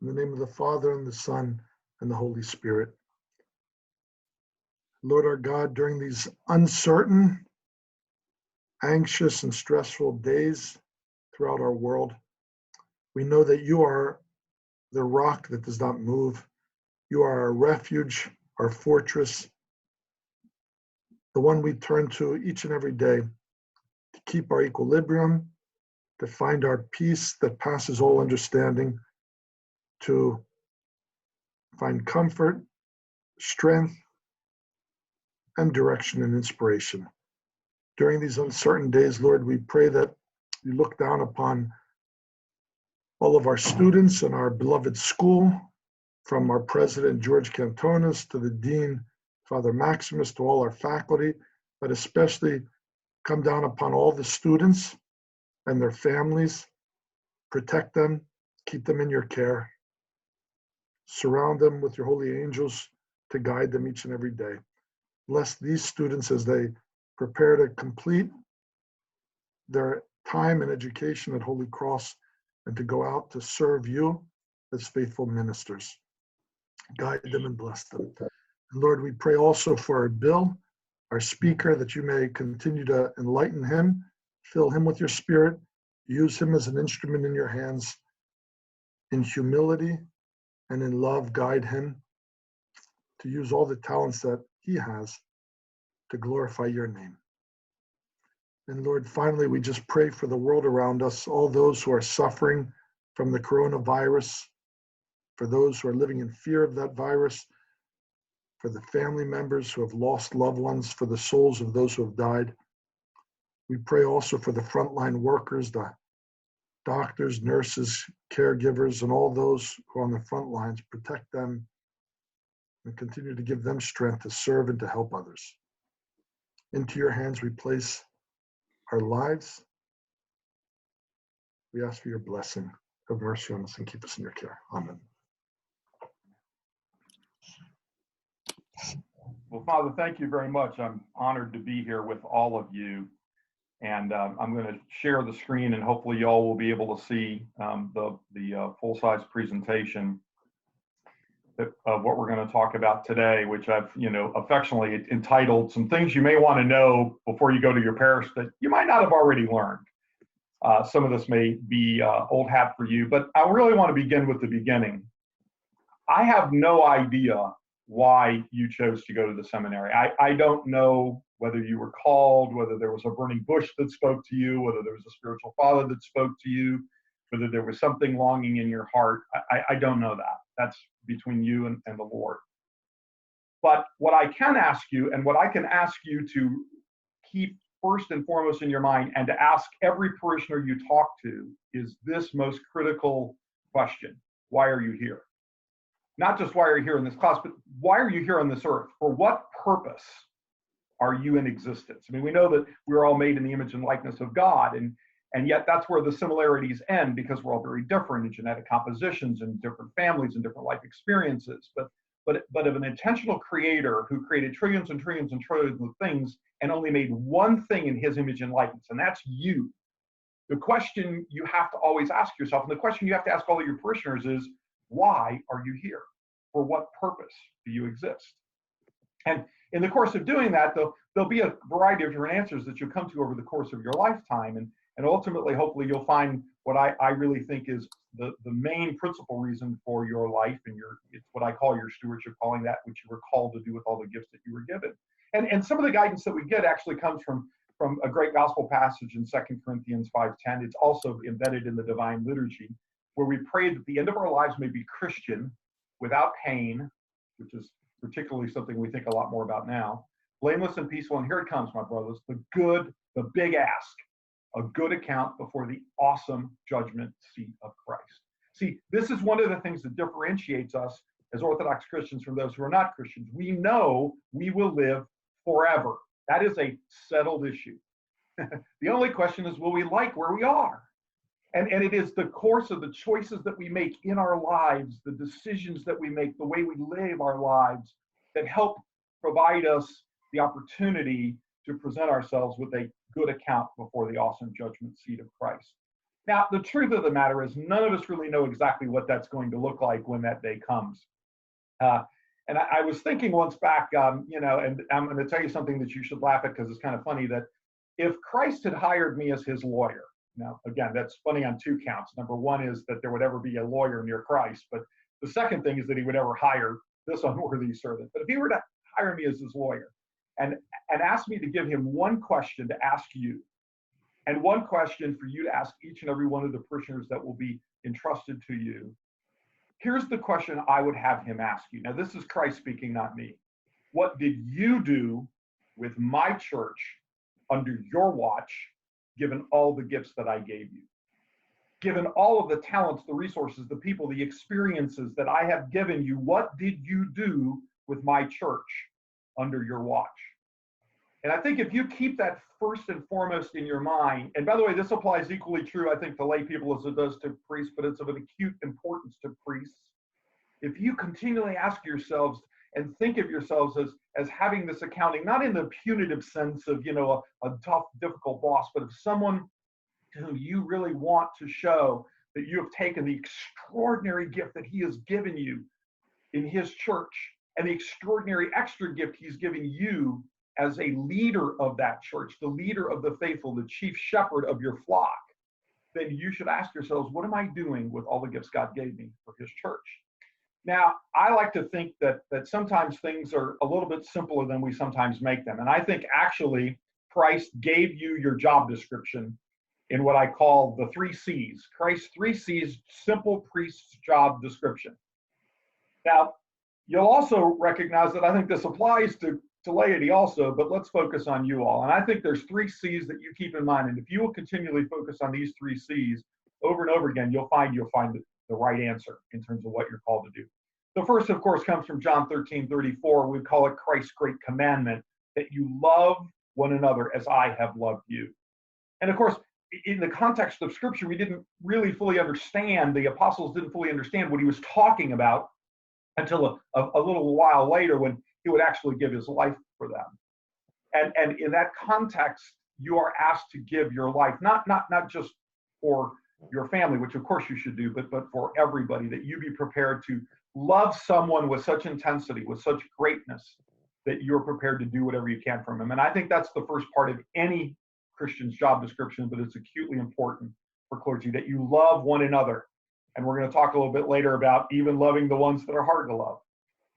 In the name of the Father, and the Son, and the Holy Spirit. Lord our God, during these uncertain, anxious, and stressful days throughout our world, we know that you are the rock that does not move. You are our refuge, our fortress, the one we turn to each and every day to keep our equilibrium, to find our peace that passes all understanding, to find comfort, strength, and direction and inspiration. During these uncertain days, Lord, we pray that you look down upon all of our students and our beloved school, from our president, George Cantonis, to the dean, Father Maximus, to all our faculty, but especially come down upon all the students and their families. Protect them, keep them in your care. Surround them with your holy angels to guide them each and every day. Bless these students as they prepare to complete their time and education at Holy Cross and to go out to serve you as faithful ministers. Guide them and bless them. And Lord, we pray also for Bill, our speaker, that you may continue to enlighten him, fill him with your spirit, use him as an instrument in your hands. In humility and in love, guide him to use all the talents that he has to glorify your name. And Lord, finally, we just pray for the world around us, all those who are suffering from the coronavirus, for those who are living in fear of that virus, for the family members who have lost loved ones, for the souls of those who have died. We pray also for the frontline workers, the doctors, nurses, caregivers, and all those who are on the front lines. Protect them and continue to give them strength to serve and to help others. Into your hands we place our lives. We ask for your blessing. Have mercy on us and keep us in your care. Amen. Well, Father, thank you very much. I'm honored to be here with all of you. And I'm going to share the screen, and hopefully y'all will be able to see the full-size presentation of what we're going to talk about today, which I've affectionately entitled "Some Things You May Want to Know Before You Go to Your Parish That You Might Not Have Already Learned." Some of this may be old hat for you, but I really want to begin with the beginning. I have no idea why you chose to go to the seminary. I don't know whether you were called, whether there was a burning bush that spoke to you, whether there was a spiritual father that spoke to you, whether there was something longing in your heart. I don't know that. That's between you and the Lord. But what I can ask you, and what I can ask you to keep first and foremost in your mind, and to ask every parishioner you talk to, is this most critical question: why are you here? Not just why are you here in this class, but why are you here on this earth? For what purpose are you in existence? I mean, we know that we're all made in the image and likeness of God, and yet that's where the similarities end, because we're all very different in genetic compositions and different families and different life experiences. But of an intentional creator who created trillions and trillions and trillions of things and only made one thing in his image and likeness, and that's you. The question you have to always ask yourself, and the question you have to ask all of your parishioners, is, why are you here? For what purpose do you exist? And in the course of doing that, there'll be a variety of different answers that you'll come to over the course of your lifetime. And ultimately, hopefully, you'll find what I really think is the main principal reason for your life, and it's what I call your stewardship calling, that which you were called to do with all the gifts that you were given. And some of the guidance that we get actually comes from a great gospel passage in 2 Corinthians 5:10. It's also embedded in the Divine Liturgy, where we pray that the end of our lives may be Christian, without pain, which is particularly something we think a lot more about now, blameless and peaceful. And here it comes, my brothers, the big ask, a good account before the awesome judgment seat of Christ. See, this is one of the things that differentiates us as Orthodox Christians from those who are not Christians. We know we will live forever. That is a settled issue. The only question is, will we like where we are? And it is the course of the choices that we make in our lives, the decisions that we make, the way we live our lives, that help provide us the opportunity to present ourselves with a good account before the awesome judgment seat of Christ. Now, the truth of the matter is none of us really know exactly what that's going to look like when that day comes. And I was thinking once back, and I'm going to tell you something that you should laugh at because it's kind of funny, that if Christ had hired me as his lawyer, now, again, that's funny on two counts. Number one is that there would ever be a lawyer near Christ, but the second thing is that he would ever hire this unworthy servant. But if he were to hire me as his lawyer and ask me to give him one question to ask you, and one question for you to ask each and every one of the parishioners that will be entrusted to you, here's the question I would have him ask you. Now, this is Christ speaking, not me. What did you do with my church under your watch, given all the gifts that I gave you? Given all of the talents, the resources, the people, the experiences that I have given you, what did you do with my church under your watch? And I think if you keep that first and foremost in your mind, and by the way, this applies equally true, I think, to lay people as it does to priests, but it's of an acute importance to priests. If you continually ask yourselves and think of yourselves as having this accounting, not in the punitive sense of, a tough, difficult boss, but of someone to whom you really want to show that you have taken the extraordinary gift that he has given you in his church and the extraordinary extra gift he's given you as a leader of that church, the leader of the faithful, the chief shepherd of your flock, then you should ask yourselves, what am I doing with all the gifts God gave me for his church? Now, I like to think that sometimes things are a little bit simpler than we sometimes make them. And I think actually Christ gave you your job description in what I call the 3 C's. Christ's 3 C's, simple priest's job description. Now, you'll also recognize that I think this applies to laity also, but let's focus on you all. And I think there's 3 C's that you keep in mind. And if you will continually focus on these 3 C's over and over again, you'll find the right answer in terms of what you're called to do. The first, of course, comes from John 13:34. We call it Christ's great commandment, that you love one another as I have loved you. And of course, in the context of Scripture, we didn't really fully understand, the apostles didn't fully understand what he was talking about until a little while later when he would actually give his life for them. And in that context, you are asked to give your life, not just for your family, which of course you should do, but for everybody, that you be prepared to love someone with such intensity, with such greatness, that you're prepared to do whatever you can for them. And I think that's the first part of any Christian's job description, but it's acutely important for clergy, that you love one another. And we're going to talk a little bit later about even loving the ones that are hard to love.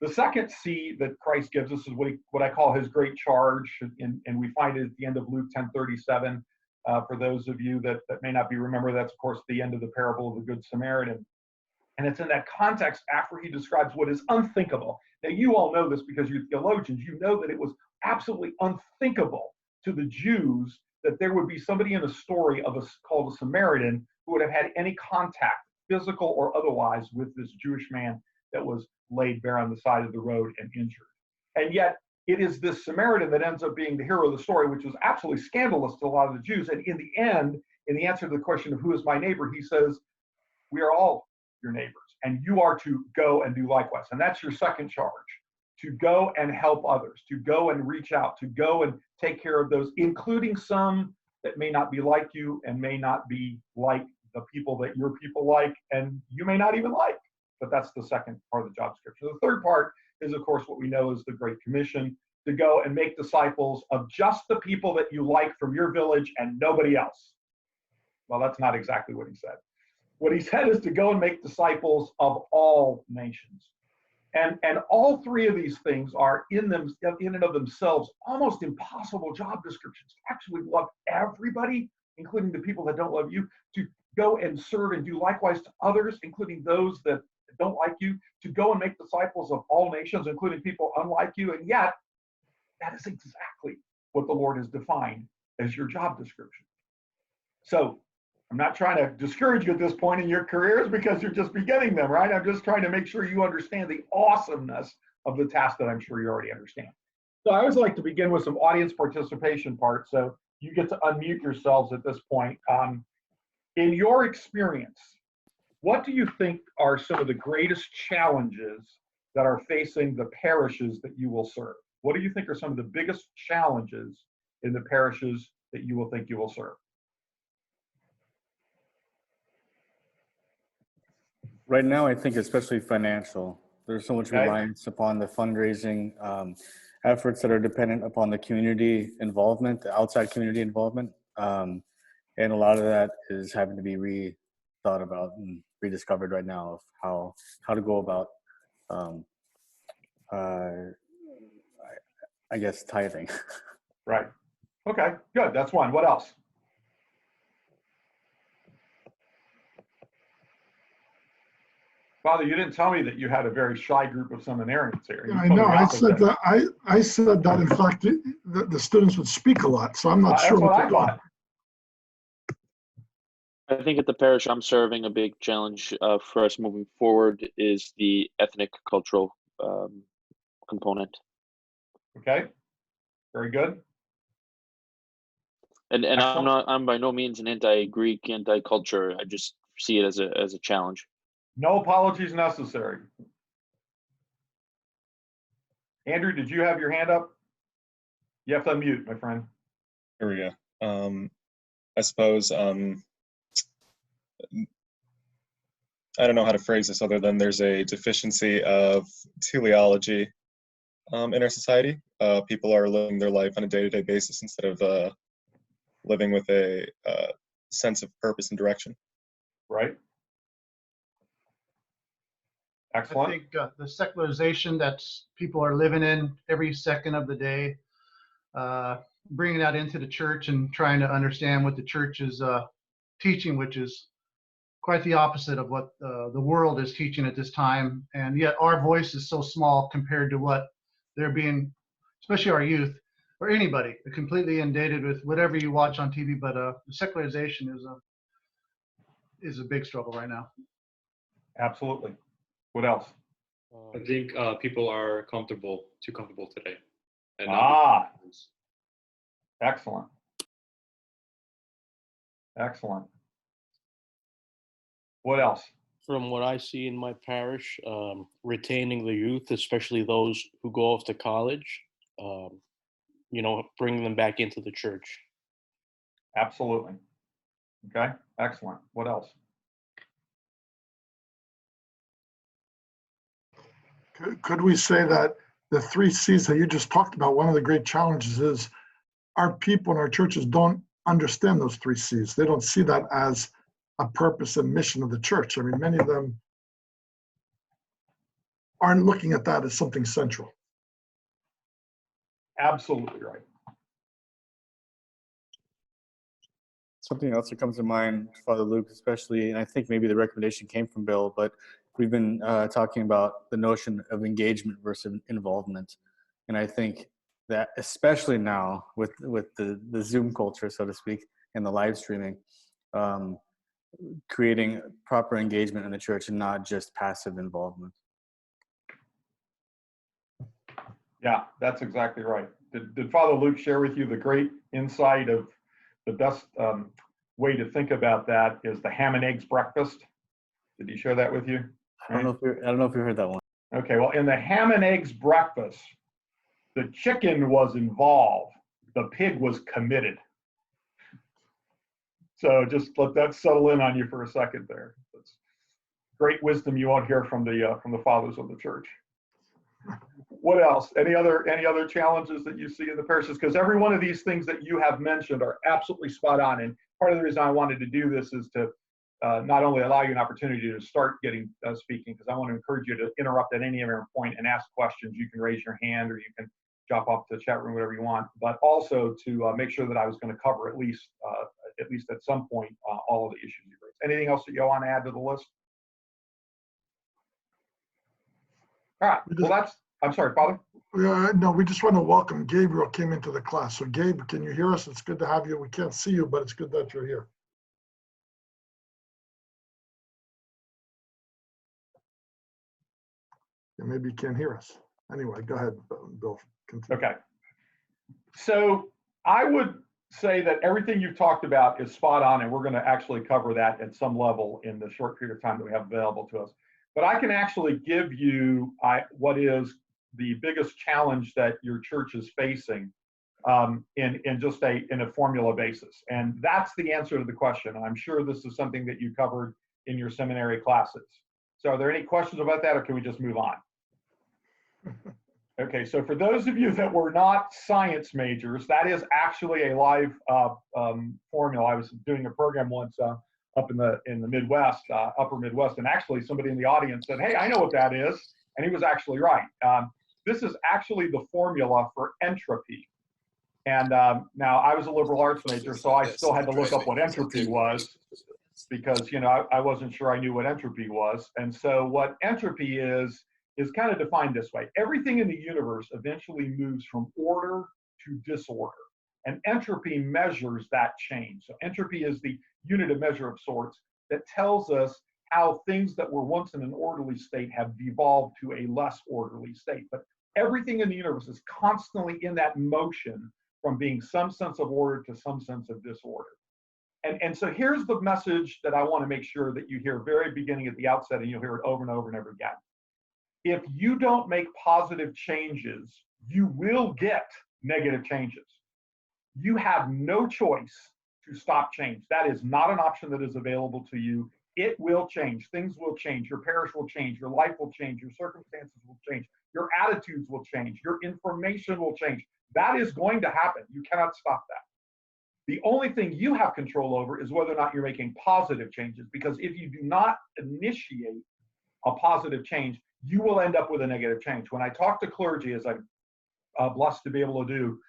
The second C that Christ gives us is what I call his great charge, and we find it at the end of Luke 10:37. For those of you that may not be remember, that's of course the end of the parable of the Good Samaritan. And it's in that context after he describes what is unthinkable. Now, you all know this because you're theologians. You know that it was absolutely unthinkable to the Jews that there would be somebody in a story called a Samaritan who would have had any contact, physical or otherwise, with this Jewish man that was laid bare on the side of the road and injured. And yet, it is this Samaritan that ends up being the hero of the story, which was absolutely scandalous to a lot of the Jews. And in the end, in the answer to the question of who is my neighbor, he says, we are all your neighbors, and you are to go and do likewise. And that's your second charge, to go and help others, to go and reach out, to go and take care of those, including some that may not be like you and may not be like the people that your people like, and you may not even like. But that's the second part of the job description. The third part is, of course, what we know is the Great Commission, to go and make disciples of just the people that you like from your village and nobody else. Well, that's not exactly what he said. What he said is to go and make disciples of all nations. And all 3 of these things are in and of themselves almost impossible job descriptions. To actually love everybody, including the people that don't love you, to go and serve and do likewise to others, including those that don't like you, to go and make disciples of all nations, including people unlike you. And yet, that is exactly what the Lord has defined as your job description. So, I'm not trying to discourage you at this point in your careers because you're just beginning them, right? I'm just trying to make sure you understand the awesomeness of the task that I'm sure you already understand. So I always like to begin with some audience participation part. So you get to unmute yourselves at this point. In your experience, what do you think are some of the greatest challenges that are facing the parishes that you will serve? What do you think are some of the biggest challenges in the parishes that you will think you will serve? Right now, I think especially financial. There's so much Okay. reliance upon the fundraising efforts that are dependent upon the community involvement, the outside community involvement. And a lot of that is having to be thought about and rediscovered right now of how to go about, I guess, tithing. Right. Okay, good. That's one. What else? Father, you didn't tell me that you had a very shy group of seminarians here. You Yeah, I told me know. the I said opposite. that. I said that. In fact, the students would speak a lot, so I'm not sure That's what what I they're doing. thought. I think at the parish I'm serving, a big challenge for us moving forward is the ethnic cultural component. Okay, very good. And Excellent. I'm by no means an anti-Greek, anti-culture. I just see it as a challenge. No apologies necessary. Andrew, did you have your hand up? You have to unmute, my friend. Here we go. I suppose I don't know how to phrase this other than there's a deficiency of teleology in our society. People are living their life on a day-to-day basis instead of living with a sense of purpose and direction. Right. Excellent. I think the secularization that people are living in every second of the day, bringing that into the church and trying to understand what the church is teaching, which is quite the opposite of what the world is teaching at this time. And yet our voice is so small compared to what they're being, especially our youth or anybody, completely inundated with whatever you watch on TV. But the secularization is a big struggle right now. Absolutely. What else? I think people are too comfortable today. And Excellent. Excellent. What else? From what I see in my parish, retaining the youth, especially those who go off to college, bringing them back into the church. Absolutely. Okay, excellent. What else? Could we say that the 3 C's that you just talked about, one of the great challenges is our people in our churches don't understand those 3 C's. They don't see that as a purpose and mission of the church. I mean, many of them aren't looking at that as something central. Absolutely right. Something else that comes to mind, Father Luke, especially, and I think maybe the recommendation came from Bill, but we've been talking about the notion of engagement versus involvement. And I think that especially now with the Zoom culture, so to speak, and the live streaming, creating proper engagement in the church and not just passive involvement. Yeah, that's exactly right. Did Father Luke share with you the great insight of the best way to think about that is the ham and eggs breakfast? Did he share that with you? I don't know if you heard that one. Okay, well, in the ham and eggs breakfast, the chicken was involved, the pig was committed. So just let that settle in on you for a second there. That's great wisdom you won't hear from the fathers of the church. What else? Any other challenges that you see in the parishes? Because every one of these things that you have mentioned are absolutely spot on. And part of the reason I wanted to do this is to not only allow you an opportunity to start getting speaking, because I want to encourage you to interrupt at any point and ask questions. You can raise your hand or you can drop off to the chat room, whatever you want, but also to make sure that I was going to cover at least at some point all of the issues you raised. Anything else that you want to add to the list? All right. Well, I'm sorry, Father. No, we just want to welcome Gabriel came into the class. So Gabe, can you hear us? It's good to have you. We can't see you, but it's good that you're here. And maybe you can't hear us. Anyway, go ahead, Bill. Continue. Okay. So I would say that everything you've talked about is spot on, and we're going to actually cover that at some level in the short period of time that we have available to us. But I can actually give you what is the biggest challenge that your church is facing in just in a formula basis. And that's the answer to the question. And I'm sure this is something that you covered in your seminary classes. So are there any questions about that, or can we just move on? Okay, so for those of you that were not science majors, that is actually a live formula. I was doing a program once up in the Midwest, upper Midwest, and actually somebody in the audience said, "Hey, I know what that is," and he was actually right. This is actually the formula for entropy. And now I was a liberal arts major, so I still had to look up what entropy was, because I wasn't sure I knew what entropy was. And so what entropy is kind of defined this way. Everything in the universe eventually moves from order to disorder, and entropy measures that change. So entropy is the unit of measure of sorts that tells us how things that were once in an orderly state have devolved to a less orderly state. But everything in the universe is constantly in that motion from being some sense of order to some sense of disorder. And so here's the message that I want to make sure that you hear very beginning at the outset, and you'll hear it over and over and over again. If you don't make positive changes, you will get negative changes. You have no choice to stop change. That is not an option that is available to you. It will change. Things will change. Your parish will change. Your life will change. Your circumstances will change. Your attitudes will change. Your information will change. That is going to happen. You cannot stop that. The only thing you have control over is whether or not you're making positive changes, because if you do not initiate a positive change, you will end up with a negative change. When I talk to clergy, as I'm blessed to be able to do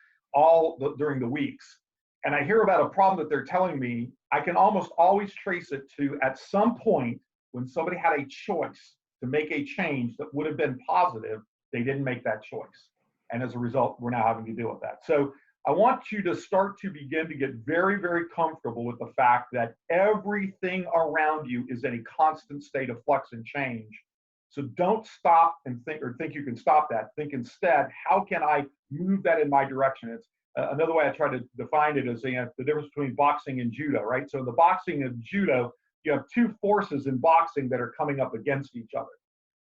during the weeks, and I hear about a problem that they're telling me, I can almost always trace it to at some point when somebody had a choice to make a change that would have been positive, they didn't make that choice. And as a result, we're now having to deal with that. So I want you to start to begin to get very, very comfortable with the fact that everything around you is in a constant state of flux and change. So don't stop and think you can stop that. Think instead, how can I move that in my direction? It's another way I try to define it is the difference between boxing and judo, right? So in the boxing and judo, you have two forces in boxing that are coming up against each other.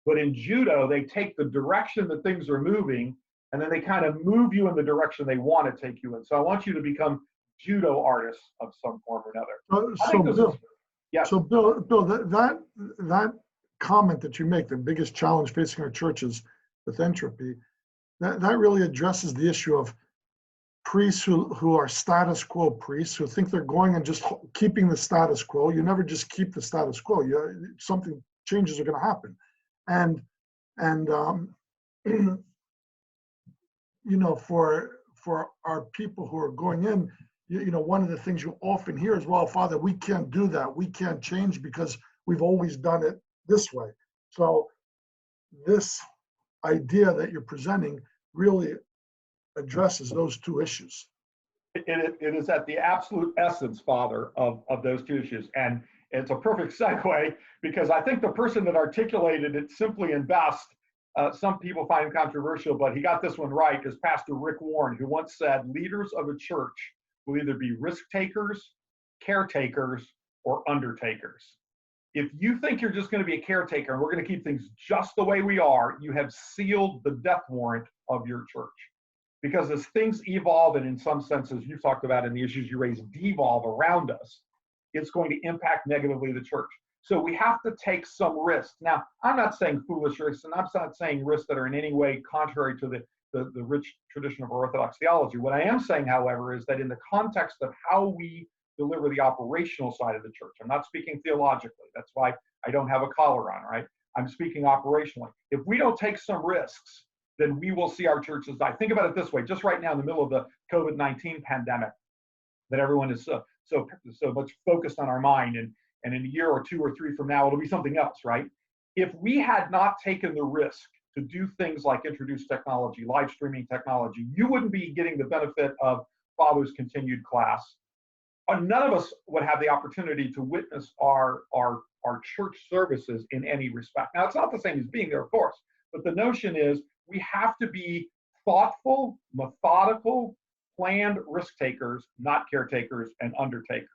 But in judo, they take the direction that things are moving, and then they kind of move you in the direction they want to take you in. So I want you to become judo artists of some form or another. So Bill, that comment that you make, the biggest challenge facing our churches with entropy, that really addresses the issue of priests who are status quo priests, who think they're going and just keeping the status quo. You never just keep the status quo. Something changes are going to happen, and for our people who are going in, one of the things you often hear is, well, Father, we can't do that. We can't change because we've always done it this way. So this idea that you're presenting really addresses those two issues. It is at the absolute essence, Father, of those two issues. And it's a perfect segue, because I think the person that articulated it simply and best, some people find him controversial, but he got this one right, is Pastor Rick Warren, who once said, leaders of a church will either be risk takers, caretakers, or undertakers. If you think you're just going to be a caretaker and we're going to keep things just the way we are, you have sealed the death warrant of your church. Because as things evolve, and in some senses you've talked about in the issues you raise, devolve around us, it's going to impact negatively the church. So we have to take some risks. Now, I'm not saying foolish risks, and I'm not saying risks that are in any way contrary to the rich tradition of Orthodox theology. What I am saying, however, is that in the context of how we deliver the operational side of the church, I'm not speaking theologically. That's why I don't have a collar on, right? I'm speaking operationally. If we don't take some risks, then we will see our churches die. Think about it this way, just right now in the middle of the COVID-19 pandemic that everyone is so much focused on our mind, and in a year or two or three from now, it'll be something else, right? If we had not taken the risk to do things like introduce technology, live streaming technology, you wouldn't be getting the benefit of Father's continued class. None of us would have the opportunity to witness our church services in any respect. Now, it's not the same as being there, of course, but the notion is we have to be thoughtful, methodical, planned risk takers, not caretakers and undertakers.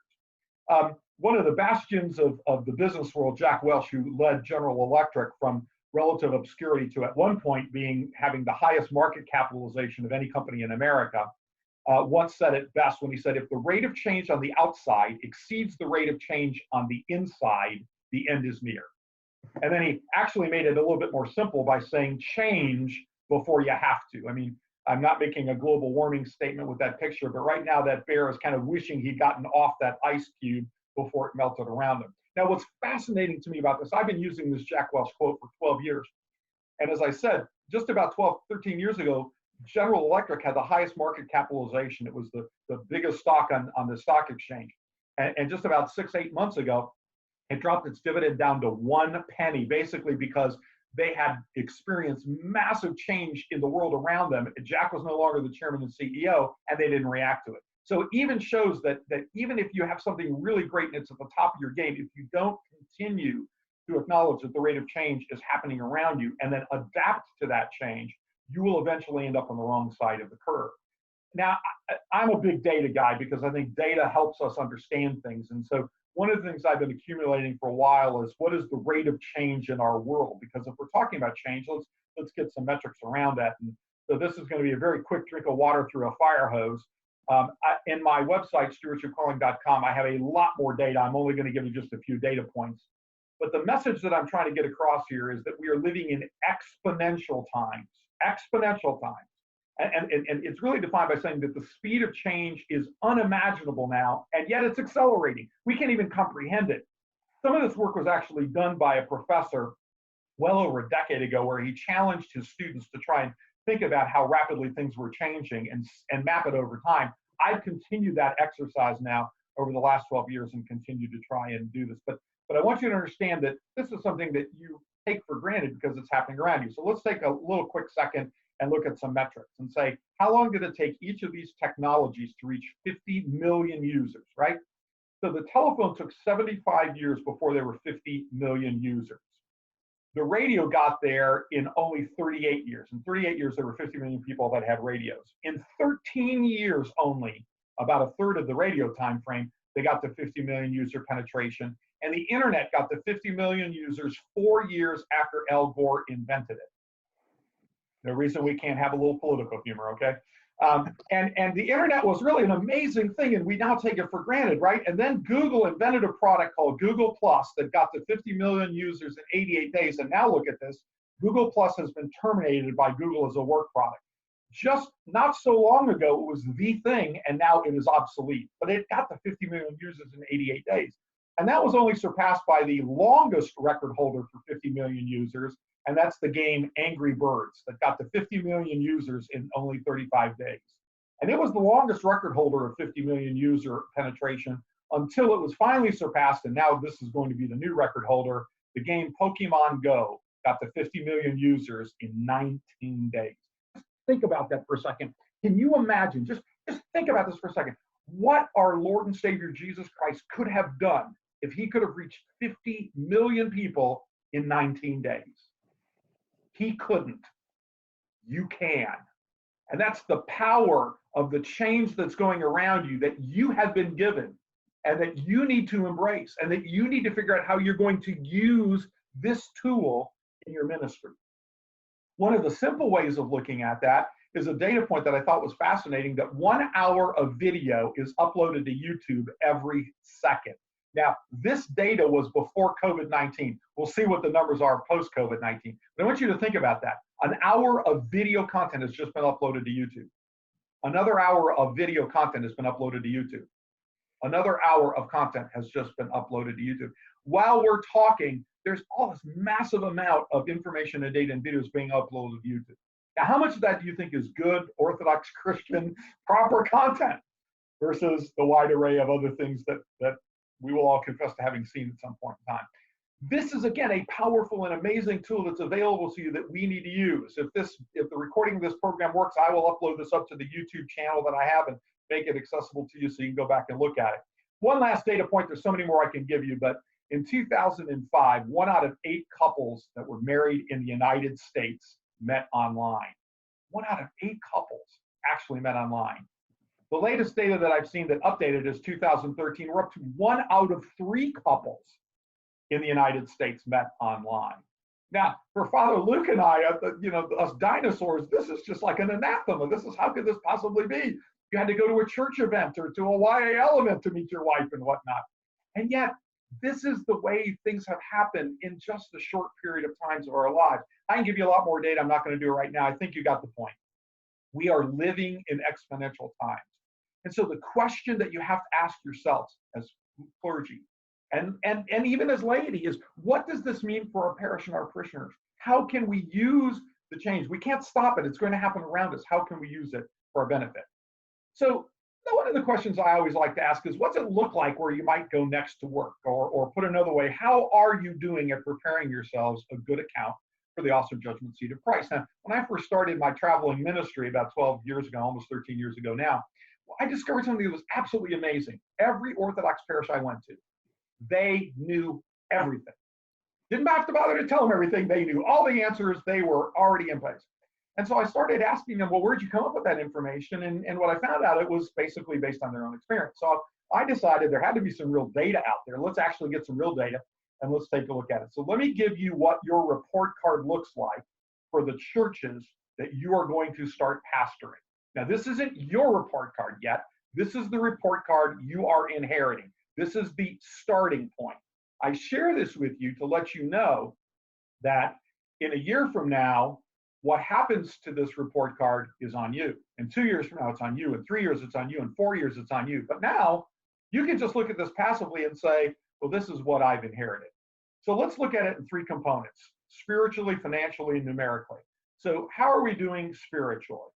One of the bastions of the business world, Jack Welch, who led General Electric from relative obscurity to at one point having the highest market capitalization of any company in America, once said it best when he said, if the rate of change on the outside exceeds the rate of change on the inside, the end is near. And then he actually made it a little bit more simple by saying change before you have to. I mean, I'm not making a global warming statement with that picture, but right now that bear is kind of wishing he'd gotten off that ice cube before it melted around him. Now, what's fascinating to me about this, I've been using this Jack Welch quote for 12 years. And as I said, just about 13 years ago, General Electric had the highest market capitalization. It was the biggest stock on the stock exchange. And just about 6-8 months ago, it dropped its dividend down to 1 penny, basically because they had experienced massive change in the world around them. Jack was no longer the chairman and CEO, and they didn't react to it. So it even shows that even if you have something really great and it's at the top of your game, if you don't continue to acknowledge that the rate of change is happening around you and then adapt to that change, you will eventually end up on the wrong side of the curve. Now, I'm a big data guy because I think data helps us understand things. And so one of the things I've been accumulating for a while is what is the rate of change in our world? Because if we're talking about change, let's get some metrics around that. And so this is going to be a very quick drink of water through a fire hose. In my website, stewardshipcalling.com, I have a lot more data. I'm only going to give you just a few data points. But the message that I'm trying to get across here is that we are living in exponential times. Exponential times. And it's really defined by saying that the speed of change is unimaginable now, and yet it's accelerating. We can't even comprehend it. Some of this work was actually done by a professor well over a decade ago, where he challenged his students to try and think about how rapidly things were changing and map it over time. I've continued that exercise now over the last 12 years and continue to try and do this. But I want you to understand that this is something that you take for granted because it's happening around you. So let's take a little quick second and look at some metrics and say, how long did it take each of these technologies to reach 50 million users, right? So the telephone took 75 years before there were 50 million users. The radio got there in only 38 years. In 38 years, there were 50 million people that had radios. In 13 years only, about a third of the radio time frame, they got to 50 million user penetration. And the internet got to 50 million users 4 years after Al Gore invented it. No reason we can't have a little political humor, okay? And the internet was really an amazing thing, and we now take it for granted, right? And then Google invented a product called Google Plus that got to 50 million users in 88 days. And now look at this. Google Plus has been terminated by Google as a work product. Just not so long ago, it was the thing, and now it is obsolete. But it got to 50 million users in 88 days. And that was only surpassed by the longest record holder for 50 million users, and that's the game Angry Birds that got to 50 million users in only 35 days. And it was the longest record holder of 50 million user penetration until it was finally surpassed, and now this is going to be the new record holder. The game Pokemon Go got to 50 million users in 19 days. Just think about that for a second. Can you imagine, just think about this for a second, what our Lord and Savior Jesus Christ could have done if he could have reached 50 million people in 19 days? He couldn't. You can. And that's the power of the change that's going around you that you have been given and that you need to embrace and that you need to figure out how you're going to use this tool in your ministry. One of the simple ways of looking at that is a data point that I thought was fascinating, that 1 hour of video is uploaded to YouTube every second. Now, this data was before COVID-19. We'll see what the numbers are post-COVID-19. But I want you to think about that. An hour of video content has just been uploaded to YouTube. Another hour of video content has been uploaded to YouTube. Another hour of content has just been uploaded to YouTube. While we're talking, there's all this massive amount of information and data and videos being uploaded to YouTube. Now, how much of that do you think is good, Orthodox Christian, proper content versus the wide array of other things that we will all confess to having seen at some point in time? This is, again, a powerful and amazing tool that's available to you that we need to use. If the recording of this program works, I will upload this up to the YouTube channel that I have and make it accessible to you so you can go back and look at it. One last data point, there's so many more I can give you, but in 2005, 1 out of 8 couples that were married in the United States met online. 1 out of 8 couples actually met online. The latest data that I've seen that updated is 2013. We're up to 1 out of 3 couples in the United States met online. Now, for Father Luke and I, us dinosaurs, this is just like an anathema. This is, how could this possibly be? You had to go to a church event or to a YAL event to meet your wife and whatnot. And yet, this is the way things have happened in just a short period of times of our lives. I can give you a lot more data. I'm not going to do it right now. I think you got the point. We are living in exponential times. And so the question that you have to ask yourselves as clergy and even as laity is, what does this mean for our parish and our parishioners? How can we use the change? We can't stop it. It's going to happen around us. How can we use it for our benefit? So one of the questions I always like to ask is, what's it look like where you might go next to work? Or put another way, how are you doing at preparing yourselves a good account for the awesome judgment seat of Christ? Now, when I first started my traveling ministry about 12 years ago, almost 13 years ago now, I discovered something that was absolutely amazing. Every Orthodox parish I went to, they knew everything. Didn't have to bother to tell them everything. They knew all the answers. They were already in place. And so I started asking them, well, where'd you come up with that information? And what I found out, it was basically based on their own experience. So I decided there had to be some real data out there. Let's actually get some real data and let's take a look at it. So let me give you what your report card looks like for the churches that you are going to start pastoring. Now, this isn't your report card yet. This is the report card you are inheriting. This is the starting point. I share this with you to let you know that in a year from now, what happens to this report card is on you. In 2 years from now, it's on you. In 3 years, it's on you. In 4 years, it's on you. But now, you can just look at this passively and say, well, this is what I've inherited. So let's look at it in three components: spiritually, financially, and numerically. So how are we doing spiritually?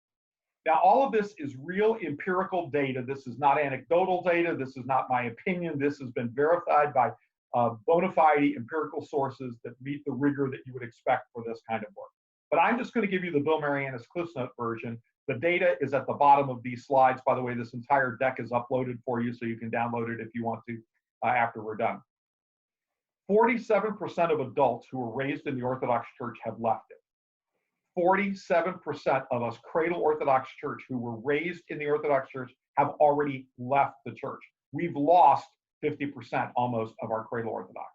Now, all of this is real empirical data. This is not anecdotal data. This is not my opinion. This has been verified by bona fide empirical sources that meet the rigor that you would expect for this kind of work. But I'm just going to give you the Bill Marianis CliffsNote version. The data is at the bottom of these slides. By the way, this entire deck is uploaded for you, so you can download it if you want to after we're done. 47% of adults who were raised in the Orthodox Church have left it. 47% of us cradle Orthodox Church who were raised in the Orthodox Church have already left the church. We've lost 50% almost of our cradle Orthodox.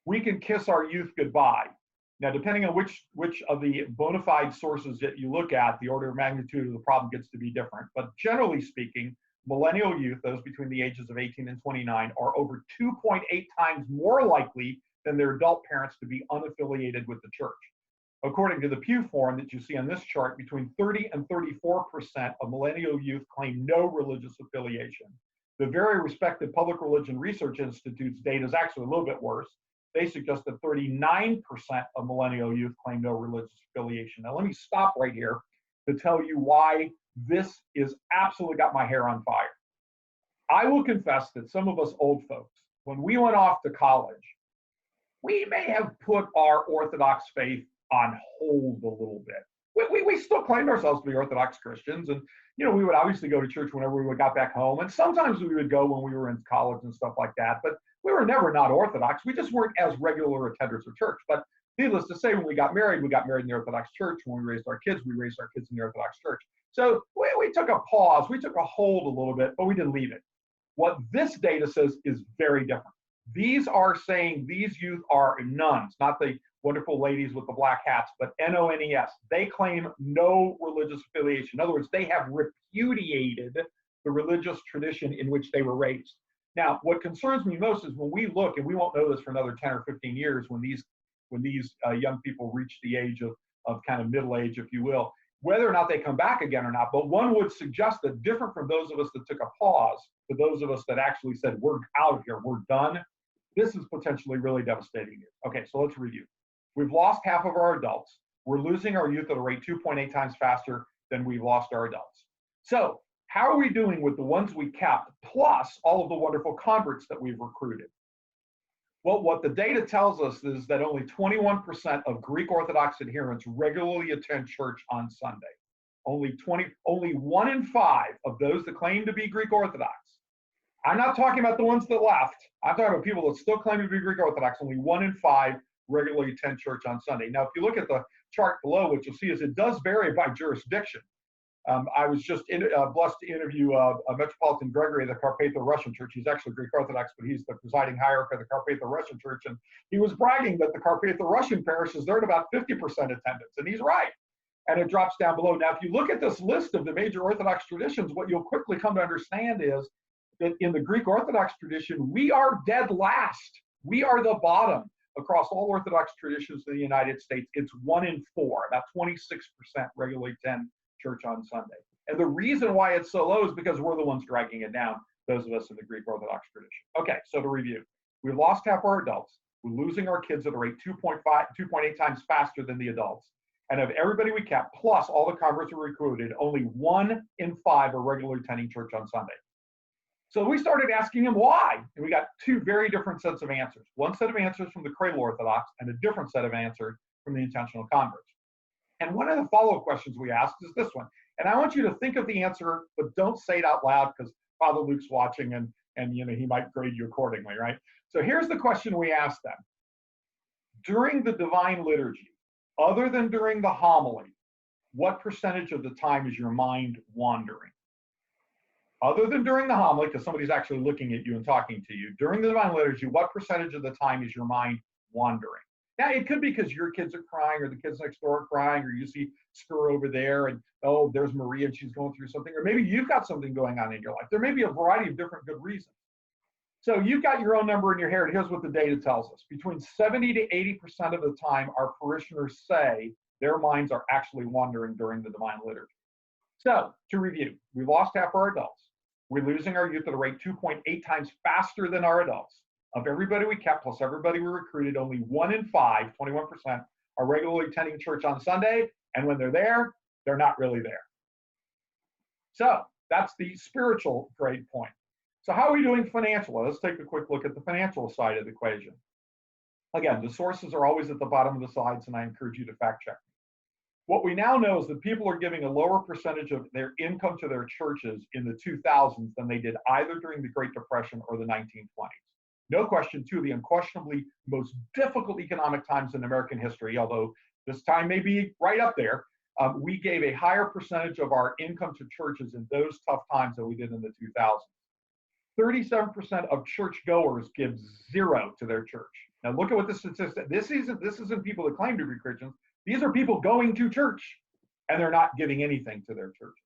We can kiss our youth goodbye. Now, depending on which of the bona fide sources that you look at, the order of magnitude of the problem gets to be different. But generally speaking, millennial youth, those between the ages of 18 and 29, are over 2.8 times more likely than their adult parents to be unaffiliated with the church. According to the Pew Forum that you see on this chart, between 30 and 34% of millennial youth claim no religious affiliation. The very respected Public Religion Research Institute's data is actually a little bit worse. They suggest that 39% of millennial youth claim no religious affiliation. Now, let me stop right here to tell you why this is absolutely got my hair on fire. I will confess that some of us old folks, when we went off to college, we may have put our Orthodox faith on hold a little bit. We still claimed ourselves to be Orthodox Christians, and we would obviously go to church whenever we got back home, and sometimes we would go when we were in college and stuff like that, but we were never not Orthodox. We just weren't as regular attenders of church. But needless to say, when we got married in the Orthodox Church. When we raised our kids in the Orthodox Church. So we took a pause, we took a hold a little bit, but we didn't leave it. What this data says is very different. These are saying these youth are nuns, not the wonderful ladies with the black hats, but NONES. They claim no religious affiliation. In other words, they have repudiated the religious tradition in which they were raised. Now, what concerns me most is when we look, and we won't know this for another 10 or 15 years, when these young people reach the age of kind of middle age, if you will, whether or not they come back again or not. But one would suggest that different from those of us that took a pause to those of us that actually said, we're out of here, we're done, this is potentially really devastating. Okay, so let's review. We've lost half of our adults. We're losing our youth at a rate 2.8 times faster than we've lost our adults. So how are we doing with the ones we kept, plus all of the wonderful converts that we've recruited? Well, what the data tells us is that only 21% of Greek Orthodox adherents regularly attend church on Sunday. Only 1 in 5 of those that claim to be Greek Orthodox. I'm not talking about the ones that left. I'm talking about people that still claim to be Greek Orthodox. Only 1 in 5 regularly attend church on Sunday. Now, if you look at the chart below, what you'll see is it does vary by jurisdiction. I was just blessed to interview Metropolitan Gregory of the Carpatho-Russian Church. He's actually Greek Orthodox, but he's the presiding hierarch of the Carpatho-Russian Church. And he was bragging that the Carpatho-Russian parishes, they're at about 50% attendance. And he's right. And it drops down below. Now, if you look at this list of the major Orthodox traditions, what you'll quickly come to understand is that in the Greek Orthodox tradition, we are dead last. We are the bottom across all Orthodox traditions in the United States. It's 1 in 4, about 26% regularly attend church on Sunday. And the reason why it's so low is because we're the ones dragging it down, those of us in the Greek Orthodox tradition. Okay, so to review, we've lost half our adults. We're losing our kids at a rate 2.8 times faster than the adults. And of everybody we kept, plus all the converts we recruited, only 1 in 5 are regularly attending church on Sunday. So we started asking him why, and we got 2 very different sets of answers. One set of answers from the Cradle Orthodox and a different set of answers from the intentional converts. And one of the follow-up questions we asked is this one. And I want you to think of the answer, but don't say it out loud because Father Luke's watching and you know he might grade you accordingly, right? So here's the question we asked them. During the Divine Liturgy, other than during the homily, what percentage of the time is your mind wandering? Other than during the homily, because somebody's actually looking at you and talking to you, during the Divine Liturgy, what percentage of the time is your mind wandering? Now, it could be because your kids are crying or the kids next door are crying or you see Skur over there and, oh, there's Maria and she's going through something, or maybe you've got something going on in your life. There may be a variety of different good reasons. So you've got your own number in your head. Here's what the data tells us. Between 70 to 80% of the time, our parishioners say their minds are actually wandering during the Divine Liturgy. So to review, we've lost half our adults. We're losing our youth at a rate 2.8 times faster than our adults. Of everybody we kept, plus everybody we recruited, only 1 in 5, 21%, are regularly attending church on Sunday, and when they're there, they're not really there. So that's the spiritual grade point. So how are we doing financially? Let's take a quick look at the financial side of the equation. Again, the sources are always at the bottom of the slides, and I encourage you to fact check. What we now know is that people are giving a lower percentage of their income to their churches in the 2000s than they did either during the Great Depression or the 1920s. No question, 2 of the unquestionably most difficult economic times in American history, although this time may be right up there, we gave a higher percentage of our income to churches in those tough times than we did in the 2000s. 37% of churchgoers give 0 to their church. Now look at what the statistic, this isn't people that claim to be Christians. These are people going to church and they're not giving anything to their churches.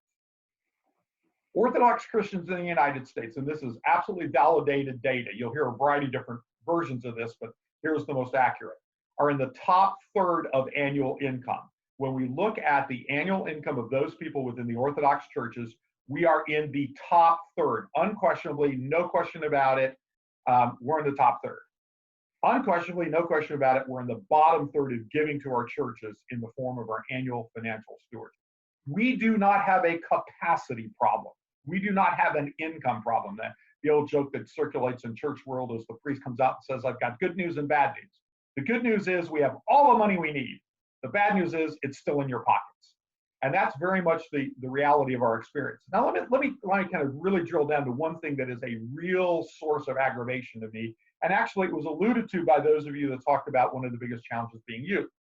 Orthodox Christians in the United States, and this is absolutely validated data, you'll hear a variety of different versions of this, but here's the most accurate, are in the top third of annual income. When we look at the annual income of those people within the Orthodox churches, we are in the top third. Unquestionably, no question about it, we're in the top third. Unquestionably, no question about it, we're in the bottom third of giving to our churches in the form of our annual financial stewardship. We do not have a capacity problem. We do not have an income problem. The old joke that circulates in church world is the priest comes out and says, I've got good news and bad news. The good news is we have all the money we need. The bad news is it's still in your pockets. And that's very much the reality of our experience. Now, let me kind of really drill down to one thing that is a real source of aggravation to me. And actually, it was alluded to by those of you that talked about one of the biggest challenges being youth.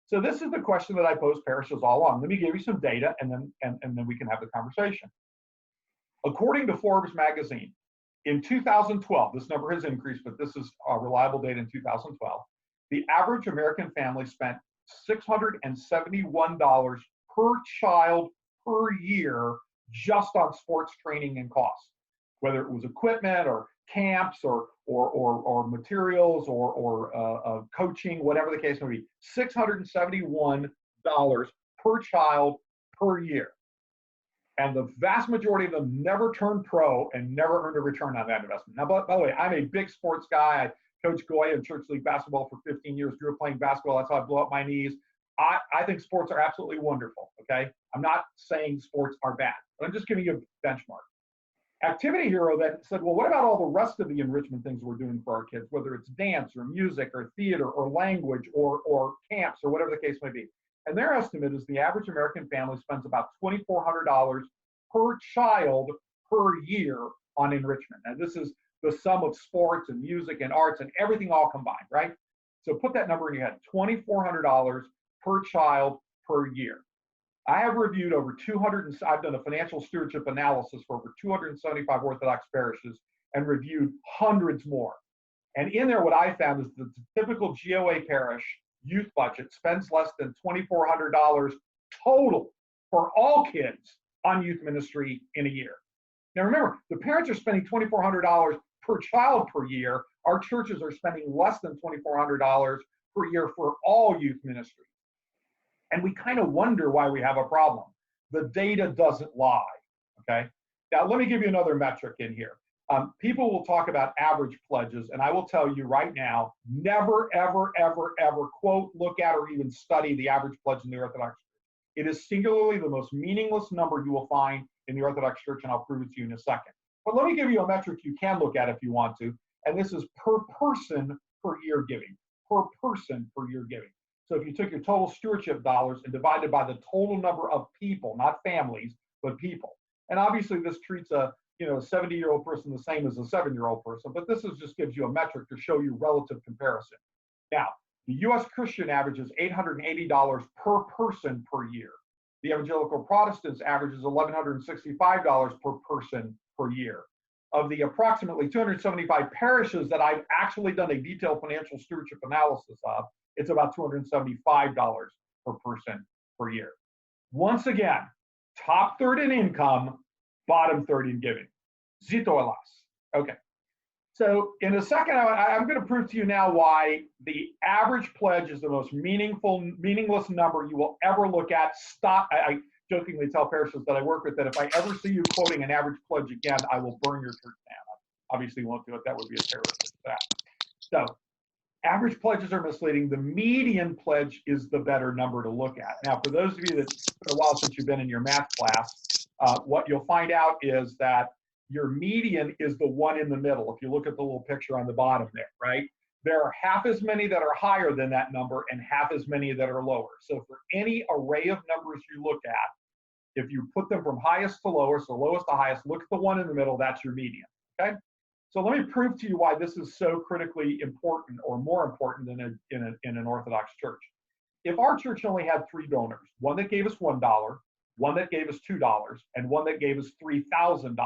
So this is the question that I pose parishes all along. Let me give you some data, and then we can have the conversation. According to Forbes magazine, in 2012, this number has increased, but this is reliable data in 2012, the average American family spent $671 per child per year just on sports training and costs, whether it was equipment or camps or materials or coaching, whatever the case may be. $671 per child per year. And the vast majority of them never turned pro and never earned a return on that investment. Now, by the way, I'm a big sports guy. I coached Goya in church league basketball for 15 years, grew up playing basketball. That's how I blew up my knees. I think sports are absolutely wonderful, okay? I'm not saying sports are bad, but I'm just giving you a benchmark. Activity Hero then said, well, what about all the rest of the enrichment things we're doing for our kids, whether it's dance or music or theater or language or camps or whatever the case may be? And their estimate is the average American family spends about $2,400 per child per year on enrichment. And this is the sum of sports and music and arts and everything all combined, right? So put that number in your head, $2,400 per child per year. I have reviewed over 200, I've done a financial stewardship analysis for over 275 Orthodox parishes and reviewed hundreds more. And in there, what I found is that the typical GOA parish youth budget spends less than $2,400 total for all kids on youth ministry in a year. Now remember, the parents are spending $2,400 per child per year. Our churches are spending less than $2,400 per year for all youth ministry. And we kind of wonder why we have a problem. The data doesn't lie, okay? Now, let me give you another metric in here. People will talk about average pledges, and I will tell you right now, never, ever, ever, ever quote, look at, or even study the average pledge in the Orthodox Church. It is singularly the most meaningless number you will find in the Orthodox Church, and I'll prove it to you in a second. But let me give you a metric you can look at if you want to, and this is per person per year giving. Per person per year giving. So if you took your total stewardship dollars and divided by the total number of people, not families, but people. And obviously this treats a 70-year-old person the same as a 7-year-old person, but this just gives you a metric to show you relative comparison. Now, the U.S. Christian average is $880 per person per year. The Evangelical Protestants average is $1,165 per person per year. Of the approximately 275 parishes that I've actually done a detailed financial stewardship analysis of, it's about $275 per person per year. Once again, top third in income, bottom third in giving. Zito alas. Okay. So in a second, I'm going to prove to you now why the average pledge is the most meaningless number you will ever look at. Stop. I jokingly tell parishes that I work with that if I ever see you quoting an average pledge again, I will burn your church down. Obviously won't do it. That would be a terrorist attack. So average pledges are misleading. The median pledge is the better number to look at. Now, for those of you that's been a while since you've been in your math class, what you'll find out is that your median is the one in the middle. If you look at the little picture on the bottom there, right? There are half as many that are higher than that number and half as many that are lower. So for any array of numbers you look at, if you put them from highest to lowest or lowest to highest, look at the one in the middle, that's your median, okay? So let me prove to you why this is so critically important or more important than in an Orthodox church. If our church only had 3 donors, one that gave us $1, one that gave us $2, and one that gave us $3,000,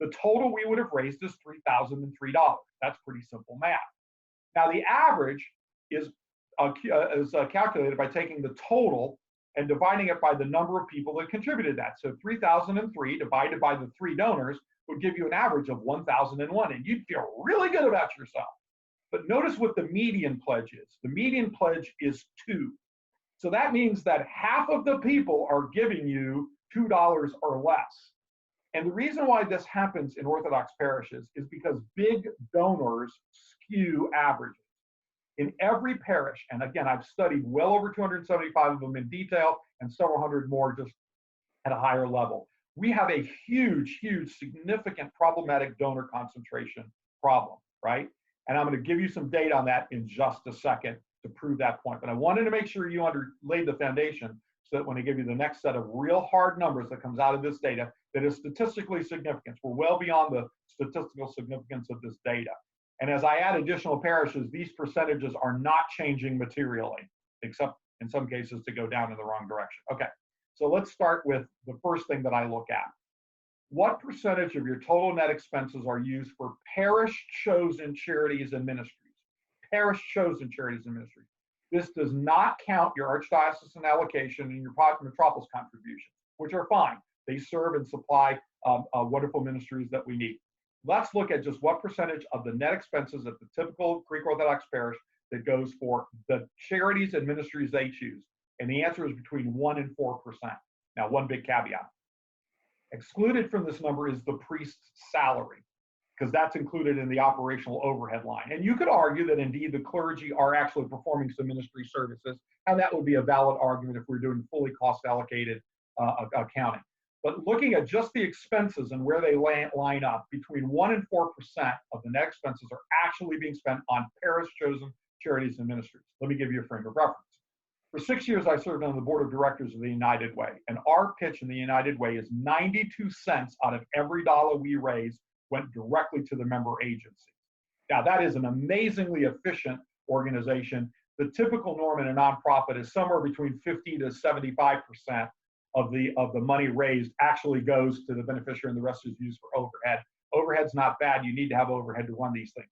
the total we would have raised is $3,003. That's pretty simple math. Now the average is calculated by taking the total and dividing it by the number of people that contributed that. So 3,003 divided by the 3 donors would give you an average of 1,001, and you'd feel really good about yourself. But notice what the median pledge is. The median pledge is 2. So that means that half of the people are giving you $2 or less. And the reason why this happens in Orthodox parishes is because big donors skew averages. In every parish, and again, I've studied well over 275 of them in detail and several hundred more just at a higher level. We have a huge, significant problematic donor concentration problem, right? And I'm going to give you some data on that in just a second to prove that point. But I wanted to make sure you laid the foundation so that when I give you the next set of real hard numbers that comes out of this data, that is statistically significant. We're well beyond the statistical significance of this data. And as I add additional parishes, these percentages are not changing materially, except in some cases to go down in the wrong direction. Okay, so let's start with the first thing that I look at. What percentage of your total net expenses are used for parish-chosen charities and ministries? Parish-chosen charities and ministries. This does not count your archdiocesan allocation and your metropolis contributions, which are fine. They serve and supply wonderful ministries that we need. Let's look at just what percentage of the net expenses at the typical Greek Orthodox parish that goes for the charities and ministries they choose. And the answer is between 1% and 4%. Now, one big caveat. Excluded from this number is the priest's salary, because that's included in the operational overhead line. And you could argue that indeed the clergy are actually performing some ministry services, and that would be a valid argument if we're doing fully cost allocated accounting. But looking at just the expenses and where they line up, between 1% and 4% of the net expenses are actually being spent on parish-chosen charities and ministries. Let me give you a frame of reference. For 6 years, I served on the board of directors of the United Way, and our pitch in the United Way is 92 cents out of every dollar we raise went directly to the member agencies. Now, that is an amazingly efficient organization. The typical norm in a nonprofit is somewhere between 50 to 75% of the money raised actually goes to the beneficiary, and the rest is used for overhead. Overhead's not bad. You need to have overhead to run these things.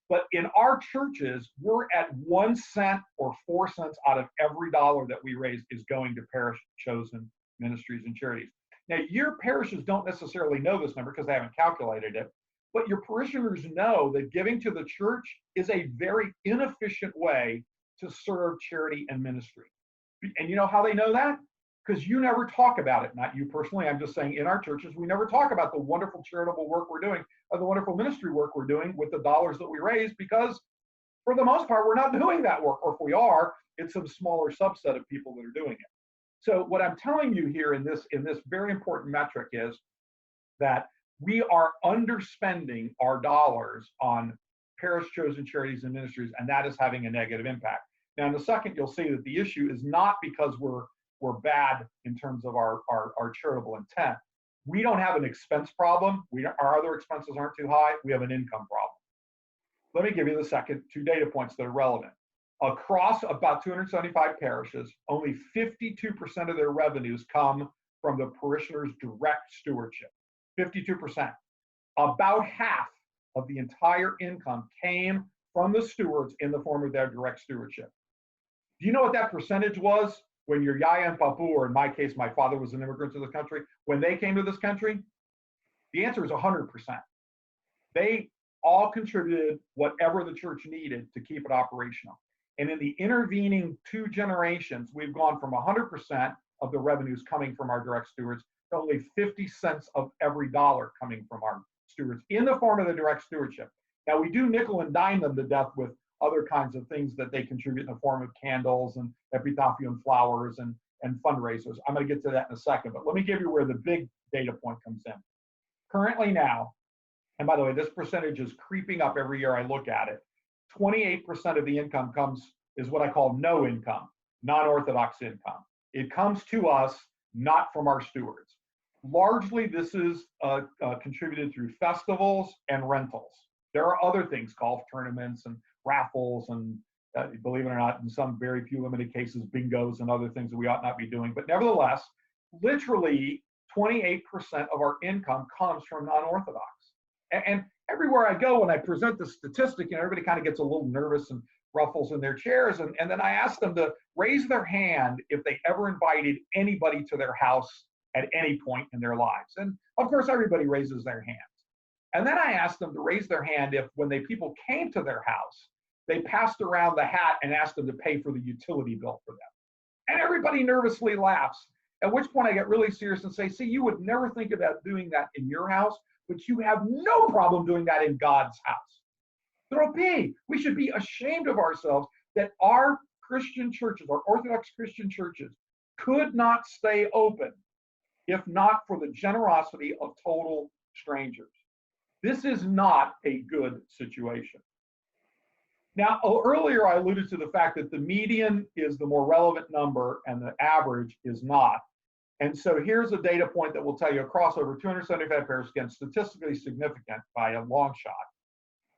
But in our churches, we're at 1 cent or 4 cents out of every dollar that we raise is going to parish-chosen ministries and charities. Now, your parishes don't necessarily know this number because they haven't calculated it, but your parishioners know that giving to the church is a very inefficient way to serve charity and ministry. And you know how they know that? Because you never talk about it. Not you personally, I'm just saying in our churches, we never talk about the wonderful charitable work we're doing or the wonderful ministry work we're doing with the dollars that we raise, because for the most part, we're not doing that work. Or if we are, it's some smaller subset of people that are doing it. So what I'm telling you here in this very important metric is that we are underspending our dollars on parish chosen charities and ministries, and that is having a negative impact. Now, in a second, you'll see that the issue is not because we're bad in terms of our charitable intent. We don't have an expense problem. Our other expenses aren't too high. We have an income problem. Let me give you the second two data points that are relevant. Across about 275 parishes, only 52% of their revenues come from the parishioners' direct stewardship. 52%. About half of the entire income came from the stewards in the form of their direct stewardship. Do you know what that percentage was when your yaya and papu, or in my case, my father was an immigrant to this country, when they came to this country? The answer is 100%. They all contributed whatever the church needed to keep it operational. And in the intervening 2 generations, we've gone from 100% of the revenues coming from our direct stewards to only 50 cents of every dollar coming from our stewards in the form of the direct stewardship. Now, we do nickel and dime them to death with other kinds of things that they contribute in the form of candles and epitaphium flowers and fundraisers. I'm going to get to that in a second, but let me give you where the big data point comes in. Currently now, and by the way, this percentage is creeping up every year I look at it, 28% of the income is what I call no income, non-Orthodox income. It comes to us not from our stewards. Largely, this is contributed through festivals and rentals. There are other things, golf tournaments and raffles and, believe it or not, in some very few limited cases, bingos and other things that we ought not be doing. But nevertheless, literally 28% of our income comes from non-Orthodox. And everywhere I go, when I present the statistic, everybody kind of gets a little nervous and ruffles in their chairs. And then I ask them to raise their hand if they ever invited anybody to their house at any point in their lives. And of course, everybody raises their hands. And then I asked them to raise their hand if, when people came to their house, they passed around the hat and asked them to pay for the utility bill for them. And everybody nervously laughs, at which point I get really serious and say, see, you would never think about doing that in your house, but you have no problem doing that in God's house. We should be ashamed of ourselves that our Christian churches, our Orthodox Christian churches, could not stay open if not for the generosity of total strangers. This is not a good situation. Now, earlier I alluded to the fact that the median is the more relevant number and the average is not. And so here's a data point that will tell you across over 275 parishes, again, statistically significant by a long shot.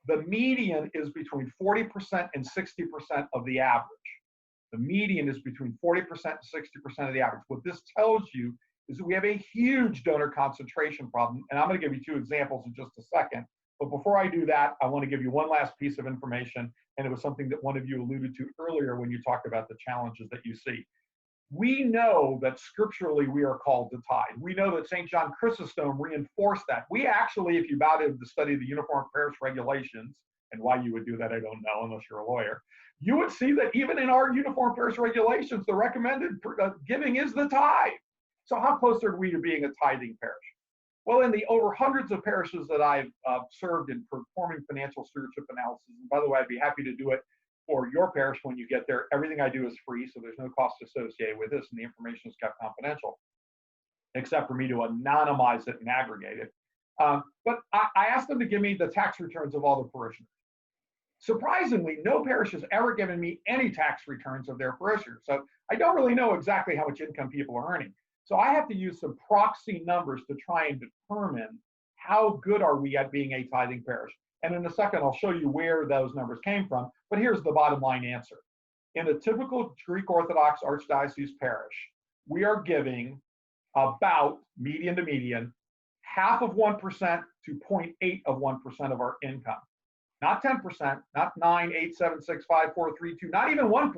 The median is between 40% and 60% of the average. The median is between 40% and 60% of the average. What this tells you is that we have a huge donor concentration problem. And I'm going to give you 2 examples in just a second. But before I do that, I want to give you one last piece of information. And it was something that one of you alluded to earlier when you talked about the challenges that you see. We know that scripturally we are called to tithe. We know that St. John Chrysostom reinforced that. We actually, if you bow to the study of the Uniform Parish Regulations, and why you would do that, I don't know, unless you're a lawyer, you would see that even in our Uniform Parish Regulations, the recommended giving is the tithe. So how close are we to being a tithing parish? Well, in the over hundreds of parishes that I've served in performing financial stewardship analysis, and by the way, I'd be happy to do it for your parish when you get there. Everything I do is free, so there's no cost associated with this, and the information is kept confidential, except for me to anonymize it and aggregate it. But I asked them to give me the tax returns of all the parishioners. Surprisingly, no parish has ever given me any tax returns of their parishioners. So I don't really know exactly how much income people are earning. So I have to use some proxy numbers to try and determine how good are we at being a tithing parish. And in a second, I'll show you where those numbers came from. But here's the bottom line answer. In a typical Greek Orthodox Archdiocese parish, we are giving about, median to median, 0.5% to 0.8 of 1% of our income. Not 10%, not 9, 8, 7, 6, 5, 4, 3, 2, not even 1%.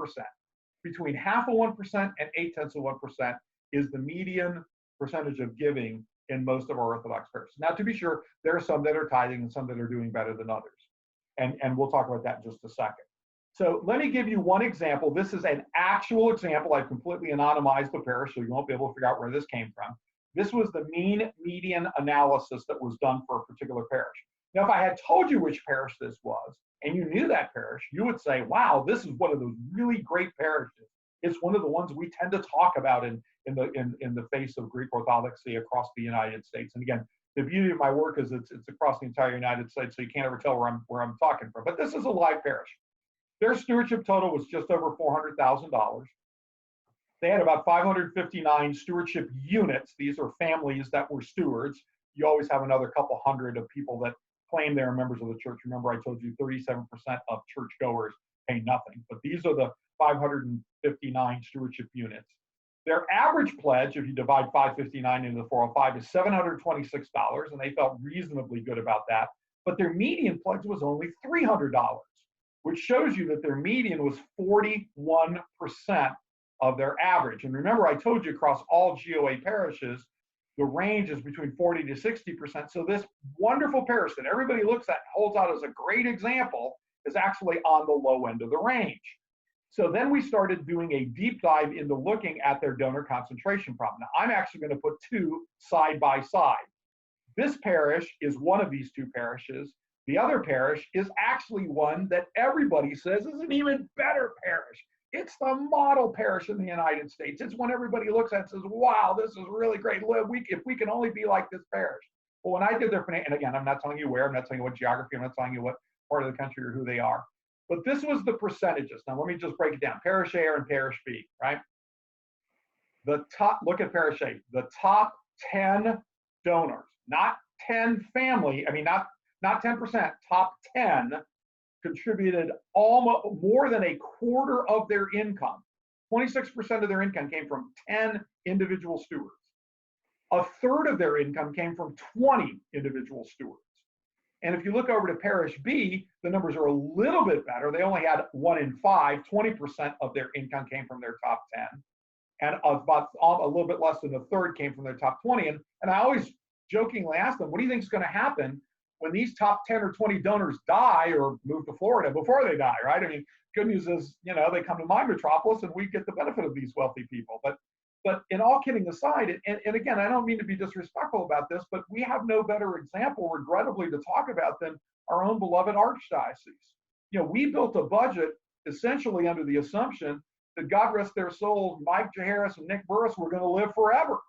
Between 0.5% and 0.8% is the median percentage of giving in most of our Orthodox parishes. Now, to be sure, there are some that are tithing and some that are doing better than others. And we'll talk about that in just a second. So let me give you one example. This is an actual example. I've completely anonymized the parish, so you won't be able to figure out where this came from. This was the mean median analysis that was done for a particular parish. Now, if I had told you which parish this was, and you knew that parish, you would say, wow, this is one of those really great parishes. It's one of the ones we tend to talk about in the face of Greek Orthodoxy across the United States. And again, the beauty of my work is it's across the entire United States, so you can't ever tell where I'm talking from. But this is a live parish. Their stewardship total was just over $400,000. They had about 559 stewardship units. These are families that were stewards. You always have another couple hundred of people that claim they're members of the church. Remember, I told you 37% of churchgoers pay nothing. But these are the 559 stewardship units. Their average pledge, if you divide 559 into the 405, is $726, and they felt reasonably good about that. But their median pledge was only $300, which shows you that their median was 41% of their average. And remember, I told you across all GOA parishes, the range is between 40 to 60%. So this wonderful parish that everybody looks at and holds out as a great example is actually on the low end of the range. So then we started doing a deep dive into looking at their donor concentration problem. Now, I'm actually going to put two side by side. This parish is one of these two parishes. The other parish is actually one that everybody says is an even better parish. It's the model parish in the United States. It's when everybody looks at it and says, wow, this is really great. If we can only be like this parish. Well, when I did their finance, and again, I'm not telling you where, I'm not telling you what geography, I'm not telling you what part of the country or who they are. But this was the percentages. Now, let me just break it down. Parish A and Parish B, right? Look at Parish A. The top 10 donors, not 10 family, not 10%, top 10 contributed almost more than a quarter of their income. 26% of their income came from 10 individual stewards. A third of their income came from 20 individual stewards. And if you look over to Parish B, the numbers are a little bit better. They only had 1 in 5, 20% of their income came from their top 10. And about a little bit less than a third came from their top 20. And I always jokingly ask them, what do you think is going to happen when these top 10 or 20 donors die or move to Florida before they die, right? Good news is, they come to my metropolis and we get the benefit of these wealthy people. But in all kidding aside, and again, I don't mean to be disrespectful about this, but we have no better example, regrettably, to talk about than our own beloved archdiocese. We built a budget essentially under the assumption that, God rest their souls, Mike Jaharis and Nick Burris were going to live forever,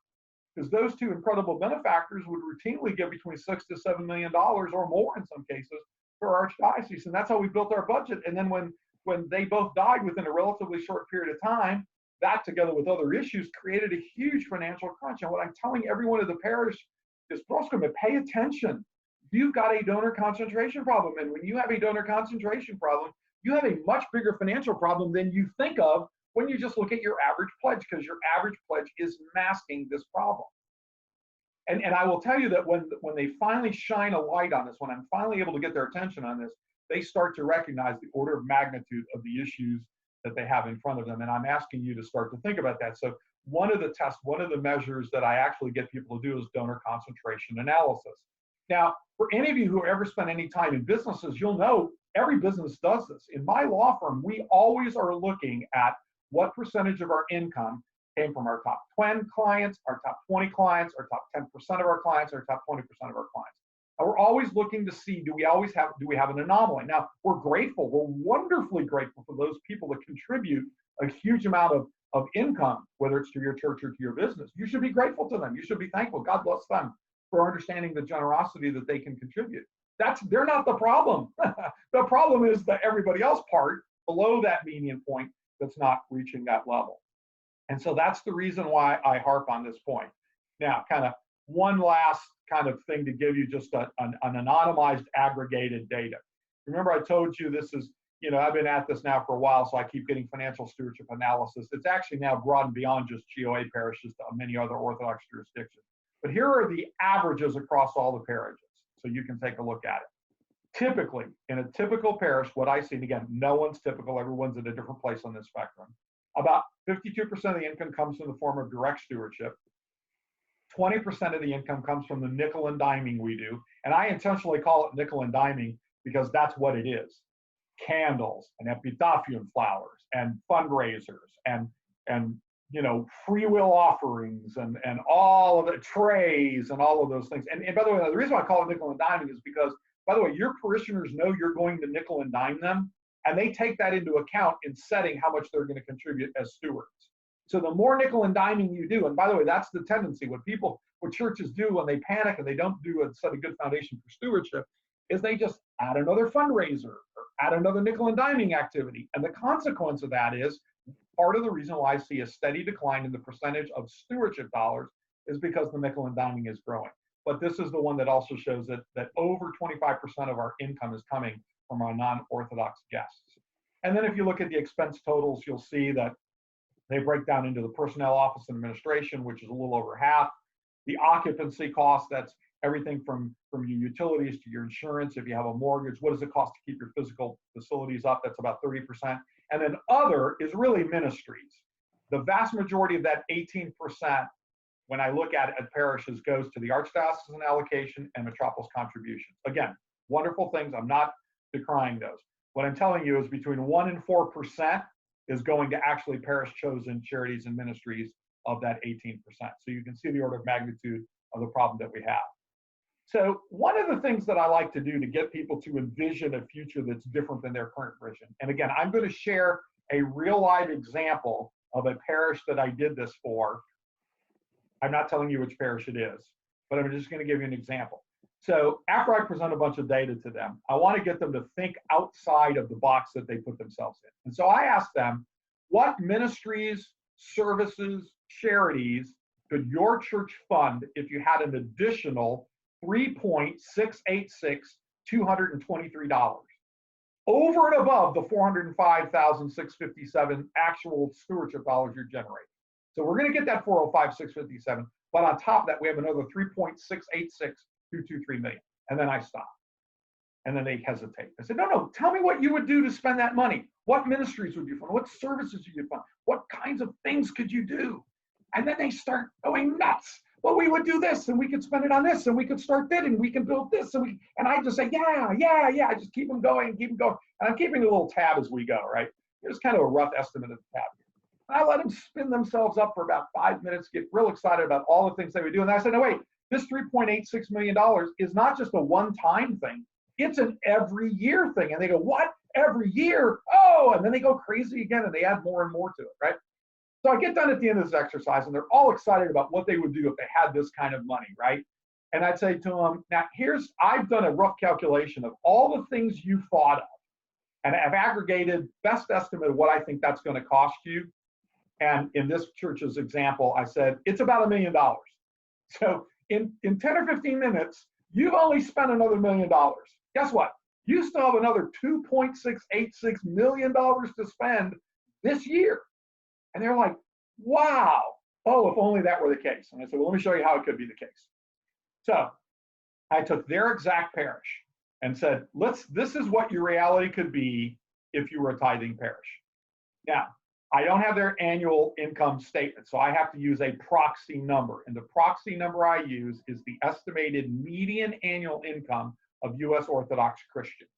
because those two incredible benefactors would routinely give between $6 to $7 million or more in some cases for our archdiocese, and that's how we built our budget. And then when they both died within a relatively short period of time, that together with other issues created a huge financial crunch. And what I'm telling everyone in the parish is, pay attention. You've got a donor concentration problem, and when you have a donor concentration problem, you have a much bigger financial problem than you think of when you just look at your average pledge, because your average pledge is masking this problem. And I will tell you that when they finally shine a light on this, when I'm finally able to get their attention on this, they start to recognize the order of magnitude of the issues that they have in front of them. And I'm asking you to start to think about that. So one of the tests, one of the measures that I actually get people to do is donor concentration analysis. Now, for any of you who ever spent any time in businesses, you'll know every business does this. In my law firm, we always are looking at what percentage of our income came from our top 10 clients, our top 20 clients, our top 10% of our clients, our top 20% of our clients. And we're always looking to see, do we have an anomaly? Now, we're wonderfully grateful for those people that contribute a huge amount of income, whether it's to your church or to your business. You should be grateful to them. You should be thankful. God bless them for understanding the generosity that they can contribute. They're not the problem. The problem is that everybody else part below that median point that's not reaching that level. And so that's the reason why I harp on this point. Now, kind of one last kind of thing to give you just an anonymized aggregated data. Remember, I told you this is, I've been at this now for a while, so I keep getting financial stewardship analysis. It's actually now broadened beyond just GOA parishes to many other Orthodox jurisdictions. But here are the averages across all the parishes, so you can take a look at it. Typically, in a typical parish, what I see, and again, no one's typical, everyone's at a different place on this spectrum, about 52% of the income comes in the form of direct stewardship. 20% of the income comes from the nickel and diming we do. And I intentionally call it nickel and diming because that's what it is. Candles and epitaphium flowers and fundraisers and you know, free will offerings and all of the trays and all of those things. And by the way, the reason why I call it nickel and diming is because, by the way, your parishioners know you're going to nickel and dime them, and they take that into account in setting how much they're going to contribute as stewards. So the more nickel and diming you do, and by the way, that's the tendency. What churches do when they panic and they don't do a set a good foundation for stewardship is they just add another fundraiser or add another nickel and diming activity. And the consequence of that is, part of the reason why I see a steady decline in the percentage of stewardship dollars is because the nickel and diming is growing. But this is the one that also shows that over 25% of our income is coming from our non-Orthodox guests. And then if you look at the expense totals, you'll see that they break down into the personnel, office, and administration, which is a little over half. The occupancy cost, that's everything from your utilities to your insurance. If you have a mortgage, what does it cost to keep your physical facilities up? That's about 30%. And then other is really ministries. The vast majority of that 18%, when I look at parishes, goes to the archdiocesan allocation and metropolis contributions. Again, wonderful things. I'm not decrying those. What I'm telling you is between 1% and 4% is going to actually parish-chosen charities and ministries of that 18%. So you can see the order of magnitude of the problem that we have. So one of the things that I like to do to get people to envision a future that's different than their current vision, and again, I'm going to share a real live example of a parish that I did this for. I'm not telling you which parish it is, but I'm just going to give you an example. So after I present a bunch of data to them, I want to get them to think outside of the box that they put themselves in. And so I asked them, what ministries, services, charities could your church fund if you had an additional $3.686,223 over and above the $405,657 actual stewardship dollars you're generating? So we're going to get that 405,657, but on top of that, we have another 3.686,223 million. And then I stop. And then they hesitate. I said, no, tell me what you would do to spend that money. What ministries would you fund? What services would you fund? What kinds of things could you do? And then they start going nuts. Well, we would do this, and we could spend it on this, and we could start that, and we can build this, and I just say, yeah. I just keep them going. And I'm keeping a little tab as we go, right? Here's kind of a rough estimate of the tab. And I let them spin themselves up for about 5 minutes, get real excited about all the things they would do. And I said, no, wait, this $3.86 million is not just a one-time thing. It's an every year thing. And they go, what? Every year? Oh, and then they go crazy again, and they add more and more to it, right? So I get done at the end of this exercise, and they're all excited about what they would do if they had this kind of money, right? And I'd say to them, now I've done a rough calculation of all the things you thought of, and I've aggregated best estimate of what I think that's going to cost you. And in this church's example, I said, it's about $1 million. So in 10 or 15 minutes, you've only spent another $1 million. Guess what? You still have another $2.686 million to spend this year. And they're like, wow, oh, if only that were the case. And I said, well, let me show you how it could be the case. So I took their exact parish and said, this is what your reality could be if you were a tithing parish. Now, I don't have their annual income statement, so I have to use a proxy number. And the proxy number I use is the estimated median annual income of U.S. Orthodox Christians.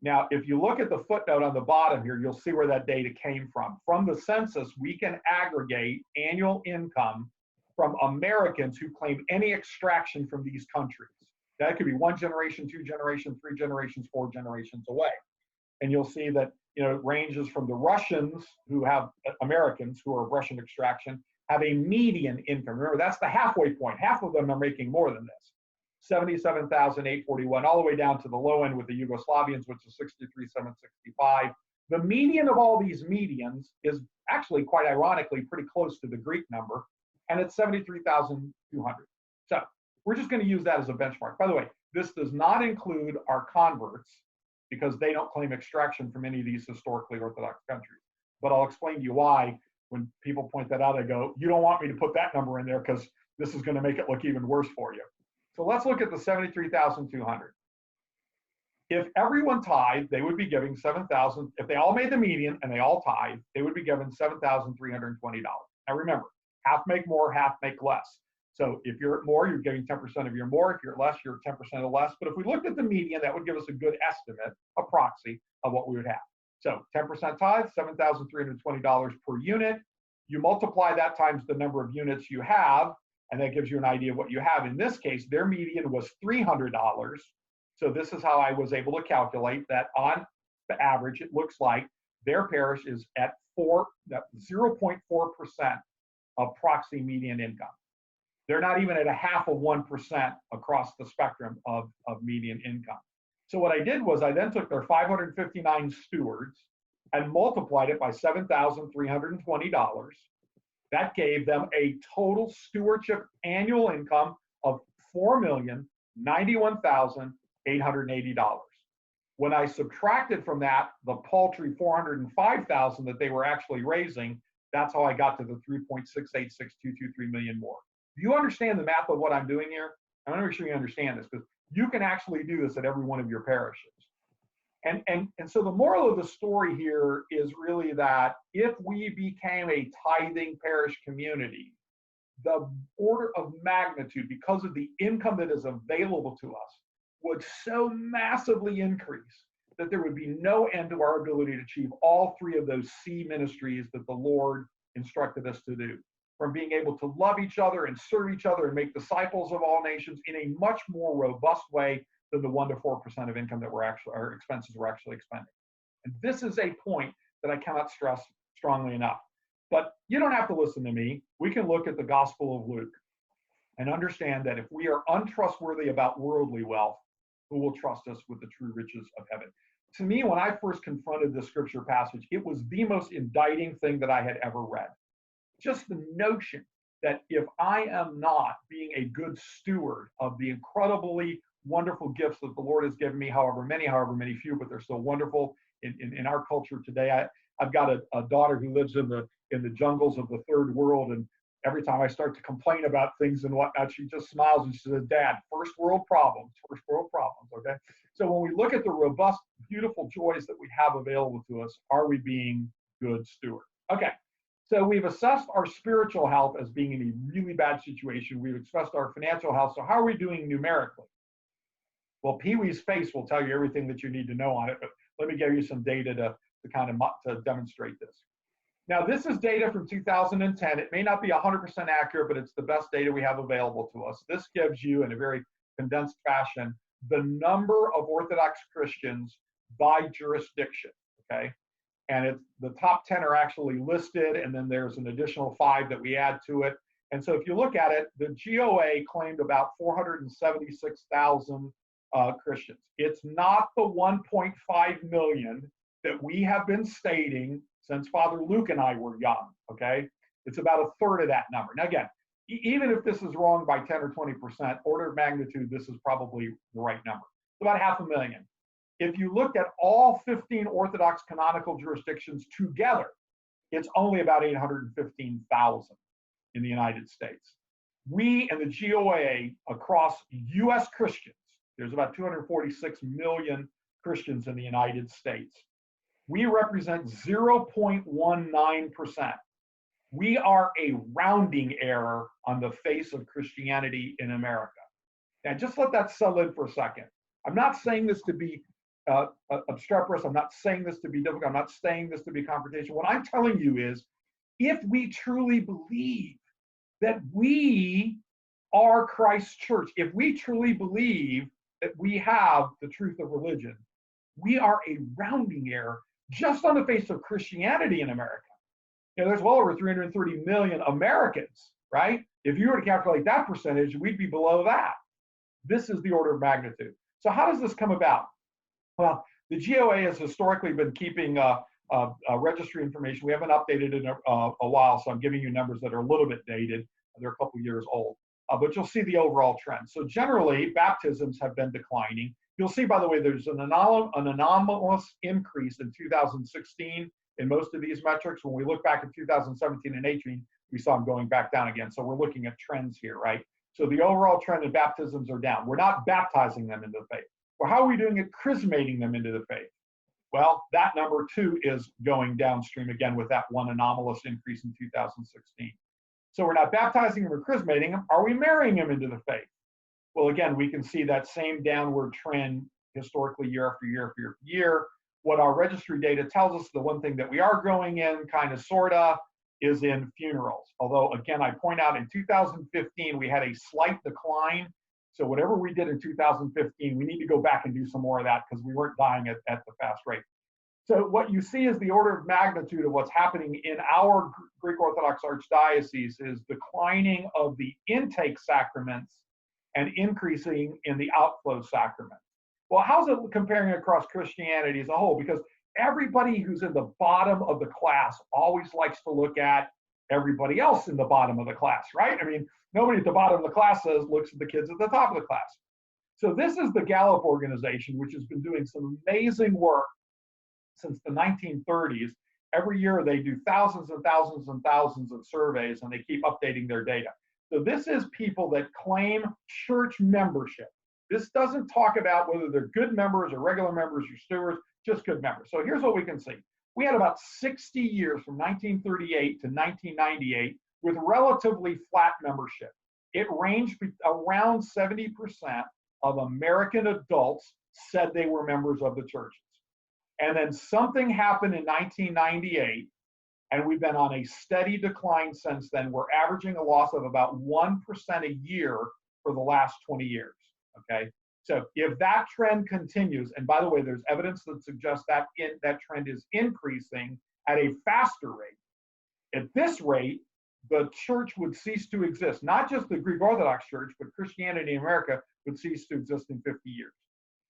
Now, if you look at the footnote on the bottom here, you'll see where that data came from. From the census, we can aggregate annual income from Americans who claim any extraction from these countries. That could be 1 generation, 2 generations, 3 generations, 4 generations away. And you'll see that, it ranges from the Russians who have Americans who are of Russian extraction have a median income. Remember, that's the halfway point. Half of them are making more than this. 77,841, all the way down to the low end with the Yugoslavians, which is 63,765. The median of all these medians is actually, quite ironically, pretty close to the Greek number, and it's 73,200. So we're just going to use that as a benchmark. By the way, this does not include our converts, because they don't claim extraction from any of these historically Orthodox countries. But I'll explain to you why. When people point that out, I go, you don't want me to put that number in there because this is going to make it look even worse for you. So let's look at the 73,200. If everyone tithed, they would be giving 7,000. If they all made the median and they all tithed, they would be given $7,320. Now remember, half make more, half make less. So if you're at more, you're getting 10% of your more. If you're at less, you're 10% of less. But if we looked at the median, that would give us a good estimate, a proxy of what we would have. So 10% tithe, $7,320 per unit. You multiply that times the number of units you have, and that gives you an idea of what you have. In this case, their median was $300. So this is how I was able to calculate that on the average, it looks like their parish is at 0.4% of proxy median income. They're not even at a half of 1% across the spectrum of median income. So what I did was I then took their 559 stewards and multiplied it by $7,320. That gave them a total stewardship annual income of $4,091,880. When I subtracted from that the paltry $405,000 that they were actually raising, that's how I got to the 3.686223 million more. Do you understand the math of what I'm doing here? I want to make sure you understand this, because you can actually do this at every one of your parishes. And so the moral of the story here is really that if we became a tithing parish community, the order of magnitude, because of the income that is available to us, would so massively increase that there would be no end to our ability to achieve all three of those C ministries that the Lord instructed us to do. From being able to love each other and serve each other and make disciples of all nations in a much more robust way than the 1 to 4% of income that our expenses we're actually expending. And this is a point that I cannot stress strongly enough. But you don't have to listen to me. We can look at the Gospel of Luke and understand that if we are untrustworthy about worldly wealth, who will trust us with the true riches of heaven? To me, when I first confronted this scripture passage, it was the most indicting thing that I had ever read. Just the notion that if I am not being a good steward of the incredibly wonderful gifts that the Lord has given me, however many few, but they're still wonderful in our culture today. I've got a daughter who lives in the jungles of the third world, and every time I start to complain about things and whatnot, she just smiles and she says, "Dad, first world problems, okay?" So when we look at the robust, beautiful joys that we have available to us, are we being good stewards? Okay. So we've assessed our spiritual health as being in a really bad situation. We've assessed our financial health. So how are we doing numerically? Well, Pee-wee's face will tell you everything that you need to know on it, but let me give you some data to demonstrate this. Now, this is data from 2010. It may not be 100% accurate, but it's the best data we have available to us. This gives you, in a very condensed fashion, the number of Orthodox Christians by jurisdiction, okay? And it's the top 10 are actually listed, and then there's an additional 5 that we add to it. And so if you look at it, the GOA claimed about 476,000 Christians. It's not the 1.5 million that we have been stating since Father Luke and I were young, okay? It's about a third of that number. Now again, even if this is wrong by 10 or 20%, order of magnitude, this is probably the right number. It's about 500,000. If you looked at all 15 Orthodox canonical jurisdictions together, it's only about 815,000 in the United States. We and the GOA across US Christians, there's about 246 million Christians in the United States. We represent 0.19%. We are a rounding error on the face of Christianity in America. Now, just let that settle in for a second. I'm not saying this to be obstreperous. I'm not saying this to be difficult. I'm not saying this to be confrontational. What I'm telling you is, if we truly believe that we are Christ's church, if we truly believe that we have the truth of religion, we are a rounding error just on the face of Christianity in America. You know, there's well over 330 million Americans, right? If you were to calculate that percentage, we'd be below that. This is the order of magnitude. So how does this come about? Well, the GOA has historically been keeping registry information. We haven't updated it in a while, so I'm giving you numbers that are a little bit dated. They're a couple years old, but you'll see the overall trend. So generally, baptisms have been declining. You'll see, by the way, there's an anomalous increase in 2016 in most of these metrics. When we look back at 2017 and 18, we saw them going back down again. So we're looking at trends here, right? So the overall trend in baptisms are down. We're not baptizing them into the faith. Well, how are we doing it chrismating them into the faith? Well, that number too is going downstream again with that one anomalous increase in 2016. So we're not baptizing them or chrismating them. Are we marrying them into the faith? Well, again, we can see that same downward trend historically year after year after year after year. What our registry data tells us, the one thing that we are growing in, kind of, sort of, is in funerals. Although, again, I point out in 2015, we had a slight decline. So whatever we did in 2015, we need to go back and do some more of that because we weren't dying at the fast rate. So what you see is the order of magnitude of what's happening in our Greek Orthodox Archdiocese is declining of the intake sacraments and increasing in the outflow sacraments. Well, how's it comparing across Christianity as a whole? Because everybody who's in the bottom of the class always likes to look at everybody else in the bottom of the class, right? I mean, nobody at the bottom of the class looks at the kids at the top of the class. So this is the Gallup organization, which has been doing some amazing work since the 1930s. Every year they do thousands and thousands and thousands of surveys, and they keep updating their data. So this is people that claim church membership. This doesn't talk about whether they're good members or regular members or stewards, just good members. So here's what we can see. We had about 60 years from 1938 to 1998 with relatively flat membership. It ranged around 70% of American adults said they were members of the churches. And then something happened in 1998, and we've been on a steady decline since then. We're averaging a loss of about 1% a year for the last 20 years, okay? So if that trend continues, and by the way, there's evidence that suggests that that trend is increasing at a faster rate. At this rate, the church would cease to exist. Not just the Greek Orthodox Church, but Christianity in America would cease to exist in 50 years.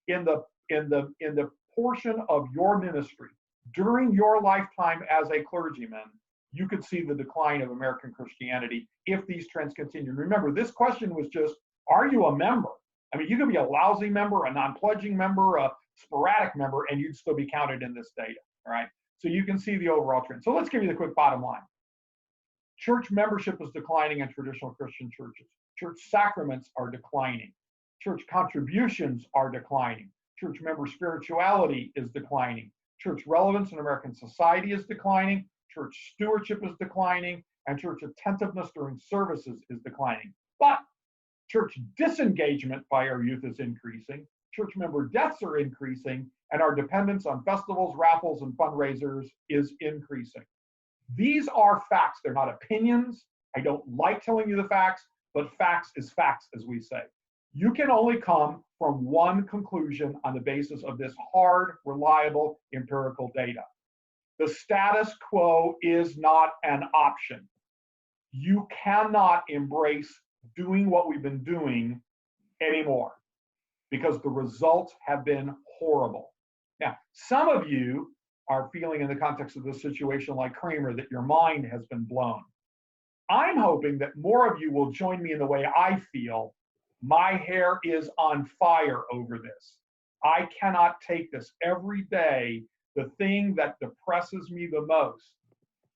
In the portion of your ministry, during your lifetime as a clergyman, you could see the decline of American Christianity if these trends continue. Remember, this question was just, are you a member? I mean, you could be a lousy member, a non-pledging member, a sporadic member, and you'd still be counted in this data, all right? So you can see the overall trend. So let's give you the quick bottom line. Church membership is declining in traditional Christian churches. Church sacraments are declining. Church contributions are declining. Church member spirituality is declining. Church relevance in American society is declining. Church stewardship is declining. And church attentiveness during services is declining. But church disengagement by our youth is increasing. Church member deaths are increasing. And our dependence on festivals, raffles, and fundraisers is increasing. These are facts. They're not opinions. I don't like telling you the facts, but facts is facts, as we say. You can only come from one conclusion on the basis of this hard, reliable, empirical data. The status quo is not an option. You cannot embrace doing what we've been doing anymore because the results have been horrible. Now, some of you are feeling in the context of this situation like Kramer that your mind has been blown. I'm hoping that more of you will join me in the way I feel. My hair is on fire over this. I cannot take this. Every day, the thing that depresses me the most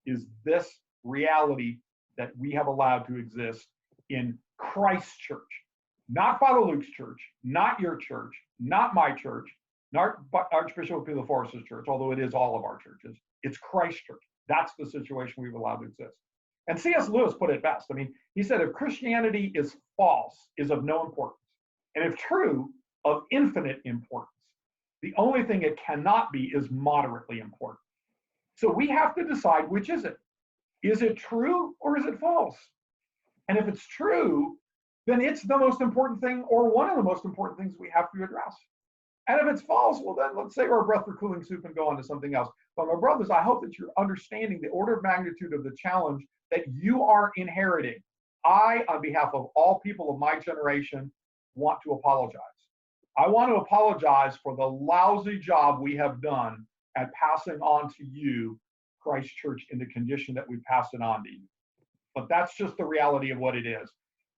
is this reality that we have allowed to exist in Christ's church. Not Father Luke's church, not your church, not my church, not Archbishop Peter Forrest's church, although it is all of our churches. It's Christ's church. That's the situation we've allowed to exist. And C.S. Lewis put it best. I mean, he said, if Christianity is false, is of no importance, and if true, of infinite importance. The only thing it cannot be is moderately important. So we have to decide, which is it? Is it true or is it false? And if it's true, then it's the most important thing or one of the most important things we have to address. And if it's false, well, then let's save our breath for cooling soup and go on to something else. But my brothers, I hope that you're understanding the order of magnitude of the challenge that you are inheriting. I, on behalf of all people of my generation, want to apologize. I want to apologize for the lousy job we have done at passing on to you Christ Church in the condition that we passed it on to you. But that's just the reality of what it is.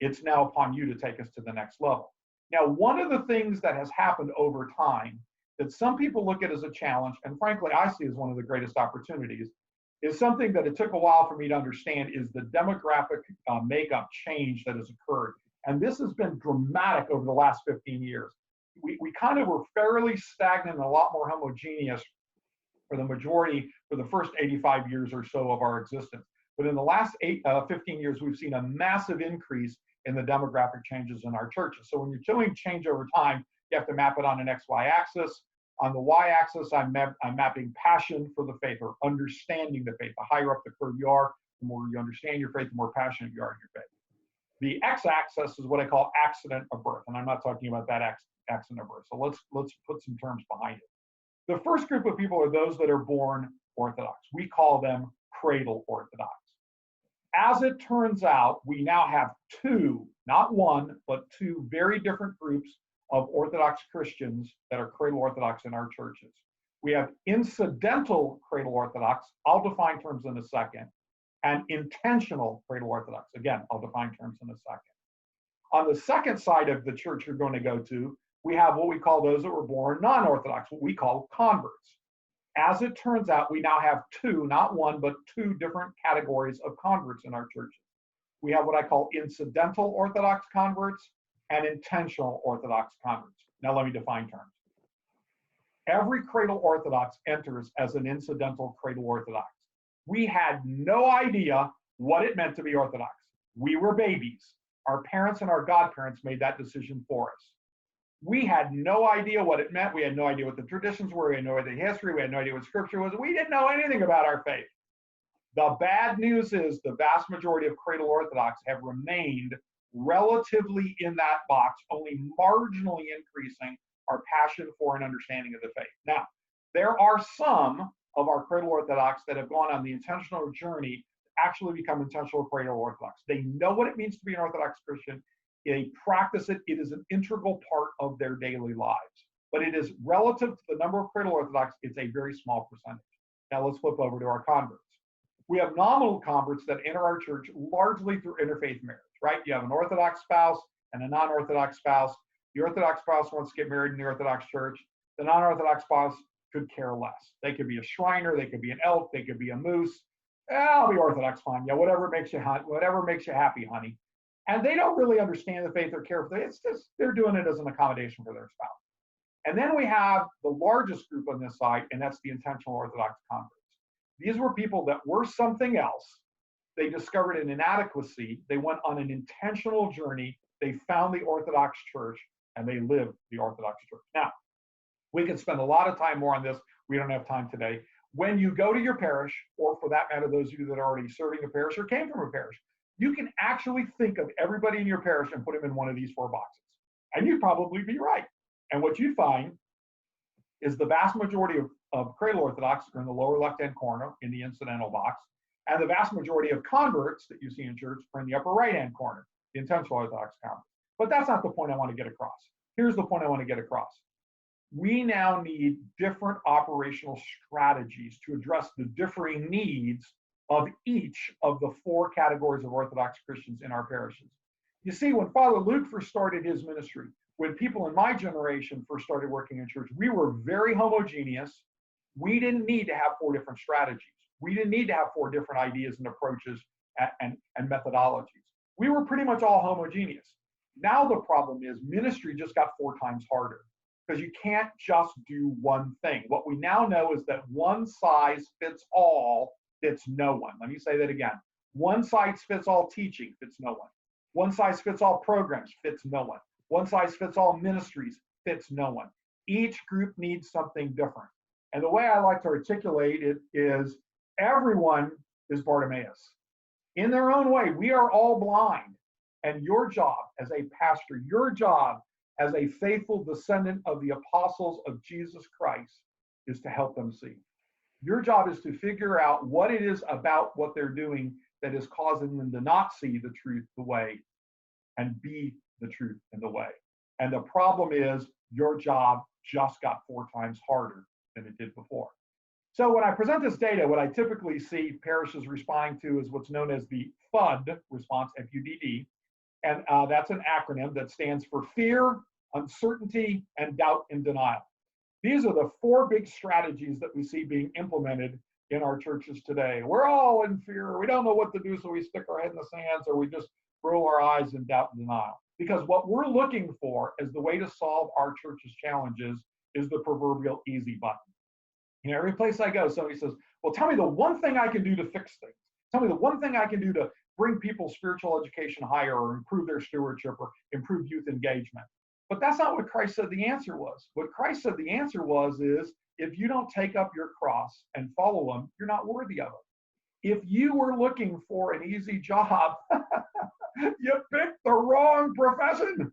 It's now upon you to take us to the next level. Now, one of the things that has happened over time that some people look at as a challenge, and frankly, I see as one of the greatest opportunities, is something that it took a while for me to understand is the demographic makeup change that has occurred. And this has been dramatic over the last 15 years. We kind of were fairly stagnant and a lot more homogeneous for the majority, for the first 85 years or so of our existence. But in the last 15 years, we've seen a massive increase in the demographic changes in our churches. So when you're doing change over time, you have to map it on an XY axis. On the Y-axis, I'm mapping passion for the faith, or understanding the faith. The higher up the curve you are, the more you understand your faith, the more passionate you are in your faith. The X-axis is what I call accident of birth, and I'm not talking about that accident of birth. So let's put some terms behind it. The first group of people are those that are born Orthodox. We call them cradle Orthodox. As it turns out, we now have two, not one, but two very different groups of Orthodox Christians that are cradle Orthodox in our churches. We have incidental cradle Orthodox, I'll define terms in a second, and intentional cradle Orthodox. Again, I'll define terms in a second. On the second side of the church you're going to go to, we have what we call those that were born non-Orthodox, what we call converts. As it turns out, we now have two, not one, but two different categories of converts in our churches. We have what I call incidental Orthodox converts and intentional Orthodox converts. Now let me define terms. Every cradle Orthodox enters as an incidental cradle Orthodox. We had no idea what it meant to be Orthodox. We were babies. Our parents and our godparents made that decision for us. We had no idea what it meant. We had no idea what the traditions were. We had no idea the history. We had no idea what scripture was. We didn't know anything about our faith. The bad news is the vast majority of cradle Orthodox have remained relatively in that box, only marginally increasing our passion for an understanding of the faith. Now, there are some of our cradle Orthodox that have gone on the intentional journey to actually become intentional cradle Orthodox. They know what it means to be an Orthodox Christian. They practice it. It is an integral part of their daily lives. But it is relative to the number of cradle Orthodox, it's a very small percentage. Now let's flip over to our converts. We have nominal converts that enter our church largely through interfaith marriage, right? You have an Orthodox spouse and a non-Orthodox spouse. The Orthodox spouse wants to get married in the Orthodox church. The non-Orthodox spouse could care less. They could be a Shriner, they could be an elk, they could be a moose. I'll be Orthodox, fine. Yeah, whatever makes you happy, honey. And they don't really understand the faith or care for it. It's just they're doing it as an accommodation for their spouse. And then we have the largest group on this side, and that's the intentional Orthodox converts. These were people that were something else. They discovered an inadequacy. They went on an intentional journey. They found the Orthodox Church, and they lived the Orthodox Church. Now, we could spend a lot of time more on this. We don't have time today. When you go to your parish, or for that matter, those of you that are already serving a parish or came from a parish, you can actually think of everybody in your parish and put them in one of these four boxes. And you'd probably be right. And what you'd find is the vast majority of cradle Orthodox are in the lower left-hand corner in the incidental box. And the vast majority of converts that you see in church are in the upper right-hand corner, the intentional Orthodox converts. But that's not the point I want to get across. Here's the point I want to get across. We now need different operational strategies to address the differing needs of each of the four categories of Orthodox Christians in our parishes. You see, when Father Luke first started his ministry, when people in my generation first started working in church, we were very homogeneous. We didn't need to have four different strategies. We didn't need to have four different ideas and approaches and methodologies. We were pretty much all homogeneous. Now the problem is ministry just got 4 times harder because you can't just do one thing. What we now know is that one size fits all fits no one. Let me say that again. One size fits all teaching fits no one. One size fits all programs fits no one. One size fits all ministries fits no one. Each group needs something different. And the way I like to articulate it is everyone is Bartimaeus. In their own way, we are all blind. And your job as a pastor, your job as a faithful descendant of the apostles of Jesus Christ is to help them see. Your job is to figure out what it is about what they're doing that is causing them to not see the truth, the way, and be the truth and the way. And the problem is your job just got 4 times harder than it did before. So when I present this data, what I typically see parishes responding to is what's known as the FUD response, F-U-D-D. And that's an acronym that stands for fear, uncertainty, and doubt and denial. These are the 4 big strategies that we see being implemented in our churches today. We're all in fear. We don't know what to do, so we stick our head in the sands or we just roll our eyes in doubt and denial. Because what we're looking for as the way to solve our church's challenges is the proverbial easy button. You know, every place I go, somebody says, well, tell me the one thing I can do to fix things. Tell me the one thing I can do to bring people's spiritual education higher or improve their stewardship or improve youth engagement. But that's not what Christ said the answer was. What Christ said the answer was is, if you don't take up your cross and follow him, you're not worthy of it. If you were looking for an easy job, you picked the wrong profession.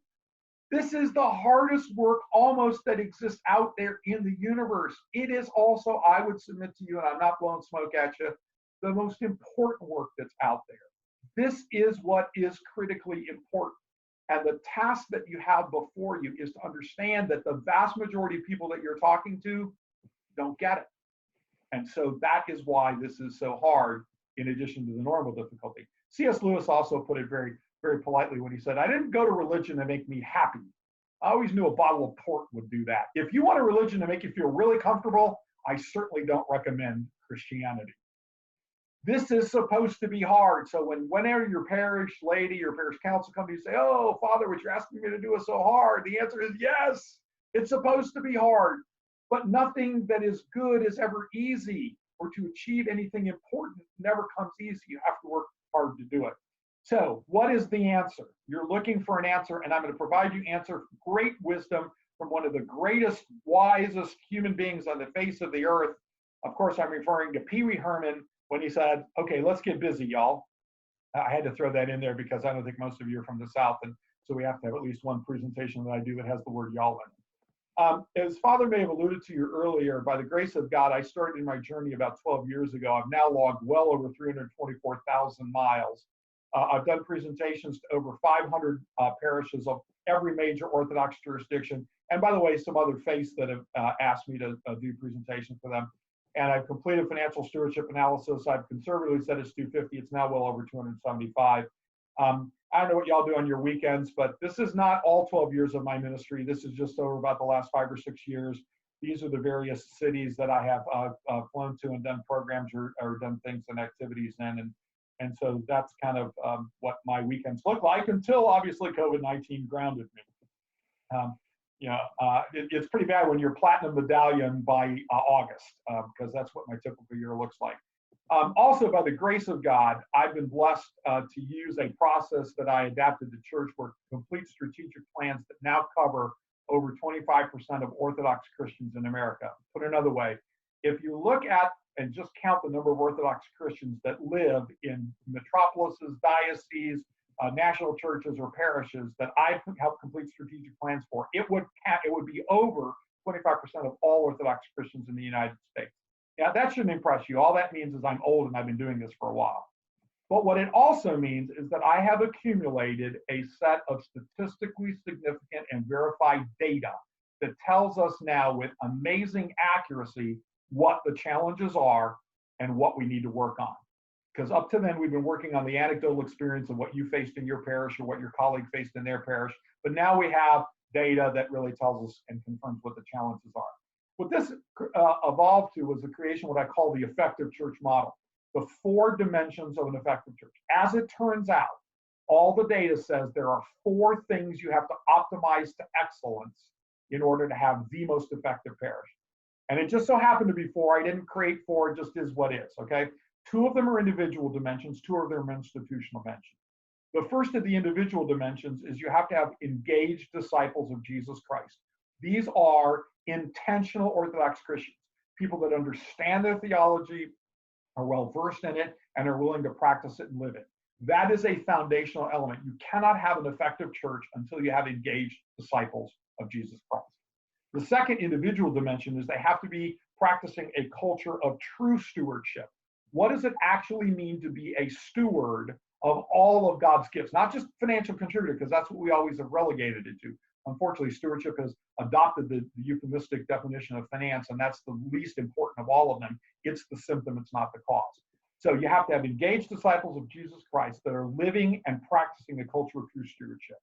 This is the hardest work almost that exists out there in the universe. It is also, I would submit to you, and I'm not blowing smoke at you, the most important work that's out there. This is what is critically important. And the task that you have before you is to understand that the vast majority of people that you're talking to don't get it. And so that is why this is so hard, in addition to the normal difficulty. C.S. Lewis also put it very, very politely when he said, I didn't go to religion to make me happy. I always knew a bottle of port would do that. If you want a religion to make you feel really comfortable, I certainly don't recommend Christianity. This is supposed to be hard. So whenever your parish lady, your parish council comes to you and say, oh, Father, what you're asking me to do is so hard, the answer is yes, it's supposed to be hard. But nothing that is good is ever easy, or to achieve anything important never comes easy. You have to work hard to do it. So what is the answer? You're looking for an answer, and I'm going to provide you answer, great wisdom from one of the greatest, wisest human beings on the face of the earth. Of course, I'm referring to Pee Wee Herman, when he said, okay, let's get busy, y'all. I had to throw that in there because I don't think most of you are from the South, and so we have to have at least one presentation that I do that has the word y'all in it. As Father may have alluded to you earlier, by the grace of God, I started my journey about 12 years ago. I've now logged well over 324,000 miles. I've done presentations to over 500 parishes of every major Orthodox jurisdiction. And by the way, some other faiths that have asked me to do presentations for them. And I've completed financial stewardship analysis. I've conservatively said it's 250. It's now well over 275. I don't know what y'all do on your weekends, but this is not all 12 years of my ministry. This is just over about the last 5 or 6 years. These are the various cities that I have flown to and done programs or done things and activities in. And so that's kind of what my weekends look like until obviously COVID-19 grounded me. It's pretty bad when you're platinum medallion by August, because that's what my typical year looks like. Also, by the grace of God, I've been blessed to use a process that I adapted to church work, complete strategic plans that now cover over 25% of Orthodox Christians in America. Put another way, if you look at and just count the number of Orthodox Christians that live in metropolises, dioceses, national churches, or parishes that I've helped complete strategic plans for, it would be over 25% of all Orthodox Christians in the United States. Now, that shouldn't impress you. All that means is I'm old and I've been doing this for a while. But what it also means is that I have accumulated a set of statistically significant and verified data that tells us now with amazing accuracy what the challenges are and what we need to work on. Because up to then, we've been working on the anecdotal experience of what you faced in your parish or what your colleague faced in their parish. But now we have data that really tells us and confirms what the challenges are. What this evolved to was the creation of what I call the effective church model, the 4 dimensions of an effective church. As it turns out, all the data says there are 4 things you have to optimize to excellence in order to have the most effective parish. And it just so happened to be 4. I didn't create 4, it just is what is, okay? 2 of them are individual dimensions, 2 of them are institutional dimensions. The first of the individual dimensions is you have to have engaged disciples of Jesus Christ. These are intentional Orthodox Christians, people that understand their theology, are well versed in it, and are willing to practice it and live it. That is a foundational element. You cannot have an effective church until you have engaged disciples of Jesus Christ. The second individual dimension is they have to be practicing a culture of true stewardship. What does it actually mean to be a steward of all of God's gifts? Not just financial contributor, because that's what we always have relegated it to. Unfortunately, stewardship has adopted the euphemistic definition of finance, and that's the least important of all of them. It's the symptom, it's not the cause. So you have to have engaged disciples of Jesus Christ that are living and practicing the culture of true stewardship.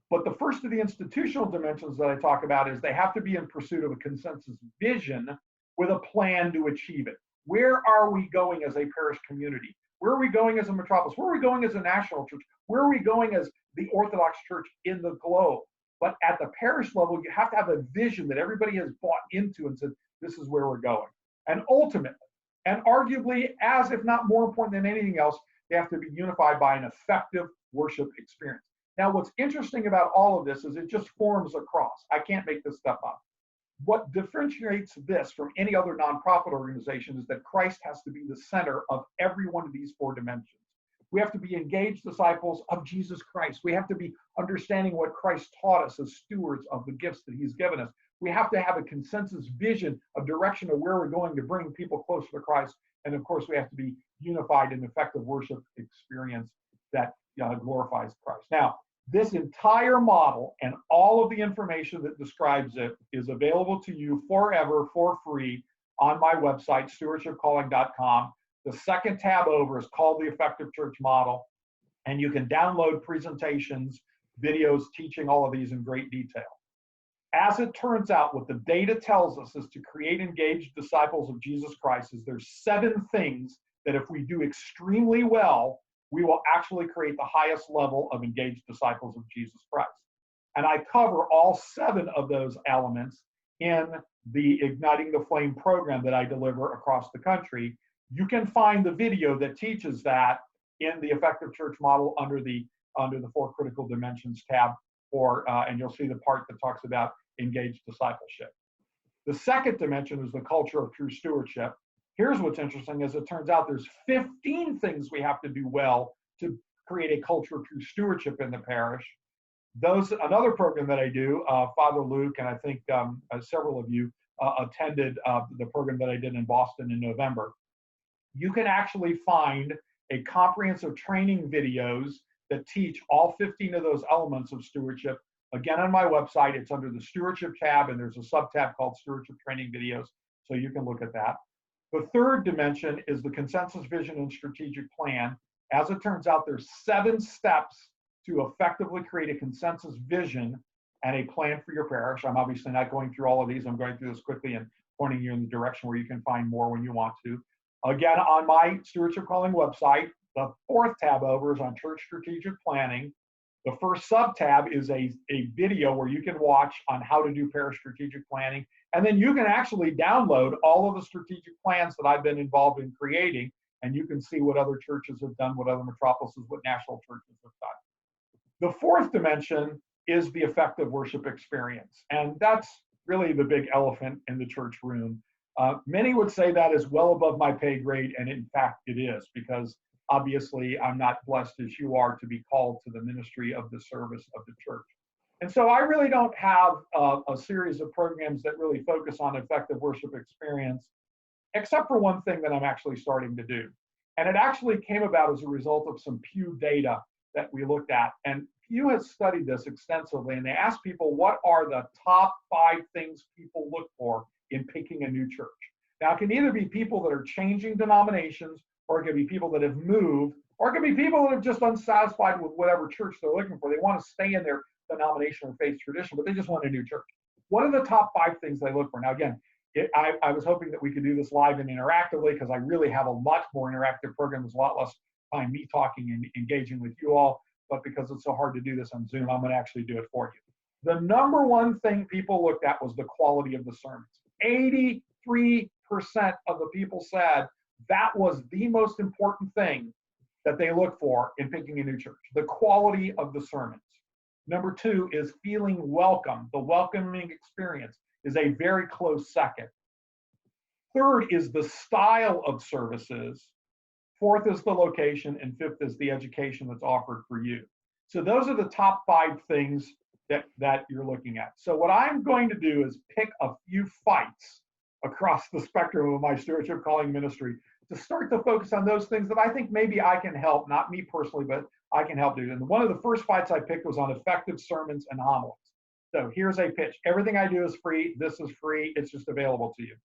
But the first of the institutional dimensions that I talk about is they have to be in pursuit of a consensus vision with a plan to achieve it. Where are we going as a parish community? Where are we going as a metropolis? Where are we going as a national church? Where are we going as the Orthodox Church in the globe? But at the parish level, you have to have a vision that everybody has bought into and said, this is where we're going. And ultimately, And arguably, as if not more important than anything else, they have to be unified by an effective worship experience. Now, what's interesting about all of this is it just forms across. I can't make this stuff up. What differentiates this from any other nonprofit organization is that Christ has to be the center of every one of these 4 dimensions. We have to be engaged disciples of Jesus Christ. We have to be understanding what Christ taught us as stewards of the gifts that he's given us. We have to have a consensus vision of direction of where we're going to bring people closer to Christ. And of course, we have to be unified in effective worship experience that glorifies Christ. Now, this entire model and all of the information that describes it is available to you forever for free on my website, stewardshipcalling.com. The second tab over is called the Effective Church Model, and you can download presentations, videos teaching all of these in great detail. As it turns out, what the data tells us is to create engaged disciples of Jesus Christ is there's 7 things that if we do extremely well, we will actually create the highest level of engaged disciples of Jesus Christ. And I cover all 7 of those elements in the Igniting the Flame program that I deliver across the country. You can find the video that teaches that in the Effective Church Model under the 4 Critical Dimensions tab, and you'll see the part that talks about engaged discipleship. The second dimension is the culture of true stewardship. Here's what's interesting, as it turns out, there's 15 things we have to do well to create a culture of true stewardship in the parish. Another program that I do, Father Luke, and I think several of you attended the program that I did in Boston in November. You can actually find a comprehensive training videos that teach all 15 of those elements of stewardship. Again, on my website, it's under the Stewardship tab, and there's a sub-tab called Stewardship Training Videos, so you can look at that. The third dimension is the consensus vision and strategic plan. As it turns out, there's 7 steps to effectively create a consensus vision and a plan for your parish. I'm obviously not going through all of these. I'm going through this quickly and pointing you in the direction where you can find more when you want to. Again, on my Stewardship Calling website, the 4th tab over is on church strategic planning. The first sub-tab is a video where you can watch on how to do parish strategic planning. And then you can actually download all of the strategic plans that I've been involved in creating, and you can see what other churches have done, what other metropolises, what national churches have done. The 4th dimension is the effective worship experience. And that's really the big elephant in the church room. Many would say that is well above my pay grade, and in fact it is, because obviously I'm not blessed as you are to be called to the ministry of the service of the church. And so I really don't have a series of programs that really focus on effective worship experience, except for one thing that I'm actually starting to do. And it actually came about as a result of some Pew data that we looked at. And Pew has studied this extensively, and they asked people, what are the top 5 things people look for in picking a new church? Now, it can either be people that are changing denominations, or it can be people that have moved, or it can be people that are just unsatisfied with whatever church they're looking for. They want to stay in their denomination or faith tradition, but they just want a new church. What are the top 5 things they look for? Now, again, I was hoping that we could do this live and interactively, because I really have a much more interactive program. There's a lot less time me talking and engaging with you all, but because it's so hard to do this on Zoom, I'm going to actually do it for you. The number one thing people looked at was the quality of the sermons. 83% of the people said that was the most important thing that they look for in picking a new church, the quality of the sermons. Number 2 is feeling welcome. The welcoming experience is a very close second. 3rd is the style of services. 4th is the location, and 5th is the education that's offered for you. So those are the top 5 things that you're looking at. So what I'm going to do is pick a few fights across the spectrum of my stewardship calling ministry to start to focus on those things that I think maybe I can help, not me personally, but I can help do. And one of the first fights I picked was on effective sermons and homilies. So here's a pitch. Everything I do is free. This is free. It's just available to you.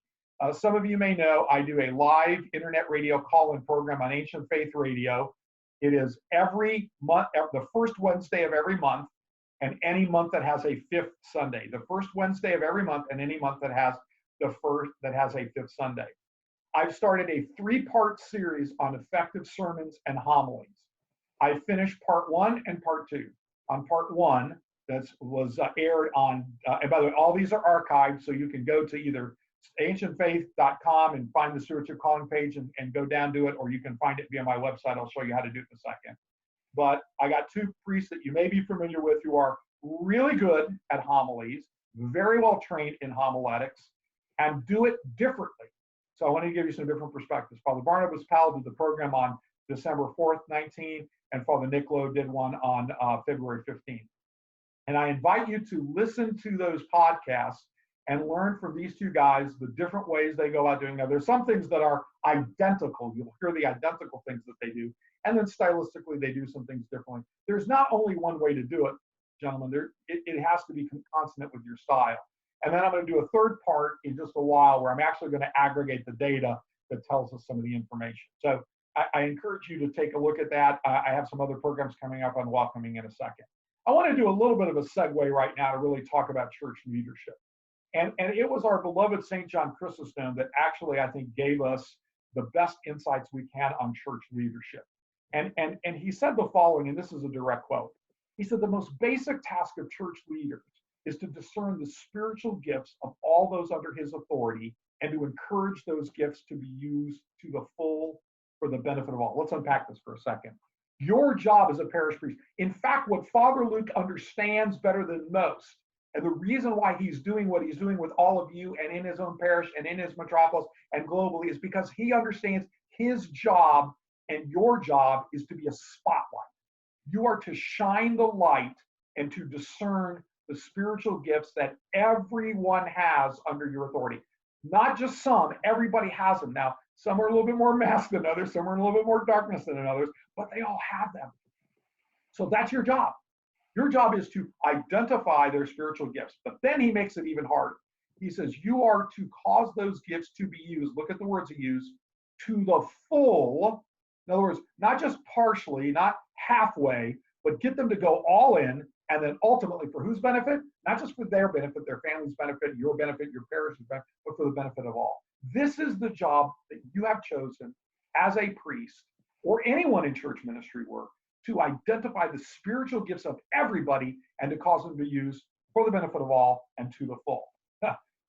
Some of you may know I do a live internet radio call-in program on Ancient Faith Radio. It is every month, the first Wednesday of every month, and any month that has a 5th Sunday. The first Wednesday of every month, and any month that has a 5th Sunday. I've started a 3-part series on effective sermons and homilies. I finished part 1 and part 2. On part 1, that was aired on, and by the way, all these are archived, so you can go to either ancientfaith.com and find the Stewardship Calling page and go down to it, or you can find it via my website. I'll show you how to do it in a second. But I got two priests that you may be familiar with who are really good at homilies, very well trained in homiletics, and do it differently. So I want to give you some different perspectives. Father Barnabas Powell did the program on December 4th, 19, and Father Nick Lowe did one on February 15th. And I invite you to listen to those podcasts and learn from these two guys the different ways they go about doing that. There's some things that are identical. You'll hear the identical things that they do. And then stylistically, they do some things differently. There's not only one way to do it, gentlemen. It has to be consonant with your style. And then I'm going to do a third part in just a while where I'm actually going to aggregate the data that tells us some of the information. So I encourage you to take a look at that. I have some other programs coming up on welcoming in a second. I want to do a little bit of a segue right now to really talk about church leadership. And it was our beloved St. John Chrysostom that actually, I think, gave us the best insights we can on church leadership. And he said the following, and this is a direct quote. He said, the most basic task of church leaders is to discern the spiritual gifts of all those under his authority and to encourage those gifts to be used to the full for the benefit of all. Let's unpack this for a second. Your job as a parish priest, in fact, what Father Luke understands better than most, and the reason why he's doing what he's doing with all of you and in his own parish and in his metropolis and globally, is because he understands his job and your job is to be a spotlight. You are to shine the light and to discern the spiritual gifts that everyone has under your authority. Not just some, everybody has them. Now, some are a little bit more masked than others, some are a little bit more darkness than others, but they all have them. So that's your job. Your job is to identify their spiritual gifts, but then he makes it even harder. He says you are to cause those gifts to be used, look at the words he used, to the full. In other words, not just partially, not halfway, but get them to go all in, and then ultimately for whose benefit? Not just for their benefit, their family's benefit, your parish's benefit, but for the benefit of all. This is the job that you have chosen as a priest or anyone in church ministry work, to identify the spiritual gifts of everybody and to cause them to be used for the benefit of all and to the full.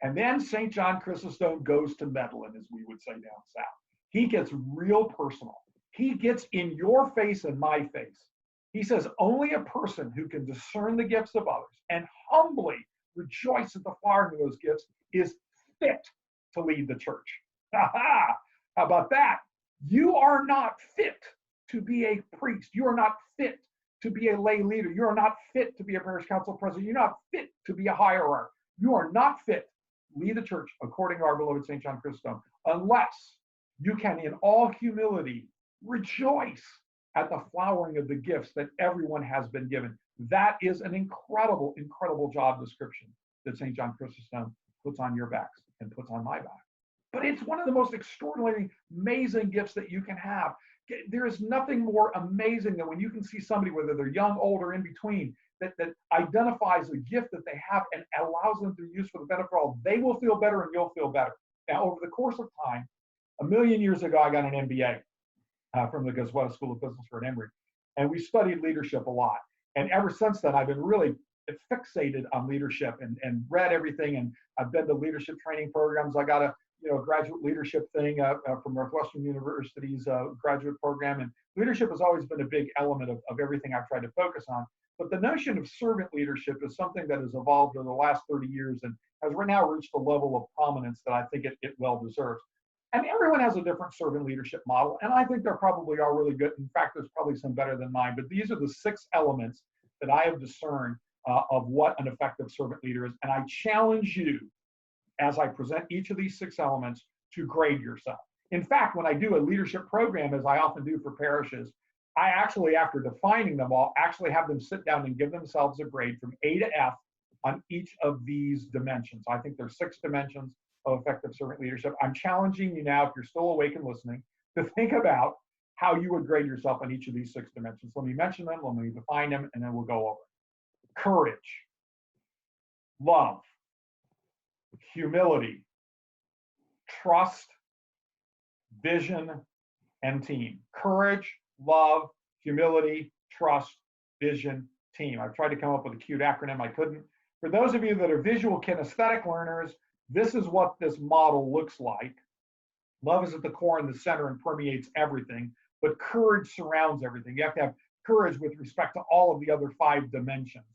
And then St. John Chrysostom goes to meddling, as we would say down south. He gets real personal. He gets in your face and my face. He says only a person who can discern the gifts of others and humbly rejoice at the flowering of those gifts is fit to lead the church. How about that? You are not fit to be a priest. You are not fit to be a lay leader. You are not fit to be a parish council president. You're not fit to be a hierarch. You are not fit to lead the church, according to our beloved St. John Chrysostom, unless you can, in all humility, rejoice at the flowering of the gifts that everyone has been given. That is an incredible, incredible job description that St. John Chrysostom puts on your backs and puts on my back. But it's one of the most extraordinary, amazing gifts that you can have. There is nothing more amazing than when you can see somebody, whether they're young, old, or in between, that identifies the gift that they have and allows them to use for the benefit of all. They will feel better and you'll feel better. Now, over the course of time, 1,000,000 years ago, I got an MBA from the Gazweta School of Business for Emory, and we studied leadership a lot. And ever since then, I've been really fixated on leadership and read everything. And I've been to leadership training programs. I got a graduate leadership thing from Northwestern University's graduate program. And leadership has always been a big element of everything I've tried to focus on. But the notion of servant leadership is something that has evolved over the last 30 years and has right now reached a level of prominence that I think it well deserves. And everyone has a different servant leadership model, and I think there probably are really good. In fact, there's probably some better than mine, but these are the 6 elements that I have discerned of what an effective servant leader is. And I challenge you, as I present each of these 6 elements, to grade yourself. In fact, when I do a leadership program, as I often do for parishes, I actually, after defining them all, actually have them sit down and give themselves a grade from A to F on each of these dimensions. I think there's 6 dimensions of effective servant leadership. I'm challenging you now, if you're still awake and listening, to think about how you would grade yourself on each of these 6 dimensions. Let me mention them, let me define them, and then we'll go over it. Courage, love, humility, trust, vision, and team. Courage, love, humility, trust, vision, team. I've tried to come up with a cute acronym. I couldn't. For those of you that are visual kinesthetic learners, this is what this model looks like. Love is at the core and the center and permeates everything, but courage surrounds everything. You have to have courage with respect to all of the other 5 dimensions.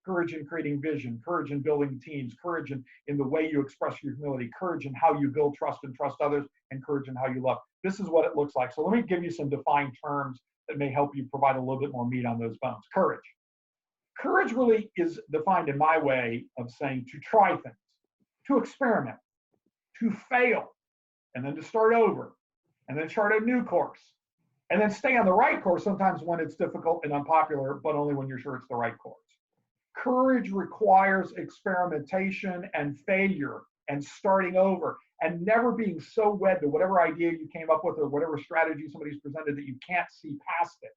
Courage in creating vision, courage in building teams, courage in the way you express your humility, courage in how you build trust and trust others, and courage in how you love. This is what it looks like. So let me give you some defined terms that may help you provide a little bit more meat on those bones. Courage. Courage really is defined in my way of saying to try things, to experiment, to fail, and then to start over, and then chart a new course, and then stay on the right course sometimes when it's difficult and unpopular, but only when you're sure it's the right course. Courage requires experimentation and failure and starting over and never being so wed to whatever idea you came up with or whatever strategy somebody's presented that you can't see past it.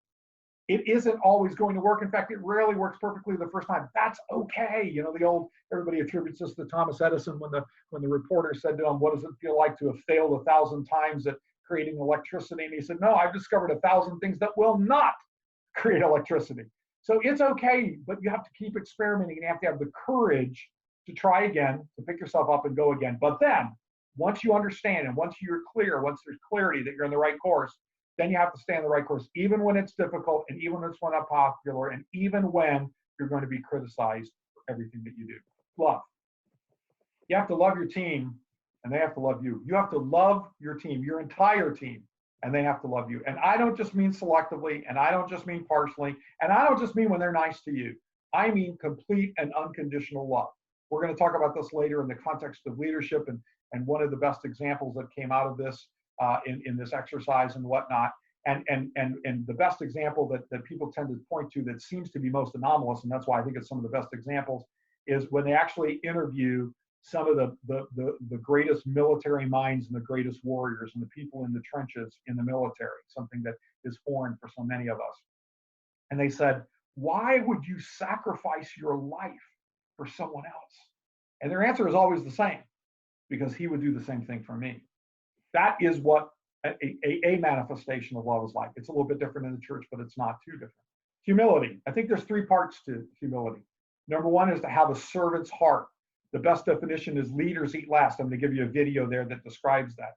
It isn't always going to work. In fact, it rarely works perfectly the first time. That's okay. You know, the old, everybody attributes this to Thomas Edison when the reporter said to him, what does it feel like to have failed 1,000 times at creating electricity? And he said, no, I've discovered 1,000 things that will not create electricity. So it's okay, but you have to keep experimenting and you have to have the courage to try again, to pick yourself up and go again. But then, once you understand and once you're clear, once there's clarity that you're in the right course, then you have to stay on the right course, even when it's difficult and even when it's unpopular and even when you're going to be criticized for everything that you do. Love. You have to love your team and they have to love you. You have to love your team, your entire team, and they have to love you. And I don't just mean selectively, and I don't just mean partially, and I don't just mean when they're nice to you. I mean complete and unconditional love. We're going to talk about this later in the context of leadership, and one of the best examples that came out of this in this exercise and whatnot. And the best example that people tend to point to that seems to be most anomalous, and that's why I think it's some of the best examples, is when they actually interview some of the greatest military minds and the greatest warriors and the people in the trenches in the military, something that is foreign for so many of us. And they said, why would you sacrifice your life for someone else? And their answer is always the same, because he would do the same thing for me. That is what a manifestation of love is like. It's a little bit different in the church, but it's not too different. Humility. I think there's 3 parts to humility. Number 1 is to have a servant's heart. The best definition is leaders eat last. I'm going to give you a video there that describes that.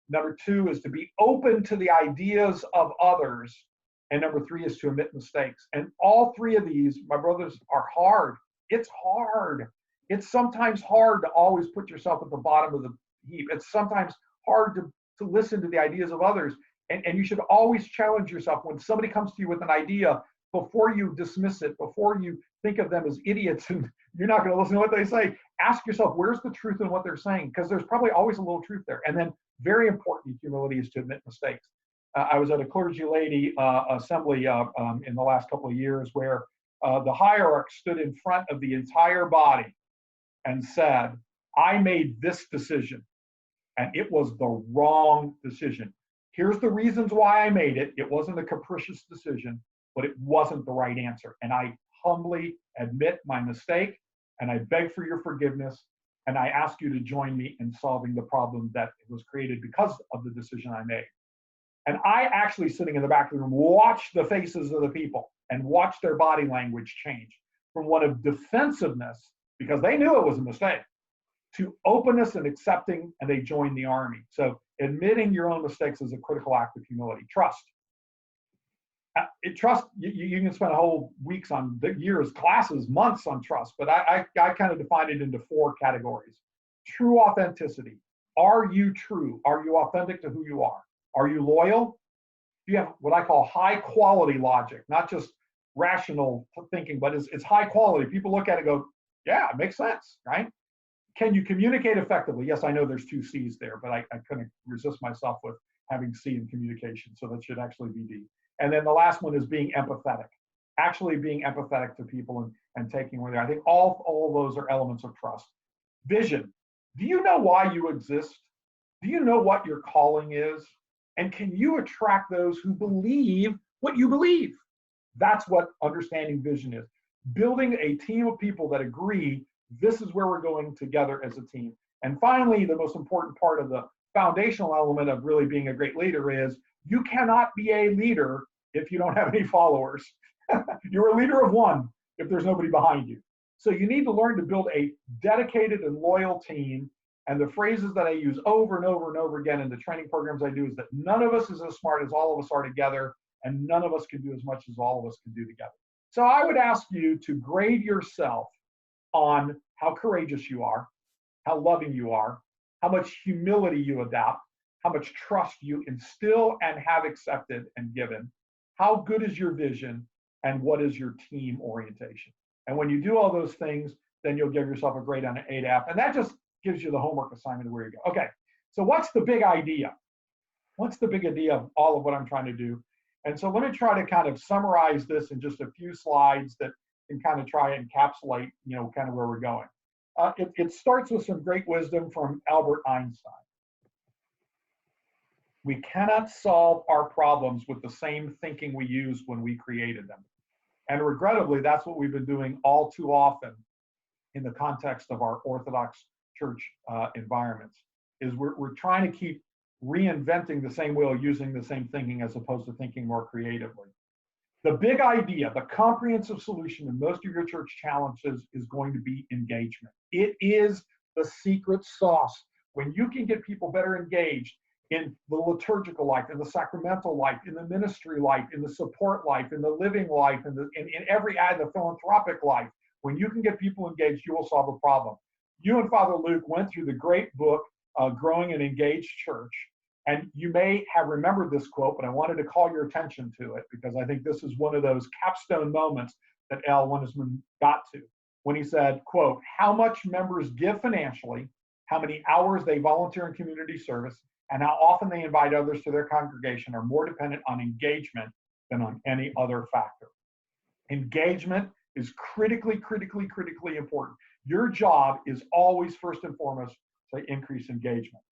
Number 2 is to be open to the ideas of others. And number 3 is to admit mistakes. And all 3 of these, my brothers, are hard. It's hard. It's sometimes hard to always put yourself at the bottom of the heap. It's sometimes hard to listen to the ideas of others. And you should always challenge yourself when somebody comes to you with an idea, before you dismiss it, before you think of them as idiots and you're not going to listen to what they say, ask yourself, where's the truth in what they're saying? Because there's probably always a little truth there. And then very important, humility is to admit mistakes. I was at a clergy lady assembly in the last couple of years where the hierarch stood in front of the entire body and said, I made this decision and it was the wrong decision. Here's the reasons why I made it. It wasn't a capricious decision, but it wasn't the right answer. And I humbly admit my mistake, and I beg for your forgiveness, and I ask you to join me in solving the problem that was created because of the decision I made. And I actually, sitting in the back of the room, watched the faces of the people and watched their body language change from one of defensiveness, because they knew it was a mistake, to openness and accepting, and they joined the army. So admitting your own mistakes is a critical act of humility. Trust. Trust, you can spend a whole weeks on the years, classes, months on trust, but I kind of define it into 4 categories. True authenticity. Are you true? Are you authentic to who you are? Are you loyal? Do you have what I call high quality logic, not just rational thinking, but it's high quality. People look at it and go, yeah, it makes sense, right? Can you communicate effectively? Yes, I know there's 2 C's there, but I couldn't resist myself with having C in communication, so that should actually be D. And then the last one is being empathetic, actually being empathetic to people and taking where they are. I think all of those are elements of trust. Vision. Do you know why you exist? Do you know what your calling is? And can you attract those who believe what you believe? That's what understanding vision is. Building a team of people that agree, this is where we're going together as a team. And finally, the most important part of the foundational element of really being a great leader is you cannot be a leader if you don't have any followers. You're a leader of one if there's nobody behind you. So you need to learn to build a dedicated and loyal team And the phrases that I use over and over and over again in the training programs I do is that none of us is as smart as all of us are together, and none of us can do as much as all of us can do together. So I would ask you to grade yourself on how courageous you are, how loving you are, how much humility you adopt, how much trust you instill and have accepted and given, how good is your vision, and what is your team orientation. And when you do all those things, then you'll give yourself a grade on an 8 And that just gives you the homework assignment of where you go. Okay, so what's the big idea? What's the big idea of all of what I'm trying to do? And so let me try to kind of summarize this in just a few slides that can kind of try and encapsulate, kind of where we're going. It starts with some great wisdom from Albert Einstein. We cannot solve our problems with the same thinking we used when we created them. And regrettably, that's what we've been doing all too often in the context of our Orthodox church environments, is we're trying to keep reinventing the same wheel using the same thinking as opposed to thinking more creatively. The big idea, the comprehensive solution to most of your church challenges is going to be engagement. It is the secret sauce. When you can get people better engaged in the liturgical life, in the sacramental life, in the ministry life, in the support life, in the living life, in every the philanthropic life, when you can get people engaged, you will solve a problem. You and Father Luke went through the great book, Growing an Engaged Church. And you may have remembered this quote, but I wanted to call your attention to it because I think this is one of those capstone moments that Al Winesman got to when he said, quote, how much members give financially, how many hours they volunteer in community service, and how often they invite others to their congregation are more dependent on engagement than on any other factor. Engagement is critically important. Your job is always first and foremost to increase engagement.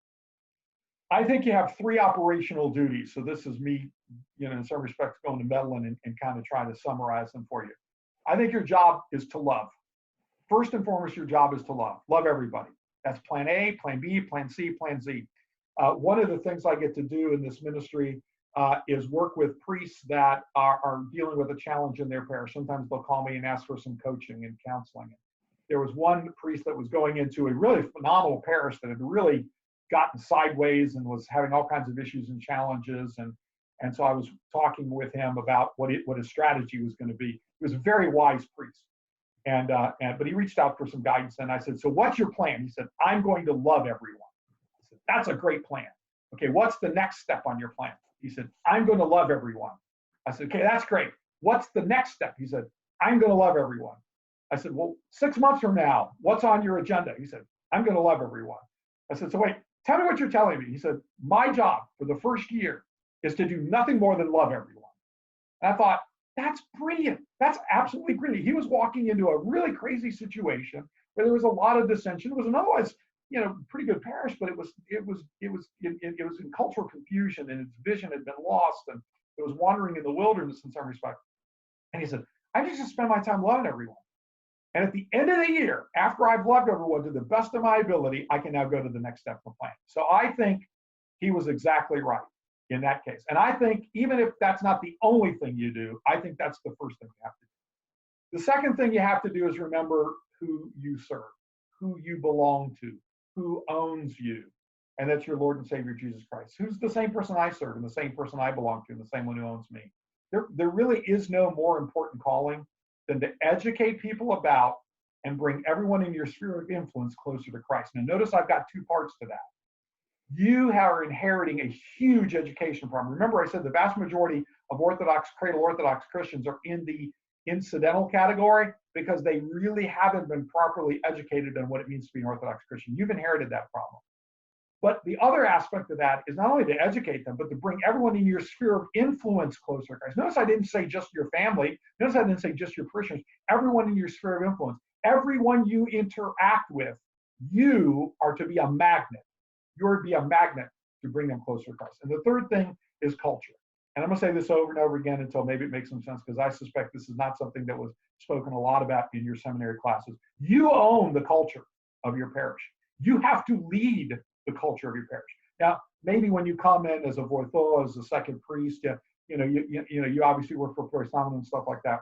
I think you have 3 operational duties. So this is me, in some respects going to Medellin and kind of trying to summarize them for you. I think your job is to love. First and foremost, your job is to love. Love everybody. That's plan A, plan B, plan C, plan Z. One of the things I get to do in this ministry is work with priests that are dealing with a challenge in their parish. Sometimes they'll call me and ask for some coaching and counseling. There was one priest that was going into a really phenomenal parish that had really gotten sideways and was having all kinds of issues and challenges. And so I was talking with him about what his strategy was going to be. He was a very wise priest. But he reached out for some guidance. And I said, so what's your plan? He said, I'm going to love everyone. I said, that's a great plan. Okay, what's the next step on your plan? He said, I'm going to love everyone. I said, okay, that's great. What's the next step? He said, I'm going to love everyone. I said, well, 6 months from now, what's on your agenda? He said, I'm going to love everyone. I said, so wait, tell me what you're telling me. He said, my job for the first year is to do nothing more than love everyone. And I thought, that's brilliant. That's absolutely brilliant. He was walking into a really crazy situation where there was a lot of dissension. It was an otherwise, pretty good parish, but it was in cultural confusion, and its vision had been lost, and it was wandering in the wilderness in some respect. And he said, I just spend my time loving everyone. And at the end of the year, after I've loved everyone to the best of my ability, I can now go to the next step of the plan. So I think he was exactly right in that case. And I think even if that's not the only thing you do, I think that's the first thing you have to do. The second thing you have to do is remember who you serve, who you belong to, who owns you. And that's your Lord and Savior, Jesus Christ, who's the same person I serve and the same person I belong to and the same one who owns me. There really is no more important calling than to educate people about and bring everyone in your sphere of influence closer to Christ. Now, notice I've got 2 parts to that. You are inheriting a huge education problem. Remember, I said the vast majority of cradle Orthodox Christians are in the incidental category because they really haven't been properly educated on what it means to be an Orthodox Christian. You've inherited that problem. But the other aspect of that is not only to educate them, but to bring everyone in your sphere of influence closer to Christ. Notice I didn't say just your family. Notice I didn't say just your parishioners. Everyone in your sphere of influence. Everyone you interact with, you are to be a magnet. You're to be a magnet to bring them closer to Christ. And the third thing is culture. And I'm going to say this over and over again until maybe it makes some sense, because I suspect this is not something that was spoken a lot about in your seminary classes. You own the culture of your parish. You have to lead the culture of your parish. Now, maybe when you come in as a voitho, as a second priest, you obviously work for Provocative and stuff like that.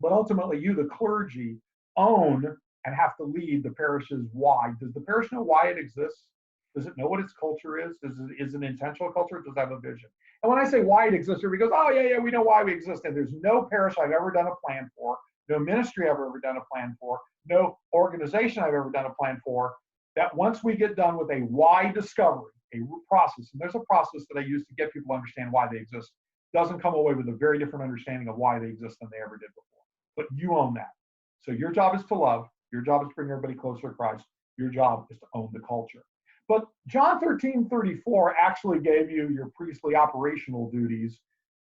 But ultimately, you, the clergy, own and have to lead the parish's why. Does the parish know why it exists? Does it know what its culture is? Is it an intentional culture? Does it have a vision? And when I say why it exists, everybody goes, oh, yeah, we know why we exist. And there's no parish I've ever done a plan for, no ministry I've ever done a plan for, no organization I've ever done a plan for, that once we get done with a why discovery, a process, and there's a process that I use to get people to understand why they exist, doesn't come away with a very different understanding of why they exist than they ever did before. But you own that. So your job is to love. Your job is to bring everybody closer to Christ. Your job is to own the culture. But John 13:34 actually gave you your priestly operational duties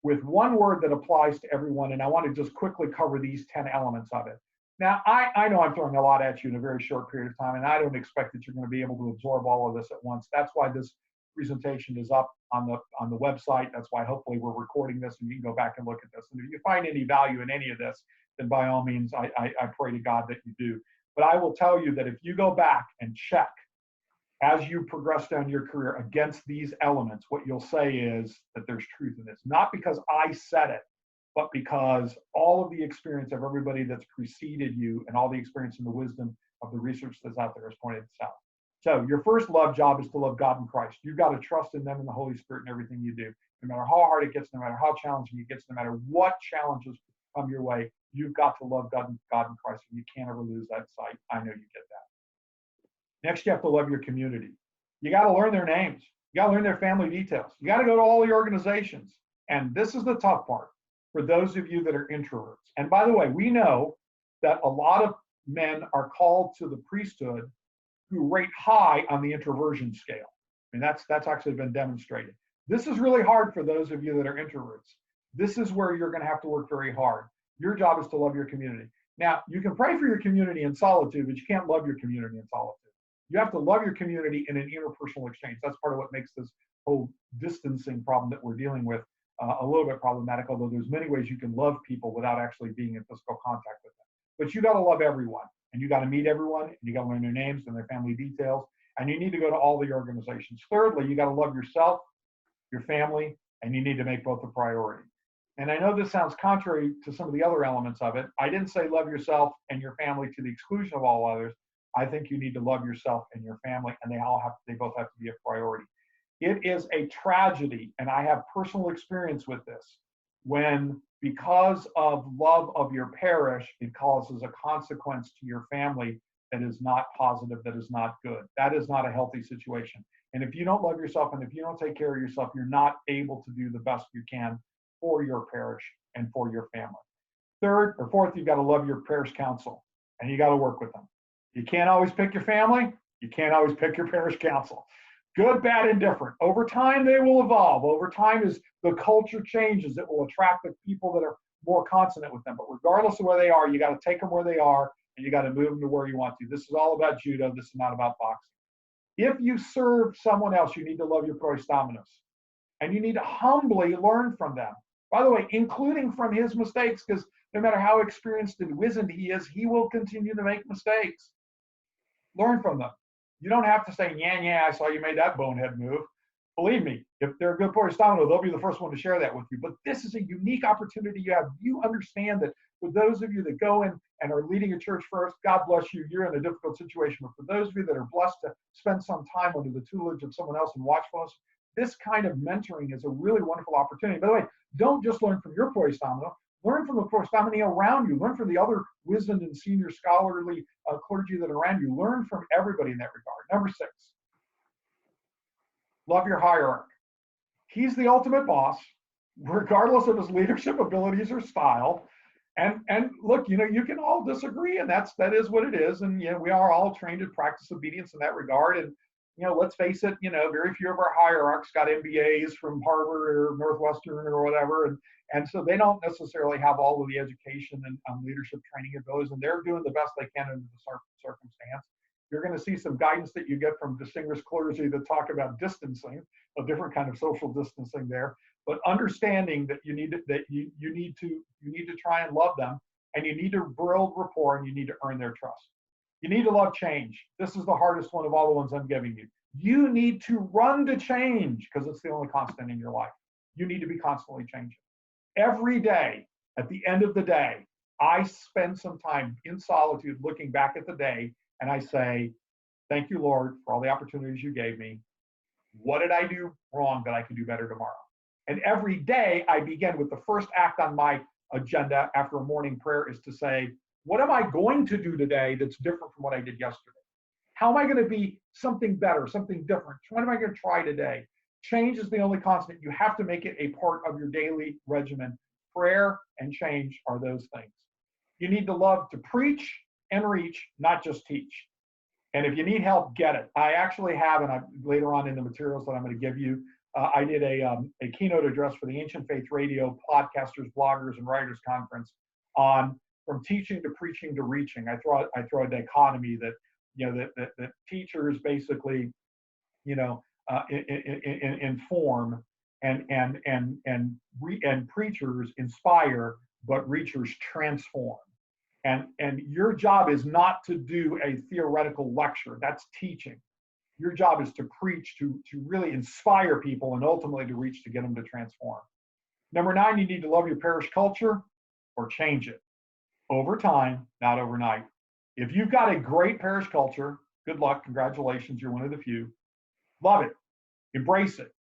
with one word that applies to everyone. And I want to just quickly cover these 10 elements of it. Now, I know I'm throwing a lot at you in a very short period of time, and I don't expect that you're going to be able to absorb all of this at once. That's why this presentation is up on the website. That's why hopefully we're recording this and you can go back and look at this. And if you find any value in any of this, then by all means, I pray to God that you do. But I will tell you that if you go back and check as you progress down your career against these elements, what you'll say is that there's truth in this. Not because I said it, but because all of the experience of everybody that's preceded you and all the experience and the wisdom of the research that's out there has pointed this out. So your first love job is to love God and Christ. You've got to trust in them and the Holy Spirit in everything you do. No matter how hard it gets, no matter how challenging it gets, no matter what challenges come your way, you've got to love God and Christ, and you can't ever lose that sight. I know you get that. Next, you have to love your community. You got to learn their names. You got to learn their family details. You got to go to all the organizations. And this is the tough part for those of you that are introverts. And by the way, we know that a lot of men are called to the priesthood who rate high on the introversion scale. I mean, that's actually been demonstrated. This is really hard for those of you that are introverts. This is where you're going to have to work very hard. Your job is to love your community. Now, you can pray for your community in solitude, but you can't love your community in solitude. You have to love your community in an interpersonal exchange. That's part of what makes this whole distancing problem that we're dealing with a little bit problematic, although there's many ways you can love people without actually being in physical contact with them. But you got to love everyone, and you got to meet everyone, and you got to learn their names and their family details, and you need to go to all the organizations. Thirdly, you got to love yourself, your family, and you need to make both a priority. And I know this sounds contrary to some of the other elements of it. I didn't say love yourself and your family to the exclusion of all others. I think you need to love yourself and your family, and they both have to be a priority. It is a tragedy, and I have personal experience with this, when because of love of your parish, it causes a consequence to your family that is not positive, that is not good. That is not a healthy situation. And if you don't love yourself and if you don't take care of yourself, you're not able to do the best you can for your parish and for your family. Third or fourth, you've got to love your parish council, and you got to work with them. You can't always pick your family. You can't always pick your parish council. Good, bad, and different. Over time, they will evolve. Over time, as the culture changes, it will attract the people that are more consonant with them. But regardless of where they are, you got to take them where they are, and you got to move them to where you want to. This is all about judo. This is not about boxing. If you serve someone else, you need to love your proistomenos, and you need to humbly learn from them. By the way, including from his mistakes, because no matter how experienced and wizened he is, he will continue to make mistakes. Learn from them. You don't have to say, yeah, I saw you made that bonehead move. Believe me, if they're a good proistomeno, they'll be the first one to share that with you. But this is a unique opportunity you have. You understand that for those of you that go in and are leading a church first, God bless you, you're in a difficult situation. But for those of you that are blessed to spend some time under the tutelage of someone else and watchfulness, this kind of mentoring is a really wonderful opportunity. By the way, don't just learn from your proistomeno. Learn from the proistomeni around you. Learn from the other wizened and senior scholarly clergy that are around you. Learn from everybody in that regard. Number 6, love your hierarch. He's the ultimate boss, regardless of his leadership abilities or style. And look, you can all disagree, and that is what it is. And we are all trained to practice obedience in that regard. And let's face it, very few of our hierarchs got MBAs from Harvard or Northwestern or whatever. And so they don't necessarily have all of the education and leadership training abilities, and they're doing the best they can under the circumstance. You're going to see some guidance that you get from distinguished clergy that talk about distancing, a different kind of social distancing there, but understanding that you need to try and love them, and you need to build rapport, and you need to earn their trust. You need to love change. This is the hardest one of all the ones I'm giving you. You need to run to change because it's the only constant in your life. You need to be constantly changing. Every day, at the end of the day, I spend some time in solitude looking back at the day, and I say, thank you, Lord, for all the opportunities you gave me. What did I do wrong that I can do better tomorrow? And every day I begin with the first act on my agenda after a morning prayer is to say, what am I going to do today that's different from what I did yesterday? How am I going to be something better, something different? What am I going to try today? Change is the only constant. You have to make it a part of your daily regimen. Prayer and change are those things. You need to love to preach and reach, not just teach. And if you need help, get it. I actually have, and later on in the materials that I'm going to give you, I did a keynote address for the Ancient Faith Radio Podcasters, Bloggers, and Writers Conference on from teaching to preaching to reaching. I throw a dichotomy that that teachers basically inform and preachers inspire, but reachers transform. And your job is not to do a theoretical lecture. That's teaching. Your job is to preach, to really inspire people, and ultimately to reach, to get them to transform. Number 9, you need to love your parish culture or change it. Over time, not overnight. If you've got a great parish culture, good luck, congratulations, you're one of the few. Love it, embrace it,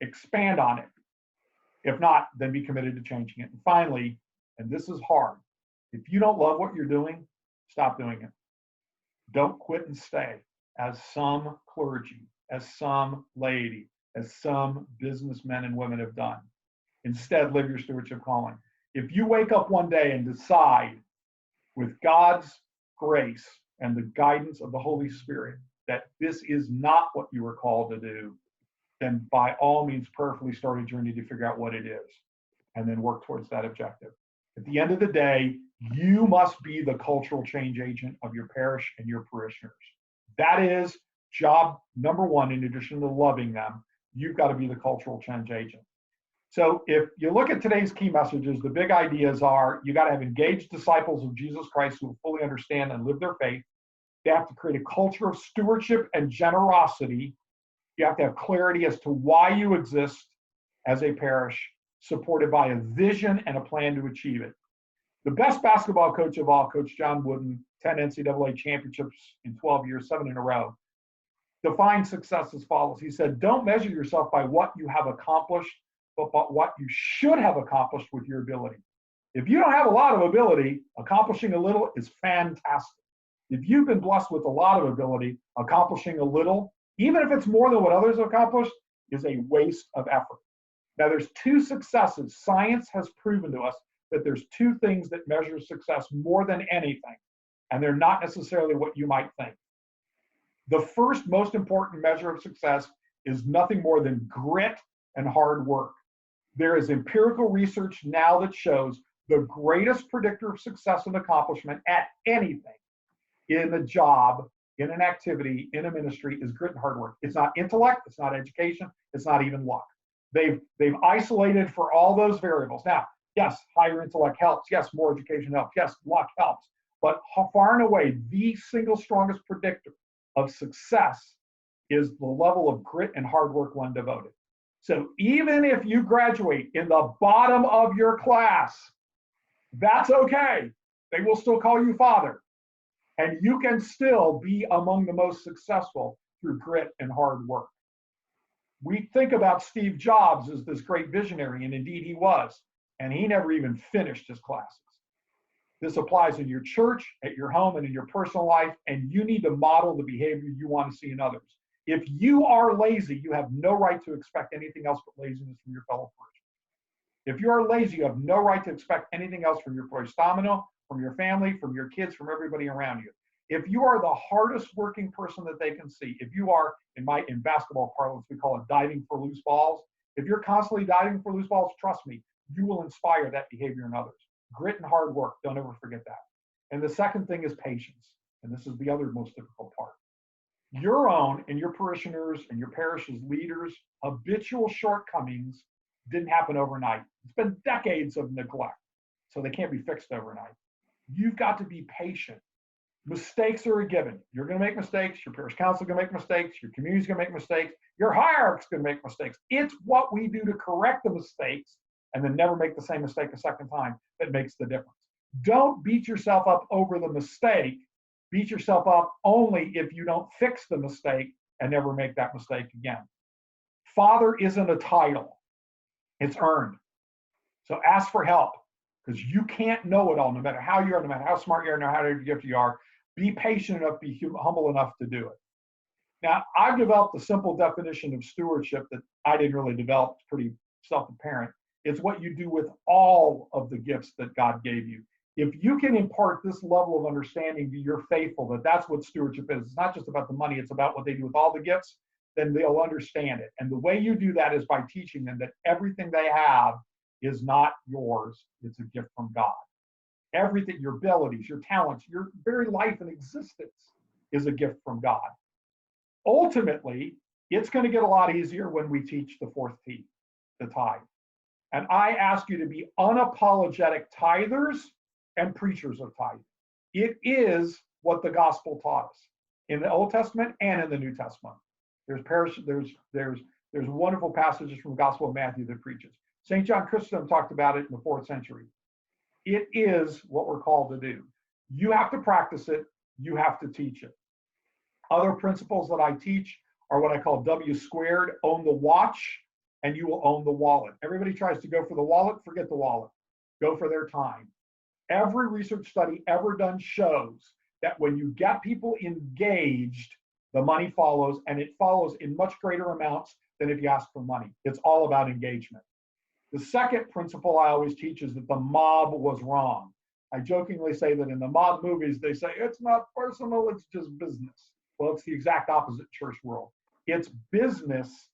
expand on it. If not, then be committed to changing it. And finally, and this is hard, if you don't love what you're doing, stop doing it. Don't quit and stay, as some clergy, as some laity, as some businessmen and women have done. Instead, live your stewardship calling. If you wake up one day and decide, with God's grace and the guidance of the Holy Spirit, that this is not what you were called to do, then by all means prayerfully start a journey to figure out what it is, and then work towards that objective. At the end of the day, you must be the cultural change agent of your parish and your parishioners. That is job number 1. In addition to loving them, you've got to be the cultural change agent. So if you look at today's key messages, the big ideas are you got to have engaged disciples of Jesus Christ who fully understand and live their faith. You have to create a culture of stewardship and generosity. You have to have clarity as to why you exist as a parish, supported by a vision and a plan to achieve it. The best basketball coach of all, Coach John Wooden, 10 NCAA championships in 12 years, 7 in a row, defined success as follows. He said, don't measure yourself by what you have accomplished, but by what you should have accomplished with your ability. If you don't have a lot of ability, accomplishing a little is fantastic. If you've been blessed with a lot of ability, accomplishing a little, even if it's more than what others have accomplished, is a waste of effort. Now, there's 2 successes. Science has proven to us that there's 2 things that measure success more than anything, and they're not necessarily what you might think. The first most important measure of success is nothing more than grit and hard work. There is empirical research now that shows the greatest predictor of success and accomplishment at anything, in a job, in an activity, in a ministry, is grit and hard work. It's not intellect, it's not education, it's not even luck. They've isolated for all those variables. Now, yes, higher intellect helps. Yes, more education helps. Yes, luck helps. But far and away, the single strongest predictor of success is the level of grit and hard work one devoted. So even if you graduate in the bottom of your class, that's okay. They will still call you father. And you can still be among the most successful through grit and hard work. We think about Steve Jobs as this great visionary, and indeed he was, and he never even finished his classes. This applies in your church, at your home, and in your personal life, and you need to model the behavior you want to see in others. If you are lazy, you have no right to expect anything else but laziness from your fellow parishioners. If you are lazy, you have no right to expect anything else from your proistamino, from your family, from your kids, from everybody around you. If you are the hardest working person that they can see, if you are, in basketball parlance, we call it diving for loose balls. If you're constantly diving for loose balls, trust me, you will inspire that behavior in others. Grit and hard work, don't ever forget that. And the second thing is patience. And this is the other most difficult part. Your own and your parishioners and your parish's leaders' habitual shortcomings didn't happen overnight. It's been decades of neglect, so they can't be fixed overnight. You've got to be patient. Mistakes are a given. You're going to make mistakes. Your parish council is going to make mistakes. Your community is going to make mistakes. Your hierarchy is going to make mistakes. It's what we do to correct the mistakes and then never make the same mistake a second time that makes the difference. Don't beat yourself up over the mistake. Beat yourself up only if you don't fix the mistake and never make that mistake again. Father isn't a title, it's earned. So ask for help, because you can't know it all, no matter how you are, no matter how smart you are, no matter how gifted you are. Be patient enough, be humble enough to do it. Now, I've developed a simple definition of stewardship that I didn't really develop. It's pretty self-apparent. It's what you do with all of the gifts that God gave you. If you can impart this level of understanding to your faithful, that that's what stewardship is. It's not just about the money, it's about what they do with all the gifts, then they'll understand it. And the way you do that is by teaching them that everything they have is not yours, it's a gift from God. Everything, your abilities, your talents, your very life and existence is a gift from God. Ultimately, it's going to get a lot easier when we teach the fourth T, the tithe. And I ask you to be unapologetic tithers and preachers of tithing. It is what the gospel taught us in the Old Testament and in the New Testament. There's wonderful passages from the Gospel of Matthew that preaches. St. John Chrysostom talked about it in the 4th century. It is what we're called to do. You have to practice it. You have to teach it. Other principles that I teach are what I call W squared, own the watch, and you will own the wallet. Everybody tries to go for the wallet, forget the wallet. Go for their time. Every research study ever done shows that when you get people engaged, the money follows, and it follows in much greater amounts than if you ask for money. It's all about engagement. The second principle I always teach is that the mob was wrong. I jokingly say that in the mob movies, they say, it's not personal, it's just business. Well, it's the exact opposite church world. It's business.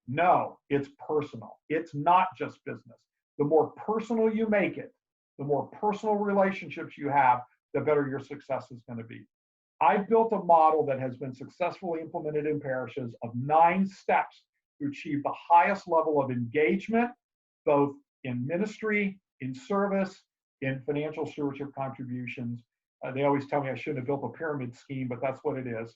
No, it's personal. It's not just business. The more personal you make it, the more personal relationships you have, the better your success is going to be. I've built a model that has been successfully implemented in parishes of 9 steps to achieve the highest level of engagement, both in ministry, in service, in financial stewardship contributions. They always tell me I shouldn't have built a pyramid scheme, but that's what it is.